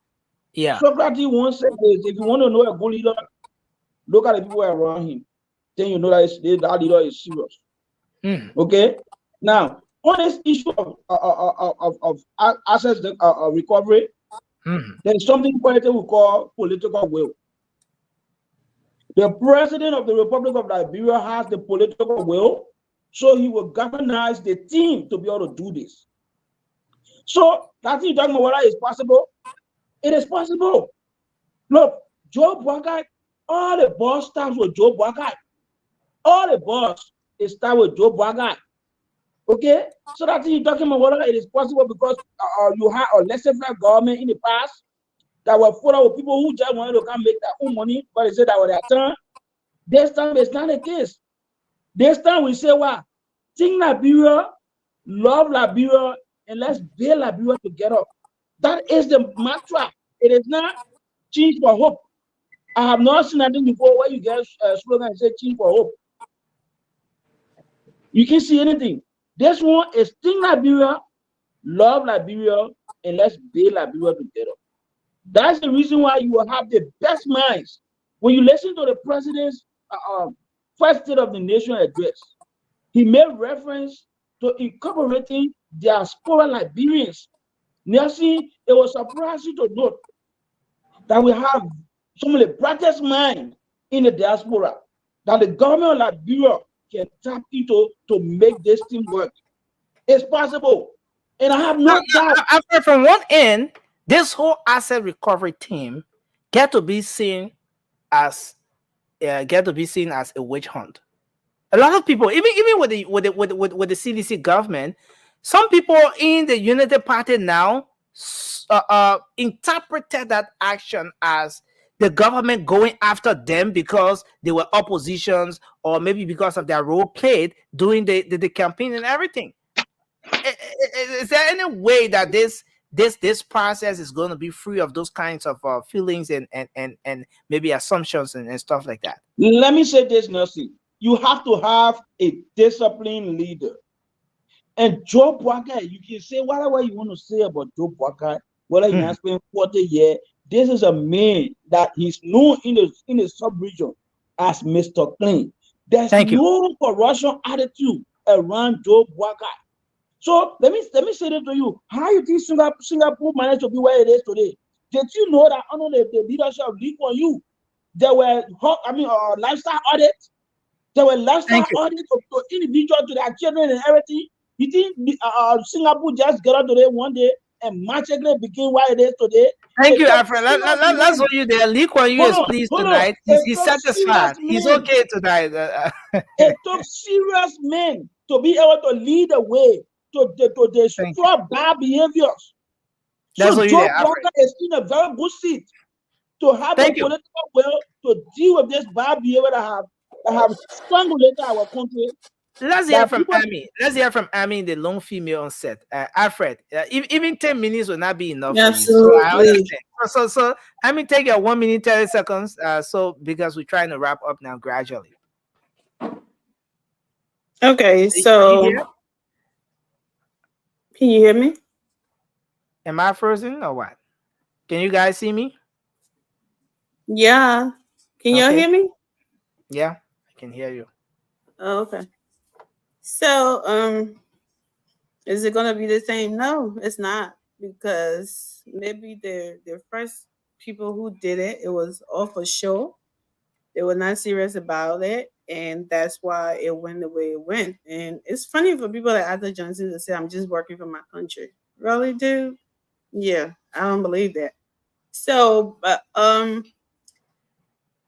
Yeah. Socrates once said this: if you want to know a good leader, look at the people around him. Then you know that leader is serious. Okay. Now, on this issue of assets recovery, there's something we call political will. The president of the Republic of Liberia has the political will, so he will galvanize the team to be able to do this. So that's you talking about whether it's possible. It is possible. Look, Joe Biden, all the boss starts with Joe Biden. All the boss is start with Joe Biden. Okay, so that's you talking about whether it is possible because you have a laissez-faire government in the past that were full of people who just wanted to come make their own money, but they said that was their turn. This time it's not the case. This time we say, well, think Liberia, love Liberia, and let's build Liberia together. That is the mantra. It is not change for hope. I have not seen anything before where you get a slogan and say change for hope. You can see anything. This one is think Liberia, love Liberia, and let's build Liberia together. That's the reason why you will have the best minds. When you listen to the president's first State of the Nation address, he made reference to incorporating diaspora Liberians. Nelson, it was surprising to note that we have some of the brightest minds in the diaspora that the government of Liberia can tap into to make this thing work. It's possible. And I have no doubt. From one end, this whole asset recovery team get to be seen as a witch hunt. A lot of people, even with the CDC government, some people in the United Party now interpreted that action as the government going after them because they were oppositions, or maybe because of their role played during the campaign and everything. Is there any way that this process is going to be free of those kinds of feelings and maybe assumptions and stuff like that? Let me say this, Nelson. You have to have a disciplined leader. And Joe Biden, you can say whatever you want to say about Joe Biden, whether he has spent 40 years. This is a man that he's known in the sub-region as Mr. Clean. There's no corruption attitude around Joe Biden. So let me say this to you. How you think Singapore managed to be where it is today? Did you know that under the leadership of Lee Kuan Yew, there were lifestyle audits? There were lifestyle audits to individuals, to their children and everything. You think Singapore just get up today one day and magically became what it is today? Thank you, Alfred. Let's hold you there. Lee Kuan Yew is pleased tonight. He's satisfied. He's okay tonight. It took serious men to be able to lead the way to destroy bad behaviors. That's So Joe Walker is in a very good seat to have a political will to deal with this bad behavior that have strangulated our country. Let's hear from Amy. Let's hear from Amy, the lone female on set. Alfred, even 10 minutes will not be enough for you. So I understand. So Amy, take your 1 minute 30 seconds. Because we're trying to wrap up now gradually. Okay, so can you hear me? Am I frozen or what? Can you guys see me? Yeah. Can y'all hear me? Yeah, I can hear you. Oh, okay. So, is it gonna be the same? No, it's not, because maybe the first people who did it, it was all for show. They were not serious about it, and that's why it went the way it went. And it's funny for people like Arthur Johnson to say, "I'm just working for my country." Really, dude? Yeah, I don't believe that. So, but I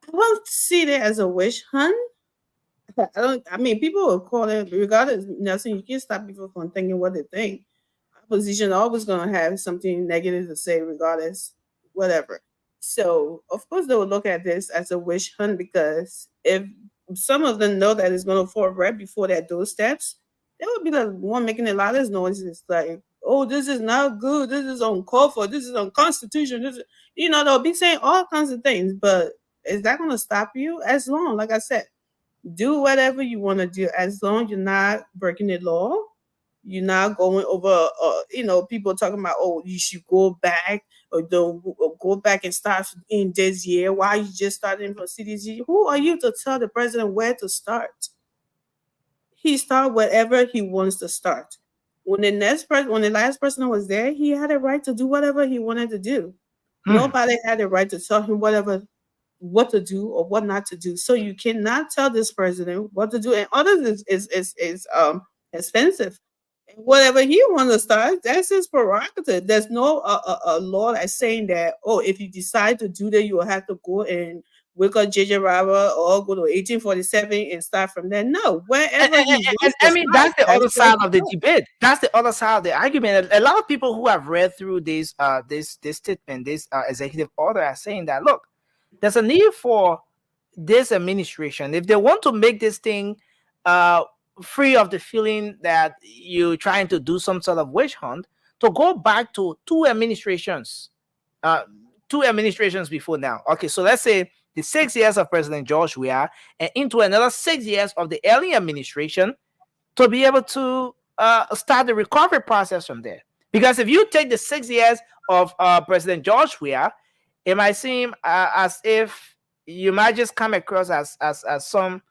don't see it as a witch hunt. I mean, people will call it, regardless. Nelson, you can't stop people from thinking what they think. Opposition always gonna have something negative to say, regardless, whatever. So, of course, they will look at this as a witch hunt, because if some of them know that it's gonna fall right before their doorsteps, they will be the one making the loudest noises, like, "Oh, this is not good. This is uncalled for. This is unconstitutional." They'll be saying all kinds of things. But is that gonna stop you? As long, like I said, do whatever you want to do, as long as you're not breaking the law, you're not going over, people talking about, "Oh, you should go back, or go back and start in this year. Why you just starting from CDC?" Who are you to tell the president where to start? He start wherever he wants to start. When the last person was there, he had a right to do whatever he wanted to do. Nobody had a right to tell him what to do or what not to do. So you cannot tell this president what to do. And others is expensive. And whatever he wants to start, that's his prerogative. There's no a law that's saying that, "Oh, if you decide to do that, you will have to go and wake up JJ Rabbit or go to 1847 and start from there." No, wherever he wants to start, that's the other side of the debate. That's the other side of the argument. A lot of people who have read through this statement, this executive order, are saying that, look, there's a need for this administration, if they want to make this thing free of the feeling that you're trying to do some sort of witch hunt, to go back to two administrations before now. Okay, so let's say the 6 years of President George Weah and into another 6 years of the early administration, to be able to start the recovery process from there. Because if you take the 6 years of President George Weah, it might seem as if you might just come across as some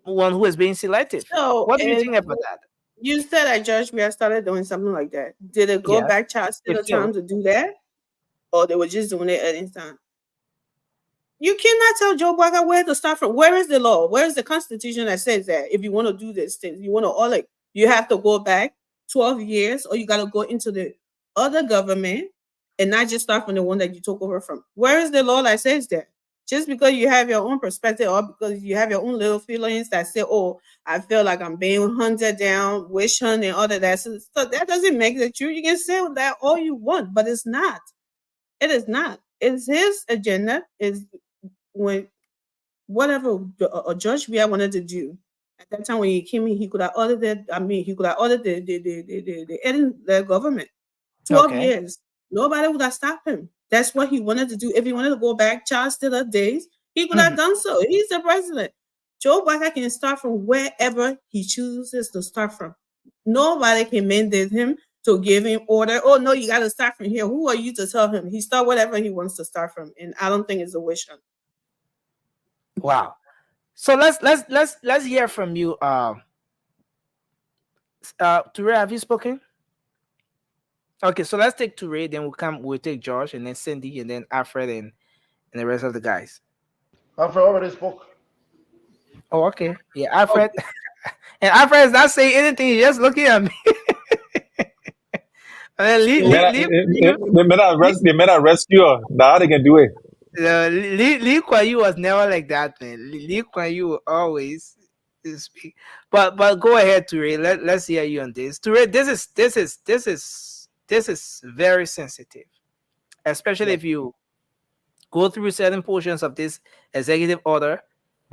one who is being selective. So, what do you think about that? You said that George Weah started doing something like that. Did it go back child still time to do that? Or they were just doing it at any time? You cannot tell Joe Biden where to start from. Where is the law? Where is the Constitution that says that if you want to do this thing, you want to audit, you have to go back 12 years, or you got to go into the other government and not just start from the one that you took over from? Where is the law that says that? Just because you have your own perspective, or because you have your own little feelings that say, "Oh, I feel like I'm being hunted down, witch hunt, and all of that." So that doesn't make it true. You can say that all you want, but it's not. It is not. It's his agenda. Is when whatever Judge Weah wanted to do at that time when he came in, he could have audited. He could have audited the government 12 years. Nobody would have stopped him. That's what he wanted to do. If he wanted to go back, child still up days, he could have done so. He's the president. Joe Biden can start from wherever he chooses to start from. Nobody can mandate him to give him order. "Oh no, you got to start from here." Who are you to tell him? He start whatever he wants to start from, and I don't think it's a wish hunt. Wow. So let's hear from you. Ture, have you spoken? Okay, so let's take Toure, then we'll take Josh, and then Cindy, and then Alfred, and the rest of the guys. Alfred already spoke. Oh, okay. Yeah, Alfred. And Alfred is not saying anything. He's just looking at me. They made a rescue. Now they can do it. Lee Kuan Yew was never like that, man. Lee Kuan Yew will always speak. But go ahead, Toure. Let's hear you on this. Toure, this is very sensitive, especially if you go through certain portions of this executive order.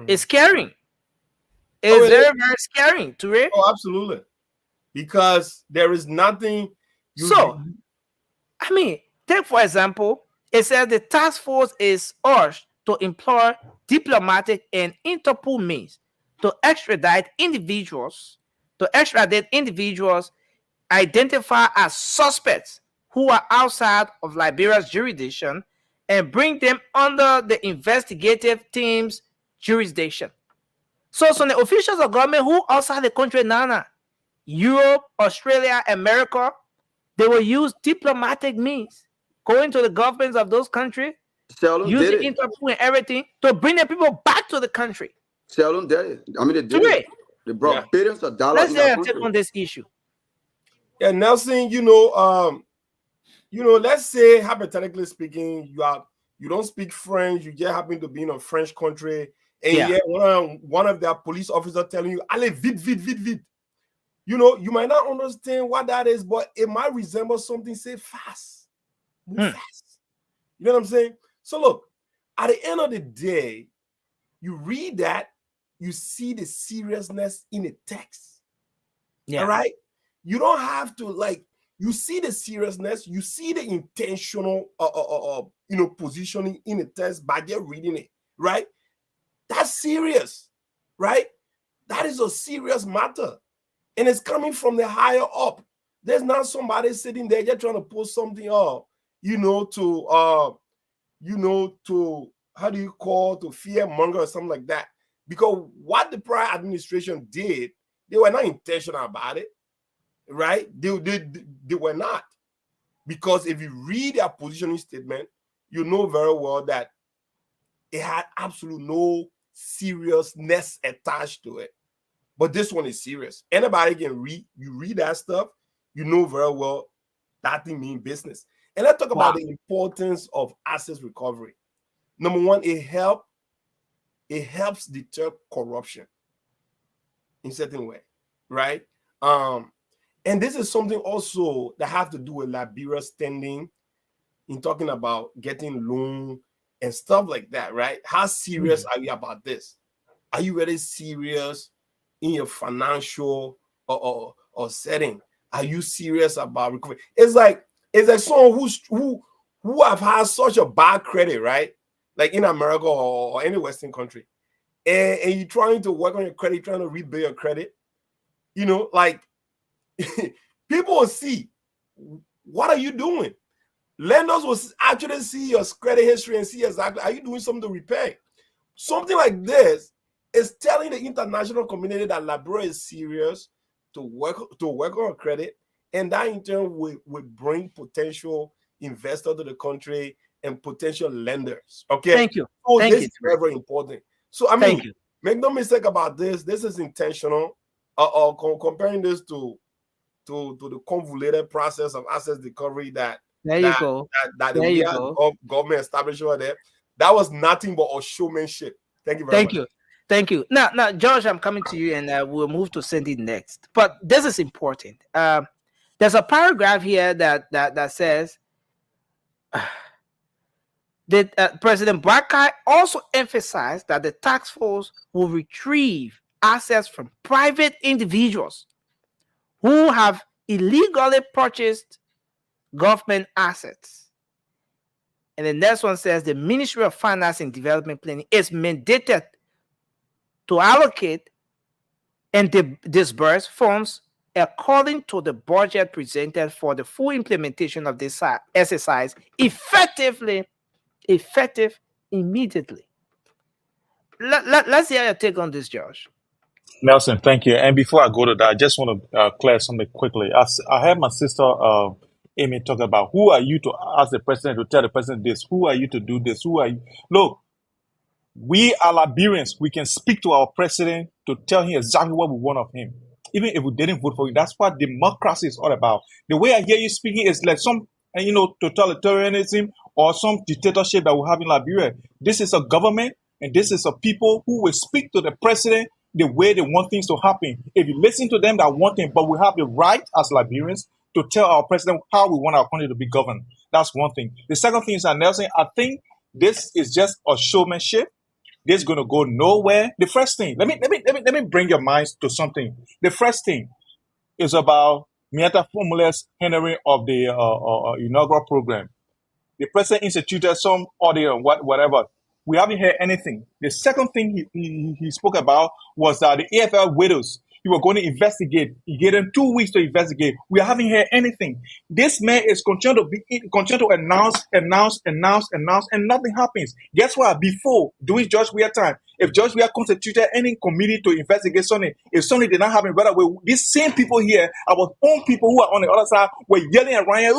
It's scary. It's very, very scary, Toure. Oh, absolutely. Because there is nothing. I mean, take for example, it says the task force is urged to employ diplomatic and Interpol means to extradite individuals identified as suspects who are outside of Liberia's jurisdiction and bring them under the investigative team's jurisdiction. So the officials of government who outside the country now, Europe, Australia, America, they will use diplomatic means, going to the governments of those countries, using Interpol and everything to bring the people back to the country. Salem did it. I mean, they did it. They brought billions of dollars. Let's take on this issue. Yeah, Nelson, let's say hypothetically speaking, you don't speak French, you just happen to be in a French country, and yet one of their police officers telling you, allez, vite, vite, vite, vite. You might not understand what that is, but it might resemble something, say, fast. Move fast. You know what I'm saying? So look, at the end of the day, you read that, you see the seriousness in the text. Yeah. All right? You don't have to, you see the seriousness, you see the intentional, positioning in the text by just reading it, right? That's serious, right? That is a serious matter. And it's coming from the higher up. There's not somebody sitting there just trying to post something up, to how do you call, to fear monger or something like that. Because what the prior administration did, they were not intentional about it, right? They were not. Because if you read their positioning statement, you know very well that it had absolutely no seriousness attached to it. But this one is serious. Anybody can read. You read that stuff, you know very well that thing means business. And let's talk about the importance of assets recovery. Number one, it helps deter corruption in a certain way, right? And this is something also that have to do with Liberia's standing in talking about getting loan and stuff like that, right? How serious are you about this? Are you really serious in your financial or setting? Are you serious about recovery? It's like someone who have had such a bad credit, right? Like in America or any Western country, and you're trying to work on your credit, trying to rebuild your credit. People will see, what are you doing? Lenders will actually see your credit history and see exactly, are you doing something to repay? Something like this is telling the international community that Liberia is serious to work on credit, and that in turn will bring potential investors to the country and potential lenders. Okay. Thank you. So this is very, very important. So make no mistake about this. This is intentional. Comparing this to the convoluted process of assets recovery that the government established over there. That was nothing but a showmanship. Thank you very much. Thank you. Now, George, I'm coming to you, and we'll move to Cindy next. But this is important. There's a paragraph here that says that President Bakai also emphasized that the task force will retrieve assets from private individuals who have illegally purchased government assets. And the next one says the Ministry of Finance and Development Planning is mandated to allocate and disburse funds according to the budget presented for the full implementation of this exercise effective immediately. Let's hear your take on this, Josh. Nelson, thank you. And before I go to that, I just want to clear something quickly. I had my sister Amy talked about, who are you to ask the president, to tell the president this? Who are you to do this? Who are you? Look, we are Liberians. We can speak to our president to tell him exactly what we want of him, even if we didn't vote for him. That's what democracy is all about. The way I hear you speaking is like some, totalitarianism or some dictatorship that we have in Liberia. This is a government, and this is a people who will speak to the president the way they want things to happen. If you listen to them, that want thing, but we have the right as Liberians to tell our president how we want our country to be governed. That's one thing. The second thing is that, Nelson, I think this is just a showmanship. This is going to go nowhere. The first thing, let me bring your minds to something. The first thing is about Mieta Formula's handling of the inaugural program. The president instituted some audio, whatever. We haven't heard anything. The second thing he spoke about was that the AFL widows, he was going to investigate. He gave them 2 weeks to investigate. We haven't heard anything. This man is continue to announce, and nothing happens. Guess what? Before, during George Weah time, if George Weah constituted any committee to investigate something, if something did not happen right away, these same people here, our own people who are on the other side, were yelling around here,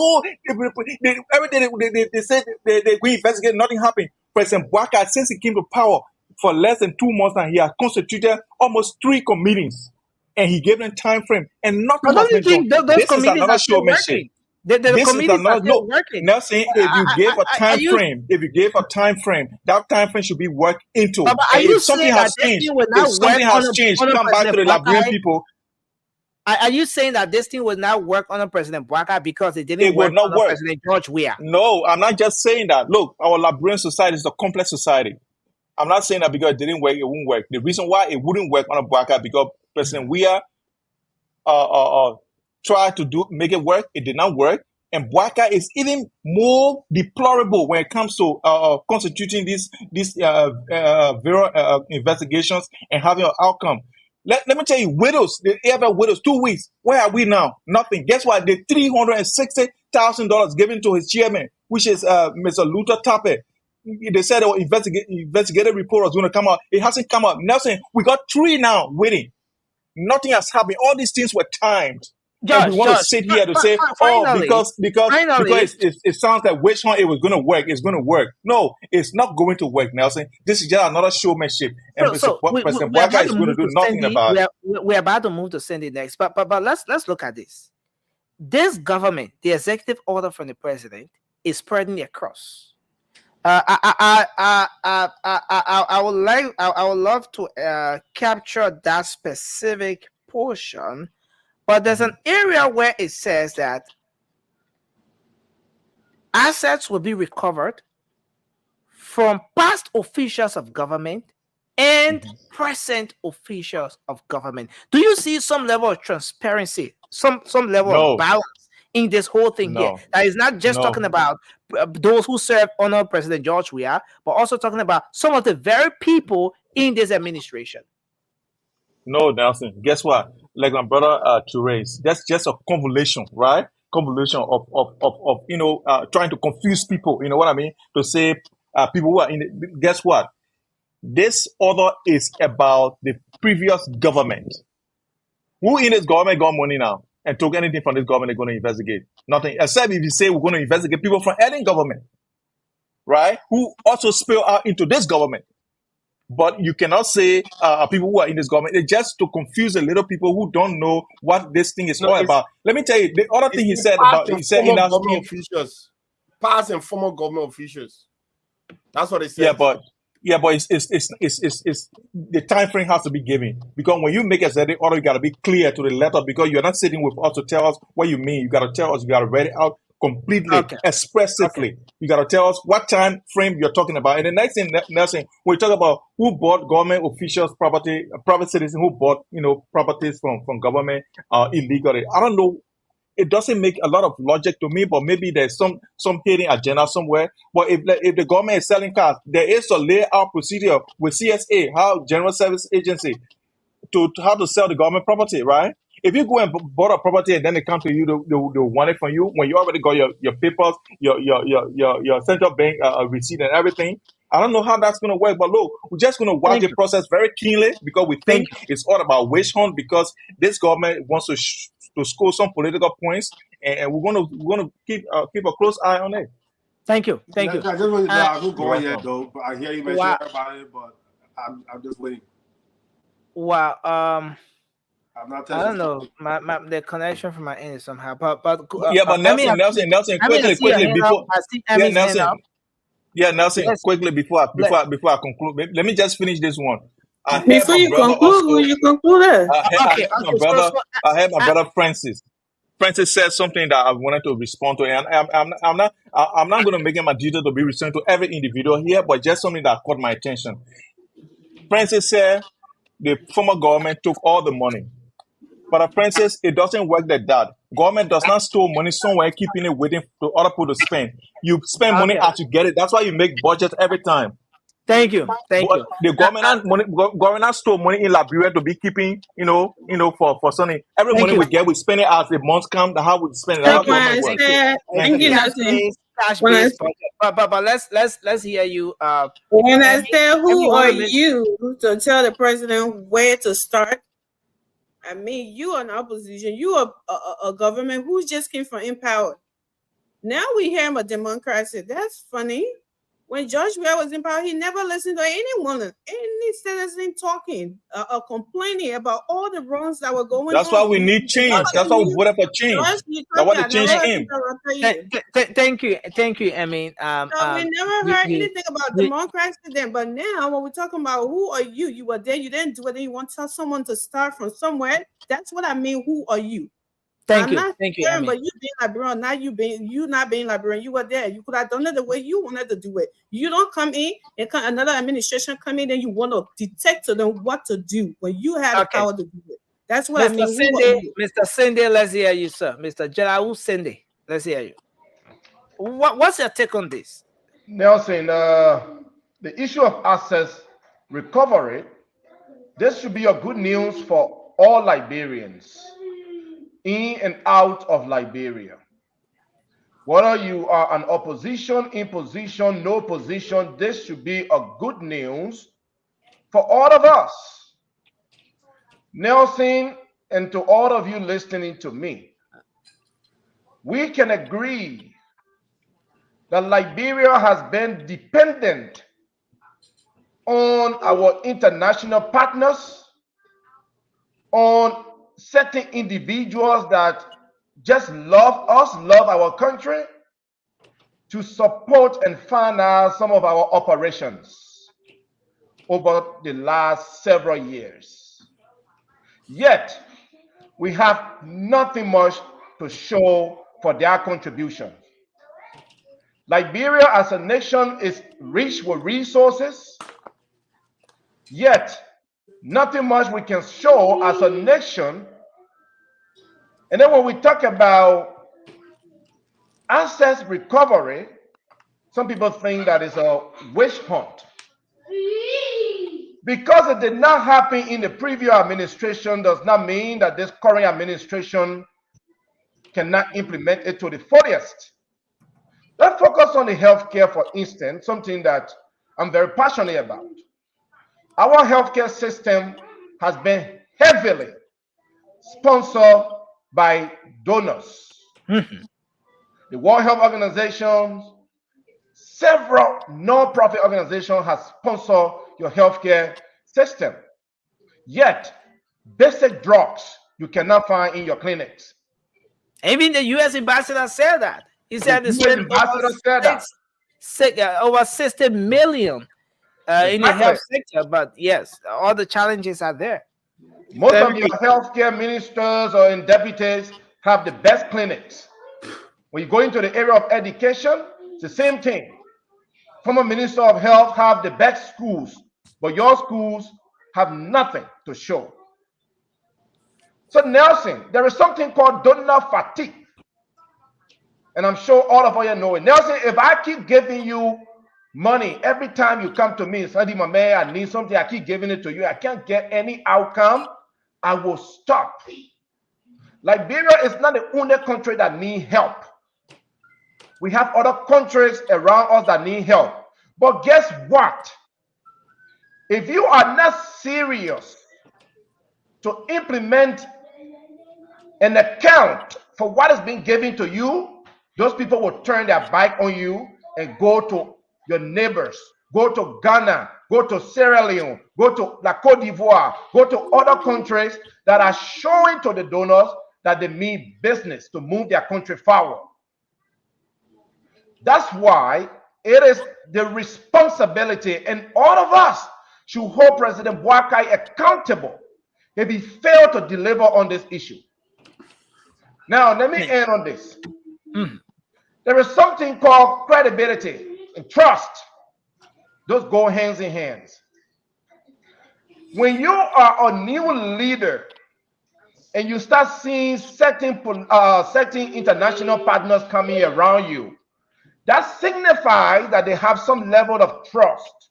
every day they said they go investigate, nothing happened. President Bouaka, since he came to power for less than 2 months now, he has constituted almost 3 committees. And he gave them time frame, and nothing has been done. This is another showmanship. This is another working. Nelson, if you gave a time frame, that time frame should be worked into. But and if something has changed, come back to the Liberian people. Are you saying that this thing will not work under President Bouaka because it didn't work under President George Weah? No, I'm not just saying that. Look, our Liberian society is a complex society. I'm not saying that because it didn't work, it won't work. The reason why it wouldn't work under Bouaka because President Weah tried to make it work. It did not work. And Bouaka is even more deplorable when it comes to constituting these investigations and having an outcome. Let me tell you, widows, the AFL widows, 2 weeks. Where are we now? Nothing. Guess what? The $360,000 given to his chairman, which is Mr. Luther Tappe. They said an investigative report was going to come out. It hasn't come out. Nelson, we got 3 now waiting. Nothing has happened. All these things were timed. And we want to sit here to say, because it sounds like which one it was going to work. It's going to work. No, it's not going to work, Nelson. This is just another showmanship. And President Bouaka is going to do nothing about it. We're about to move to Sandy next. But let's look at this. This government, the executive order from the president, is spreading across. I would love to capture that specific portion, but there's an area where it says that assets will be recovered from past officials of government and present officials of government. Do you see some level of transparency, some level of balance in this whole thing here? That is not just talking about those who served under President George Weah, but also talking about some of the very people in this administration. No, Nelson. Guess what? Like my brother Therese, that's just a convolution, right? Convolution of trying to confuse people. You know what I mean? To say people who are in it. Guess what? This order is about the previous government. Who in this government got money now and took anything from this government they're going to investigate? Nothing. Except if you say we're going to investigate people from any government, right? Who also spill out into this government. But you cannot say people who are in this government. It's just to confuse the little people who don't know what this thing is all about. Let me tell you, the other thing he said in that officials, past and former government officials. That's what he said. Yeah, but it's the time frame has to be given, because when you make a certain order, you got to be clear to the letter, because you're not sitting with us to tell us what you mean. You got to tell us. You got to read it out completely, expressively. You got to tell us what time frame you're talking about. And the next thing, Nelson, we talk about who bought government officials' property, private citizens who bought properties from government illegally. I don't know. It doesn't make a lot of logic to me, but maybe there's some hidden agenda somewhere. But if the government is selling cars, there is a layout procedure with CSA, how General Service Agency, to how to sell the government property, right? If you go and bought a property and then they come to you, they want it from you when you already got your papers, your central bank receipt and everything. I don't know how that's going to work, but look, we're just going to watch the process very keenly, because we think it's all about witch hunt, because this government wants to to score some political points, and we're gonna keep a close eye on it. Thank you. I just want to know, I haven't gone yet welcome. though, but I hear you mention about it, but I'm just waiting. Wow. I'm not I don't know. The connection from my end is somehow, but Yeah, but Nelson, quickly before, Nelson, Yes. quickly before I conclude, let me just finish this one. I heard Before my you brother conclude, also. you conclude it. I heard my brother Francis. Francis said something that I wanted to respond to, and I'm not going to make it my duty to be responding to every individual here, but just something that caught my attention. Francis said the former government took all the money. But Francis, it doesn't work like that. Government does not store money somewhere, keeping it waiting for other people to spend. You spend money as you get it. That's why you make budget every time. Thank you. The government store money in Liberia to be keeping, for something. Every money we get, we spend it as the months come. How we spend it. That's how government works. Thank you, Nelson. But let's hear you. When I say who are you to tell the president where to start? I mean, you are an opposition. You are a government who just came from in power. Now we hear about democracy. That's funny. When George Weah was in power, he never listened to anyone, any citizen talking or complaining about all the wrongs that were going on. That's why we need change. That's why we voted for change. That's why they changed him. Thank you. I mean, we never heard anything about democracy then, but now when we're talking about who are you, you were there, you didn't do it, and you want to tell someone to start from somewhere. That's what I mean. Who are you? Thank you. But you being Liberian, not you not being Liberian. You were there. You could have done it the way you wanted to do it. You don't come in and another administration come in, and you want to dictate to them what to do when you have the power to do it. That's what I mean. Mr. Cindy, let's hear you, sir. Mr. Jalawu Cindy, let's hear you. What's your take on this? Nelson, the issue of access recovery, this should be a good news for all Liberians in and out of Liberia. Whether you are an opposition, in position, no position, this should be a good news for all of us. Nelson, and to all of you listening to me, we can agree that Liberia has been dependent on our international partners, on certain individuals that just love us, love our country, to support and finance some of our operations over the last several years. Yet, we have nothing much to show for their contribution. Liberia as a nation is rich with resources, yet nothing much we can show as a nation. And then when we talk about access recovery, some people think that is a witch hunt. Because it did not happen in the previous administration does not mean that this current administration cannot implement it to the fullest. Let's focus on the healthcare, for instance, something that I'm very passionate about. Our healthcare system has been heavily sponsored by donors. The World Health Organization, several non-profit organizations have sponsored your healthcare system. Yet, basic drugs you cannot find in your clinics. Even the U.S. ambassador said that. He said they spent over 60 million in the health sector. But yes, all the challenges are there. Most of your healthcare ministers or deputies have the best clinics. When you go into the area of education, it's the same thing. Former Minister of Health have the best schools, but your schools have nothing to show. So Nelson, there is something called donor fatigue. And I'm sure all of you know it. Nelson, if I keep giving you money every time you come to me, Sandy Mame, I need something, I keep giving it to you, I can't get any outcome, I will stop. Liberia is not the only country that needs help. We have other countries around us that need help. But guess what? If you are not serious to implement an account for what is being given to you, those people will turn their back on you and go to your neighbors, go to Ghana, go to Sierra Leone, go to La Côte d'Ivoire, go to other countries that are showing to the donors that they mean business to move their country forward. That's why it is the responsibility, and all of us should hold President Boakai accountable if he failed to deliver on this issue. Now, let me end on this. There is something called credibility and trust. Those go hands in hands. When you are a new leader and you start seeing certain international partners coming around you, that signifies that they have some level of trust.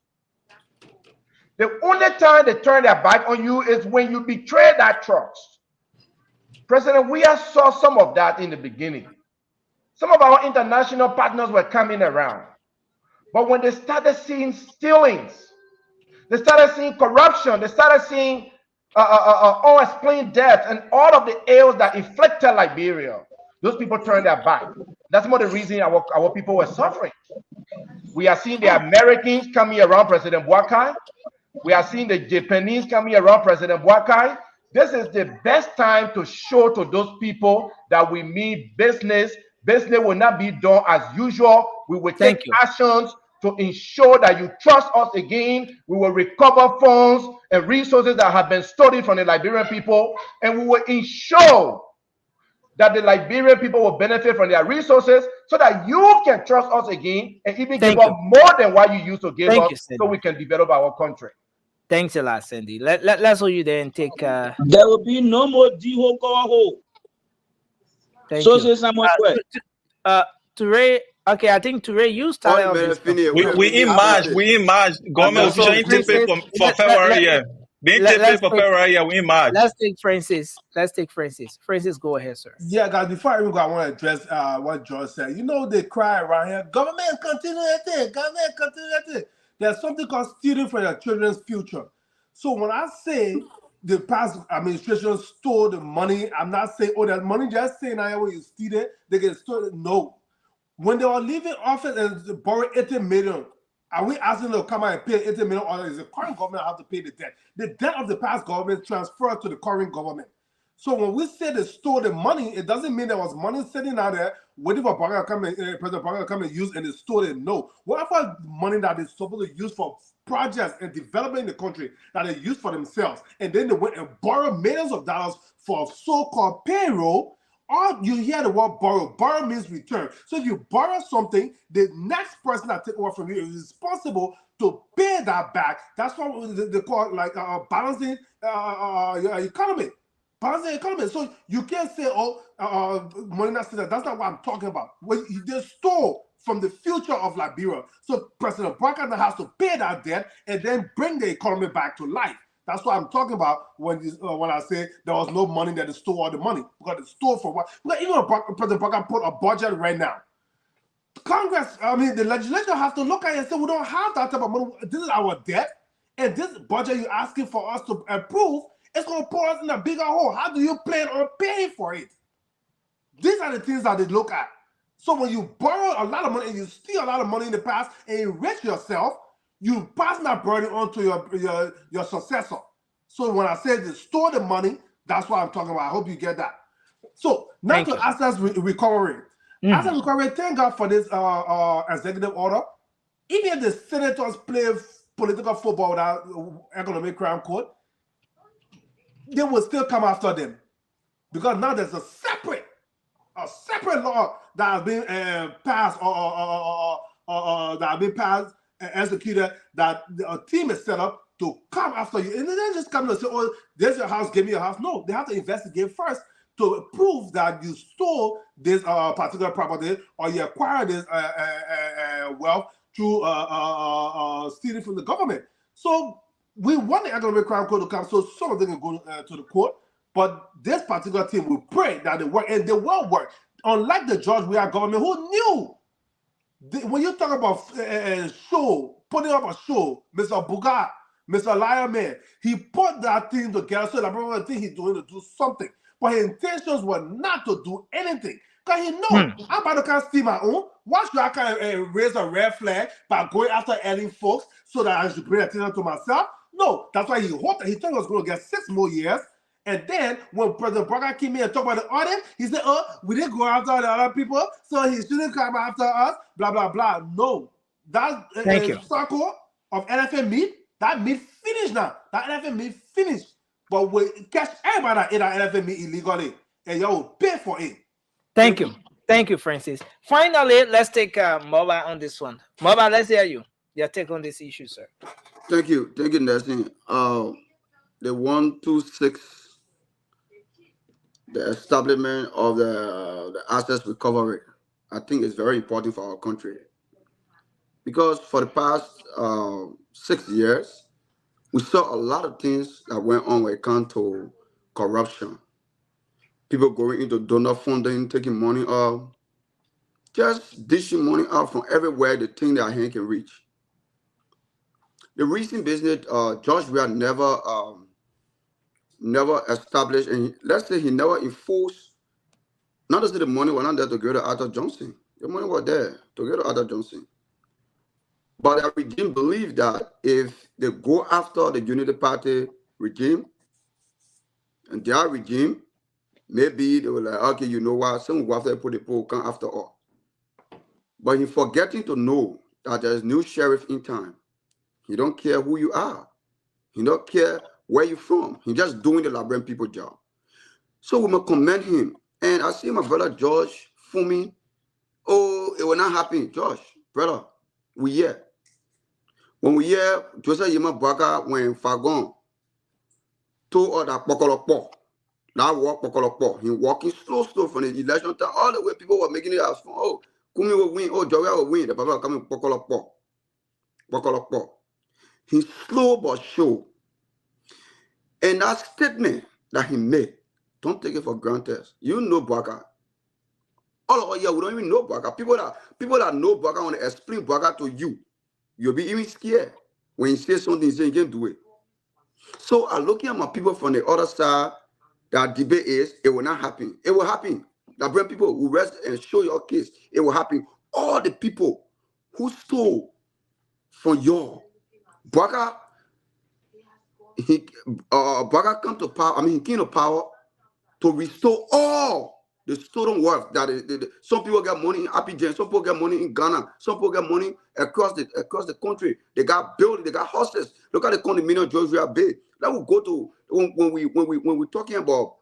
The only time they turn their back on you is when you betray that trust. President, we saw some of that in the beginning. Some of our international partners were coming around. But when they started seeing stealings, they started seeing corruption, they started seeing unexplained deaths and all of the ills that inflicted Liberia, those people turned their back. That's one of the reasons our people were suffering. We are seeing the Americans coming around President Boakai. We are seeing the Japanese coming around President Boakai. This is the best time to show to those people that we mean business. Business will not be done as usual. We will take actions to ensure that you trust us again. We will recover funds and resources that have been stolen from the Liberian people, and we will ensure that the Liberian people will benefit from their resources so that you can trust us again and even give us more than what you used to give us so we can develop our country. Thanks a lot, Sandy. Let's hold you there and take... There will be no more D-Ho Kawaho. Thank so you. Say someone Toure, okay, I think Toure, you started we in March. Government official ain't take pay for February, yeah. They take pay for February, yeah, we in March. Let's take Francis. Francis, go ahead, sir. Yeah, guys, before I even go, I want to address what George said. You know, they cry around here, government continue that. There's something called stealing from your children's future. So when I say the past administration stole the money, I'm not saying, that money just saying now when you steal it, they get stolen. No. When they were leaving office and borrowed 80 million, are we asking them to come out and pay 80 million, or is the current government have to pay the debt? The debt of the past government transferred to the current government. So when we say they stole the money, it doesn't mean there was money sitting out there waiting for President Banga to come and use, and they stole it. No. Whatever money that is supposed to use for projects and developing the country that they use for themselves, and then they went and borrowed millions of dollars for so-called payroll. All you hear the word borrow. Borrow means return. So if you borrow something, the next person that take over from you is responsible to pay that back. That's what they call balancing your economy. Balancing economy. So you can't say, money not that. That's not what I'm talking about. When they stole from the future of Liberia. So President Boakai has to pay that debt and then bring the economy back to life. That's what I'm talking about when I say there was no money that they stole all the money. Because they stole for what? Like, even President Boakai put a budget right now. Congress, the legislature has to look at it and say, we don't have that type of money. This is our debt. And this budget you're asking for us to approve, it's going to put us in a bigger hole. How do you plan on paying for it? These are the things that they look at. So when you borrow a lot of money and you steal a lot of money in the past and enrich yourself, you pass that burden on to your successor. So when I say they stole the money, that's what I'm talking about. I hope you get that. So now to assets recovery. Asset recovery, thank God for this executive order. Even if the senators play political football without economic crime court, they will still come after them. Because now there's a separate law that has been passed that has been passed and executed, that a team is set up to come after you. And then they just come and say, oh, there's your house, give me your house. No, they have to investigate first to prove that you stole this particular property or you acquired this wealth through stealing from the government. So we want the economic crime code to come so some of them can go to the court. But this particular team will pray that they work, and they will work. Unlike the George Weah government, who knew. When you talk about putting up a show, Mr. Bugat, Mr. Lion Man, he put that thing together so that everyone think he's doing to do something. but his intentions were not to do anything. Because he know, I'm about to come steal my own. Why should I kind of raise a red flag by going after Ellen folks so that I should bring attention to myself? No, that's why he hoped that he thought he was going to get 6 more years. And then when President Braga came in and talked about the audit, he said, oh, we didn't go after the other people, so he shouldn't come after us, blah, blah, blah. No, that circle of elephant meat, that meat finished now. That elephant meat finished. But we catch everybody that ate that elephant meat illegally, and y'all will pay for it. Thank you. Thank you, Francis. Finally, let's take Moba on this one. Moba, let's hear you. Your take on this issue, sir. Thank you. Thank you, Nelson. The 126, the establishment of the assets recovery, I think is very important for our country. Because for the past 6 years, we saw a lot of things that went on when it comes to corruption. People going into donor funding, taking money out, just dishing money out from everywhere they think their hand can reach. The recent business, George Weah never established, and let's say he never enforced, not to say the money was not there to go to Arthur Johnson. The money was there to go to Arthur Johnson. But the regime believed that if they go after the Unity Party regime and their regime, maybe they were like, okay, you know what, some will go after the people come after all. But he's forgetting to know that there's new sheriff in town. He don't care who you are. He don't care where you're from. He's just doing the Liberian people job. So we must commend him. And I see my brother George Fumi. Oh, it will not happen. George, brother, we here. When we hear Joseph Yema Baka when Fagon told that Pokolopo, that walk Pokolopo, he walking slow from the election time, all the way people were making it as from, oh, Kumi will win, oh, Joya will win, the people are coming Pokolopo. He's slow but sure. And that statement that he made, don't take it for granted. You know Baka. All of you, we don't even know Baka. People that know Baka want to explain Baka to you. You'll be even scared when you say something, you say you can't do it. So I'm looking at my people from the other side. That debate is, it will not happen. It will happen. The brave people will rest and show your case. It will happen. All the people who stole from your Baka, Baka come to power. I mean, he came to power to restore all the stolen wealth that some people get money in Abidjan, some people get money in Ghana, some people get money across the country. They got buildings, they got houses. Look at the condominium Georgia Bay. That will go to when we're talking about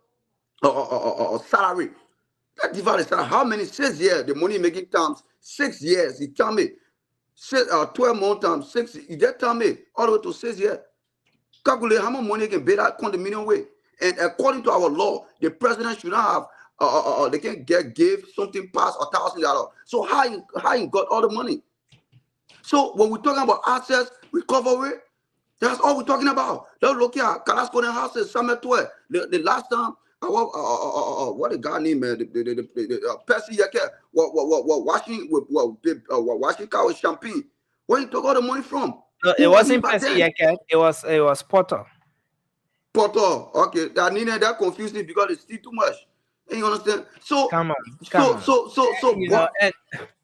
salary. That divide is how many 6 years the money making times 6 years. He tell me 12 months times 6. He just tell me all the way to 6 years. Calculate how much money you can pay that condominium way. And according to our law, the president should not have they can give something past $1,000. So how he got all the money? So when we're talking about assets recovery, that's all we're talking about. Let's look at Carrasco houses, Summit 12. The last time, what the guy named the Percy Yeke, washing car with champagne. Where he took all the money from? No, it wasn't Percy Yeke. It was Potter. Potter, okay. That confused me because it's still too much. You understand? So come on.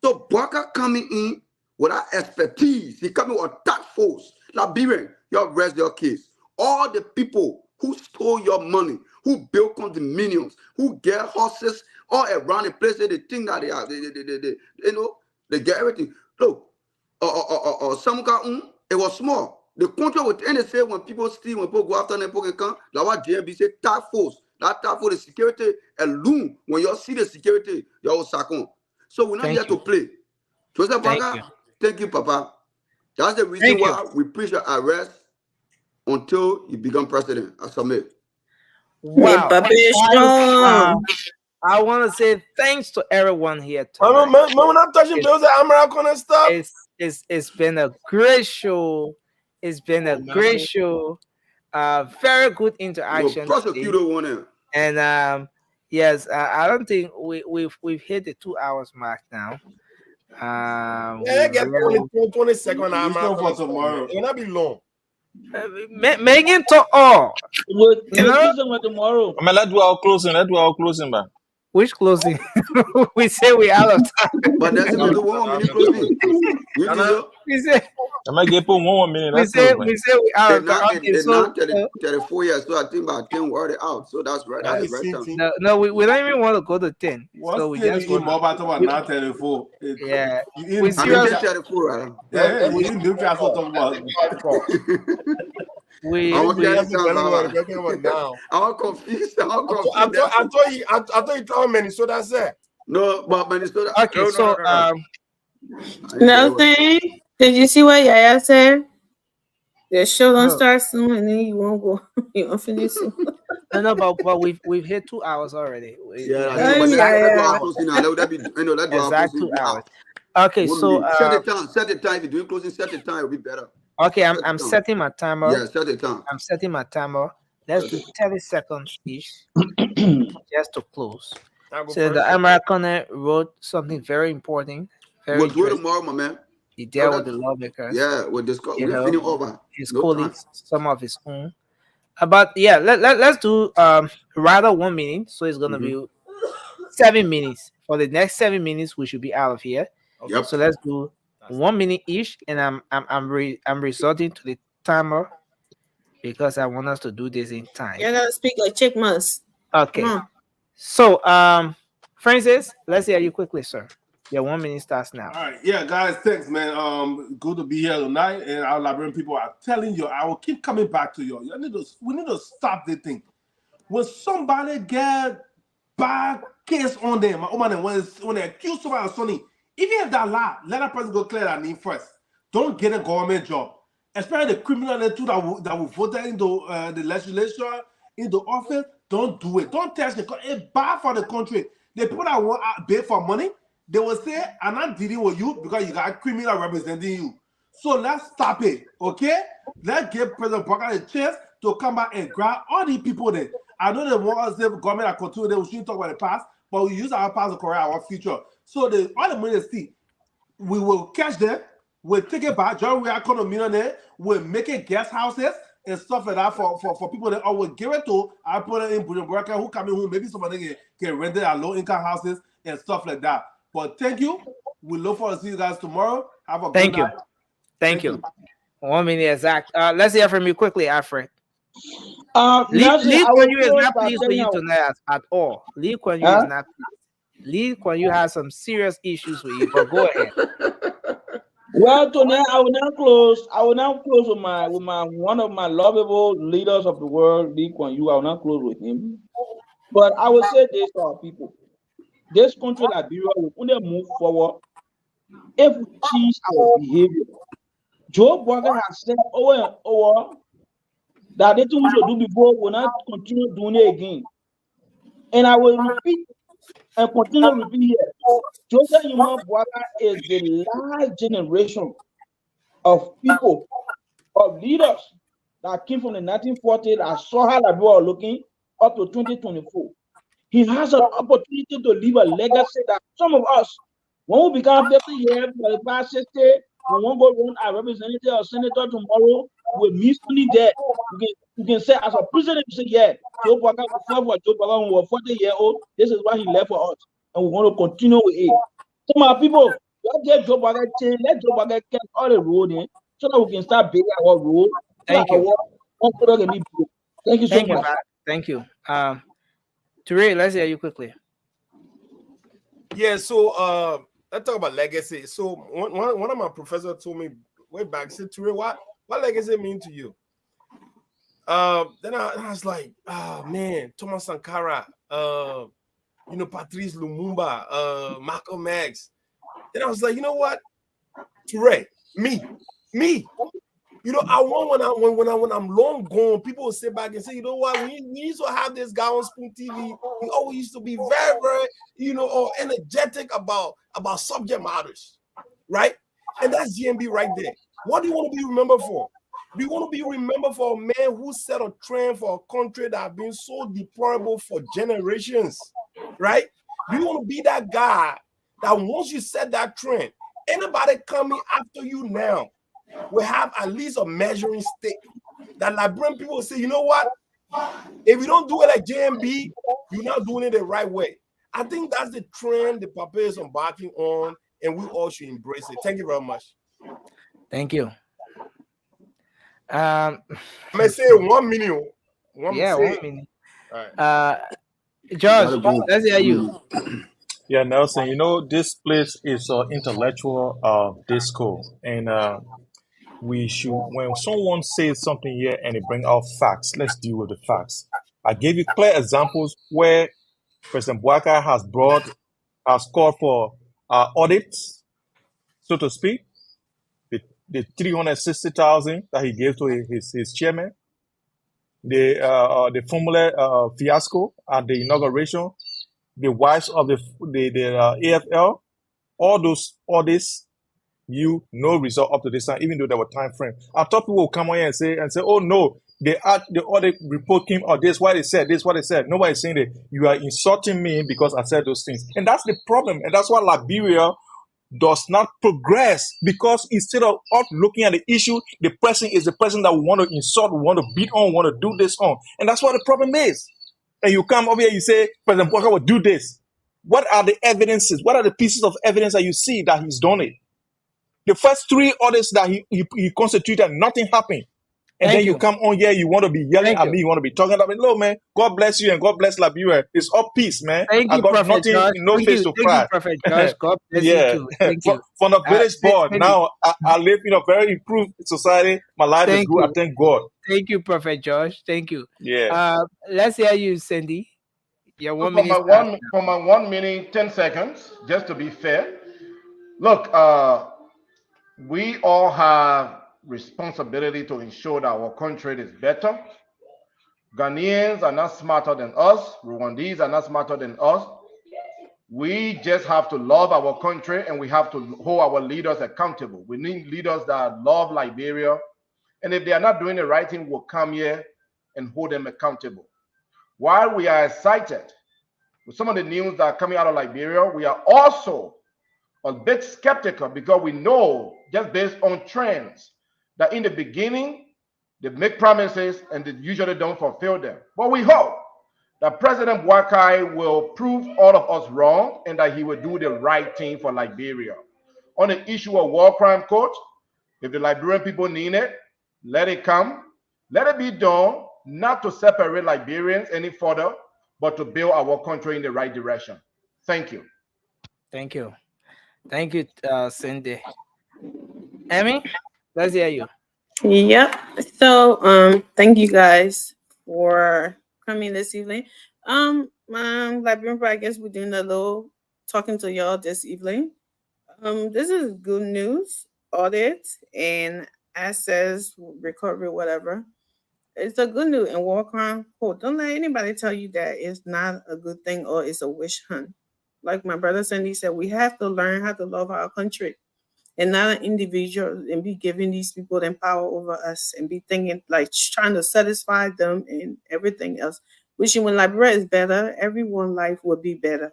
So Baka coming in with that expertise, he coming with that force. Liberian, you rest your case. All the people who stole your money, who built condominiums, who get horses all around the place, they think that they are, they get everything. Look, Samuka, it was small. The country would end say when people steal, when people go after them, people can come. Like what JMB say, task force. That task force, the security alone. When you see the security, you all sack on. So we're not here to play. Joseph Baka, thank you, Papa. That's the reason why we preach your arrest until you become president. I submit. Wow. I want to say thanks to everyone here tonight. We're not touching bills at American and stuff. It's been a great show. It's been a great show. Very good interaction. Prosecutor one. And yes, I don't think we've hit the 2 hours mark now. Yeah, get 20 seconds. For tomorrow. It will not be long. Megan to all. We'll You know? see them tomorrow. I mean, let's do our closing, man. Which closing? We say we out of time. But that's No, even the 1 minute closing. You think so? We say I might get 1 minute. we Let's say close, man. we out of And now, time. Okay, and so now 34 years, so I think about 10 we're already out. So that's right. That's the right time. no, we don't even want to go to 10. So we just in more about now 34. Yeah. You We in serious. 34, right? Yeah, you in Newcastle talking about. We I want we- to we- now. I'm confused. I'm confused. I thought you told Minnesota said. No, but Minnesota. Okay, no, so Nothing. Did you see what Yaya said? The show don't No. start soon, and then you won't go. You won't finish soon. No, but we've hit 2 hours already. Yeah, I know, but let's do our closing now. Let that be. Let's do our Exact closing. 2 hours. Okay, 1 so minute. Set the time. Set the time. If you're doing closing, set the time. It'll be better. okay, I'm setting my timer. Yeah, set the time. I'm setting my timer. Let's do 30 seconds each just to close. So the American wrote something very important. We'll do it tomorrow, my man. He dealt with the lawmakers. Yeah, we'll discuss. You We're know, feeling over. his No colleagues, some of his own. But yeah, let's do rather 1 minute. So it's gonna be 7 minutes. For the next 7 minutes, we should be out of here. Yep. So let's do 1 minute each, and I'm resorting to the timer because I want us to do this in time. You're gonna speak like Chick Muss. Okay. Come on. So Francis, let's hear you quickly, sir. Your 1 minute starts now. All right, yeah, guys, thanks, man. Good to be here tonight, and our Liberian people are telling you, I will keep coming back to you. We need to stop the thing. When somebody get bad case on them, when they accuse somebody of something, even if that lie, let that person go clear that name first. Don't get a government job, especially the criminal that will vote into the legislature, into office. Don't do it. Don't test it. It's bad for the country. The people that want to pay for money, they will say, I'm not dealing with you because you got a criminal representing you. So let's stop it, okay? Let's give President Parker a chance to come back and grab all these people there. I know they want us to government that continue there. We shouldn't talk about the past, but we use our past to correct our future. So all the money they see, we will catch them, we'll take it back. John, we are kind of millionaire, we'll make it guest houses and stuff like that for people that I will give it to. I put it in Bureau worker who come in who maybe somebody can rent it at low income houses and stuff like that. But thank you. We look forward to see you guys tomorrow. Have a good night. Thank you. 1 minute exact. Let's hear from you quickly, Alfred. Lee Kuan Yew is not pleased with you tonight at all. Lee Kuan Yew is not pleased. Lee Kuan Yew has some serious issues with you, but go ahead. Well, tonight I will now close. With my one of my lovable leaders of the world, Lee Kuan Yew. I will not close with him. But I will say this to our people. This country, Liberia, will only move forward if we change our behavior. Joe Biden has said over and over that the thing we should do before will not continue doing it again. And I will repeat and continue to repeat here. Joseph Yuma Bwaka is the last generation of people, of leaders that came from the 1940s that saw how Liberia was looking up to 2024. He has an opportunity to leave a legacy that some of us, when we become 50 years, for the past 60, we won't go run our representative or senator tomorrow, we'll miss only there. You can say, as a president, you say, yeah, Joe Bwaka, when we were 40 years old, this is what he left for us. And we want to continue with it. So, my people, let's get Joe Bwaka change, let Joe Bwaka get all the road in so that we can start building our road. Thank you. Thank you so much. Thank you. Ture, let's hear you quickly. Yeah, so let's talk about legacy. So one of my professors told me way back, said, Ture, what legacy mean to you? Then I was like, oh man, Thomas Sankara, Patrice Lumumba, Malcolm X. Then I was like, you know what? Ture, me. I want when I'm long gone, people will sit back and say, you know what? We used to have this guy on Spoon TV. He always used to be very, very, energetic about subject matters, right? And that's GMB right there. What do you want to be remembered for? Do you want to be remembered for a man who set a trend for a country that has been so deplorable for generations, right? Do you want to be that guy that once you set that trend, anybody coming after you now will have at least a measuring stick that Liberian people say, you know what? If you don't do it like JMB, you're not doing it the right way. I think that's the trend the Papa is embarking on, and we all should embrace it. Thank you very much. Thank you. I may say 1 minute. One minute. All right. Josh, let's hear you. Yeah, Nelson, you know, this place is intellectual disco. And we should, when someone says something here and they bring out facts, let's deal with the facts. I gave you clear examples where President Bouaka has called for audits, so to speak. The 360,000 that he gave to his chairman, the formula fiasco at the inauguration, the wives of the AFL, all those audits, no result up to this time, even though there were time frame. I thought people would come on here and say, oh no, the audit report came out, this what they said, this what they said. Nobody's saying that you are insulting me because I said those things. And that's the problem. And that's why Liberia does not progress, because instead of us looking at the issue, the person is the person that we want to insult, we want to beat on, want to do this on. And that's what the problem is. And you come over here, you say, President Bouaka will do this. What are the evidences? What are the pieces of evidence that you see that he's done it? The first 3 audits that he constituted, nothing happened. And then you come on here, you want to be yelling at me, you want to be talking about me. No, man, God bless you and God bless Liberia. It's all peace, man. I got nothing, no face to cry. Prophet Josh. God bless you too. Thank you. From the village board, now I live in a very improved society. My life is good. I thank God. Thank you, Prophet Josh. Thank you. Yeah. Let's hear you, Cindy. Your 1 minute. For my 1 minute, 10 seconds, just to be fair. Look, we all have responsibility to ensure that our country is better. Ghanaians are not smarter than us. Rwandese are not smarter than us. We just have to love our country, and we have to hold our leaders accountable. We need leaders that love Liberia. And if they are not doing the right thing, we'll come here and hold them accountable. While we are excited with some of the news that are coming out of Liberia, we are also a bit skeptical, because we know, just based on trends, that in the beginning, they make promises and they usually don't fulfill them. But we hope that President Bouaka will prove all of us wrong, and that he will do the right thing for Liberia. On the issue of war crime court, if the Liberian people need it, let it come. Let it be done, not to separate Liberians any further, but to build our country in the right direction. Thank you. Thank you. Thank you, Cindy. Emmy, let's hear you. Yep. So, thank you guys for coming this evening. Liberian, I guess we're doing a little talking to y'all this evening. This is good news, audit and assets recovery, whatever. It's a good news. And war crime court. Don't let anybody tell you that it's not a good thing or it's a witch hunt. Like my brother Cindy said, we have to learn how to love our country and not an individual, and be giving these people the power over us and be thinking like trying to satisfy them and everything else. Wishing when Liberia is better, everyone's life will be better.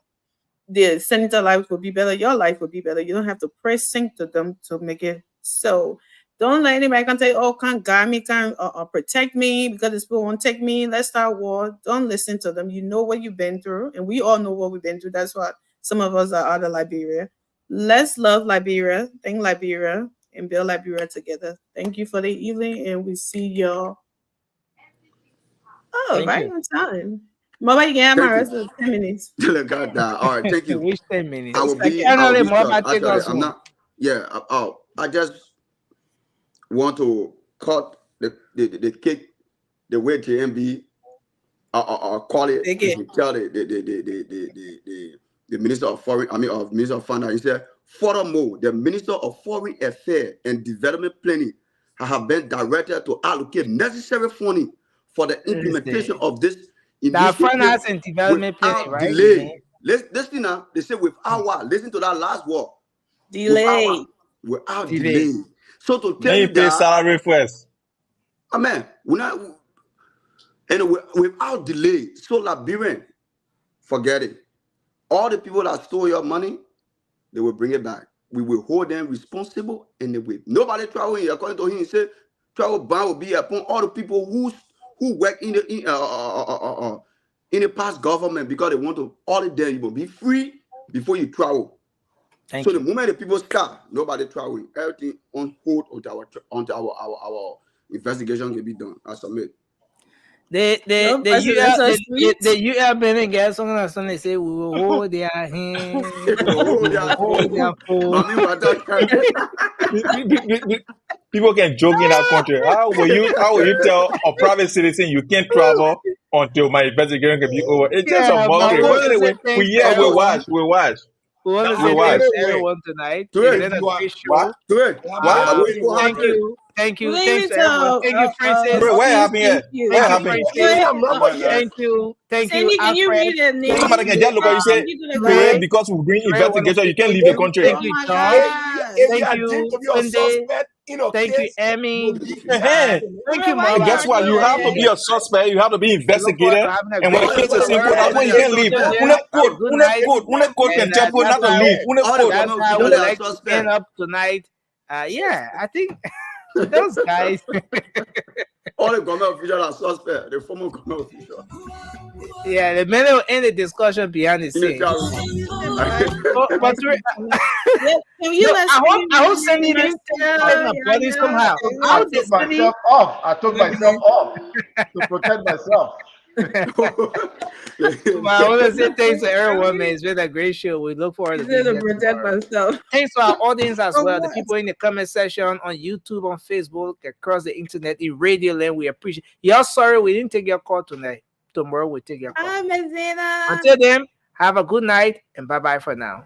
The senator life will be better. Your life will be better. You don't have to press sync to them to make it so. Don't let anybody come say, oh, can't guard me, can't protect me because this people won't take me. Let's start war. Don't listen to them. You know what you've been through, and we all know what we've been through. That's why some of us are out of Liberia. Let's love Liberia, thank Liberia, and build Liberia together. Thank you for the evening, and we see y'all. Oh, right on time. Mama, you can have my rest of 10 minutes. All right, thank you. Which 10 minutes? I will be I'm not. Yeah. I just want to cut the cake the way JMB call it. Tell the Minister of Minister of Finance. He said, furthermore, the Minister of Foreign Affairs and Development Planning have been directed to allocate necessary funding for the implementation of this initiative. Finance and Development Planning, right? Delay. Listen now. They say without what? Listen to that last word. Delay. Without delay. So to tell you that, pay salary first. Amen. Without delay, so Liberian, forget it. All the people that stole your money, they will bring it back. We will hold them responsible, and they will. Nobody travel here. According to him, he said Travel ban will be upon all the people who work in the past government because they want to all of them. You will be free before you travel. So the moment the people start, nobody traveling, everything on hold until our investigation can be done. I submit. The UL Benin guys on Sunday say we will hold their hand, hold their phone. People can joke in our country. How will you tell a private citizen you can't travel until my investigation can be over? It's just a mockery. But anyway, we watch. We want to say thanks to everyone tonight. It's been a great show. Thank you. Thanks to everyone. Thank you, Francis. Where happened here? Where happened? Thank you. Can you read the name? Somebody can just look at you say, because we bring investigation, you can't leave the country. Thank you, John. Thank you, Sunday. Thank you, Emmy. Thank you, Mom. Guess what? You have to be a suspect. You have to be investigated. And when the case is simple, that's when you can leave. Une code can tell people not to leave. That's how we like to end up tonight. Yeah, I think those guys. All the government officials are suspect. The former government officials. Yeah, the men will end the discussion behind the scenes. Can you I hope Sandy didn't take my body somehow. I took myself off to protect myself. I want to say thanks to everyone, man. It's been a great show. We look forward to protect myself. Thanks to our audience as well. The people in the comment section on YouTube, on Facebook, across the internet, in Radio Land. We appreciate. Y'all sorry we didn't take your call tonight. Tomorrow we'll take your call. Until then, have a good night and bye-bye for now.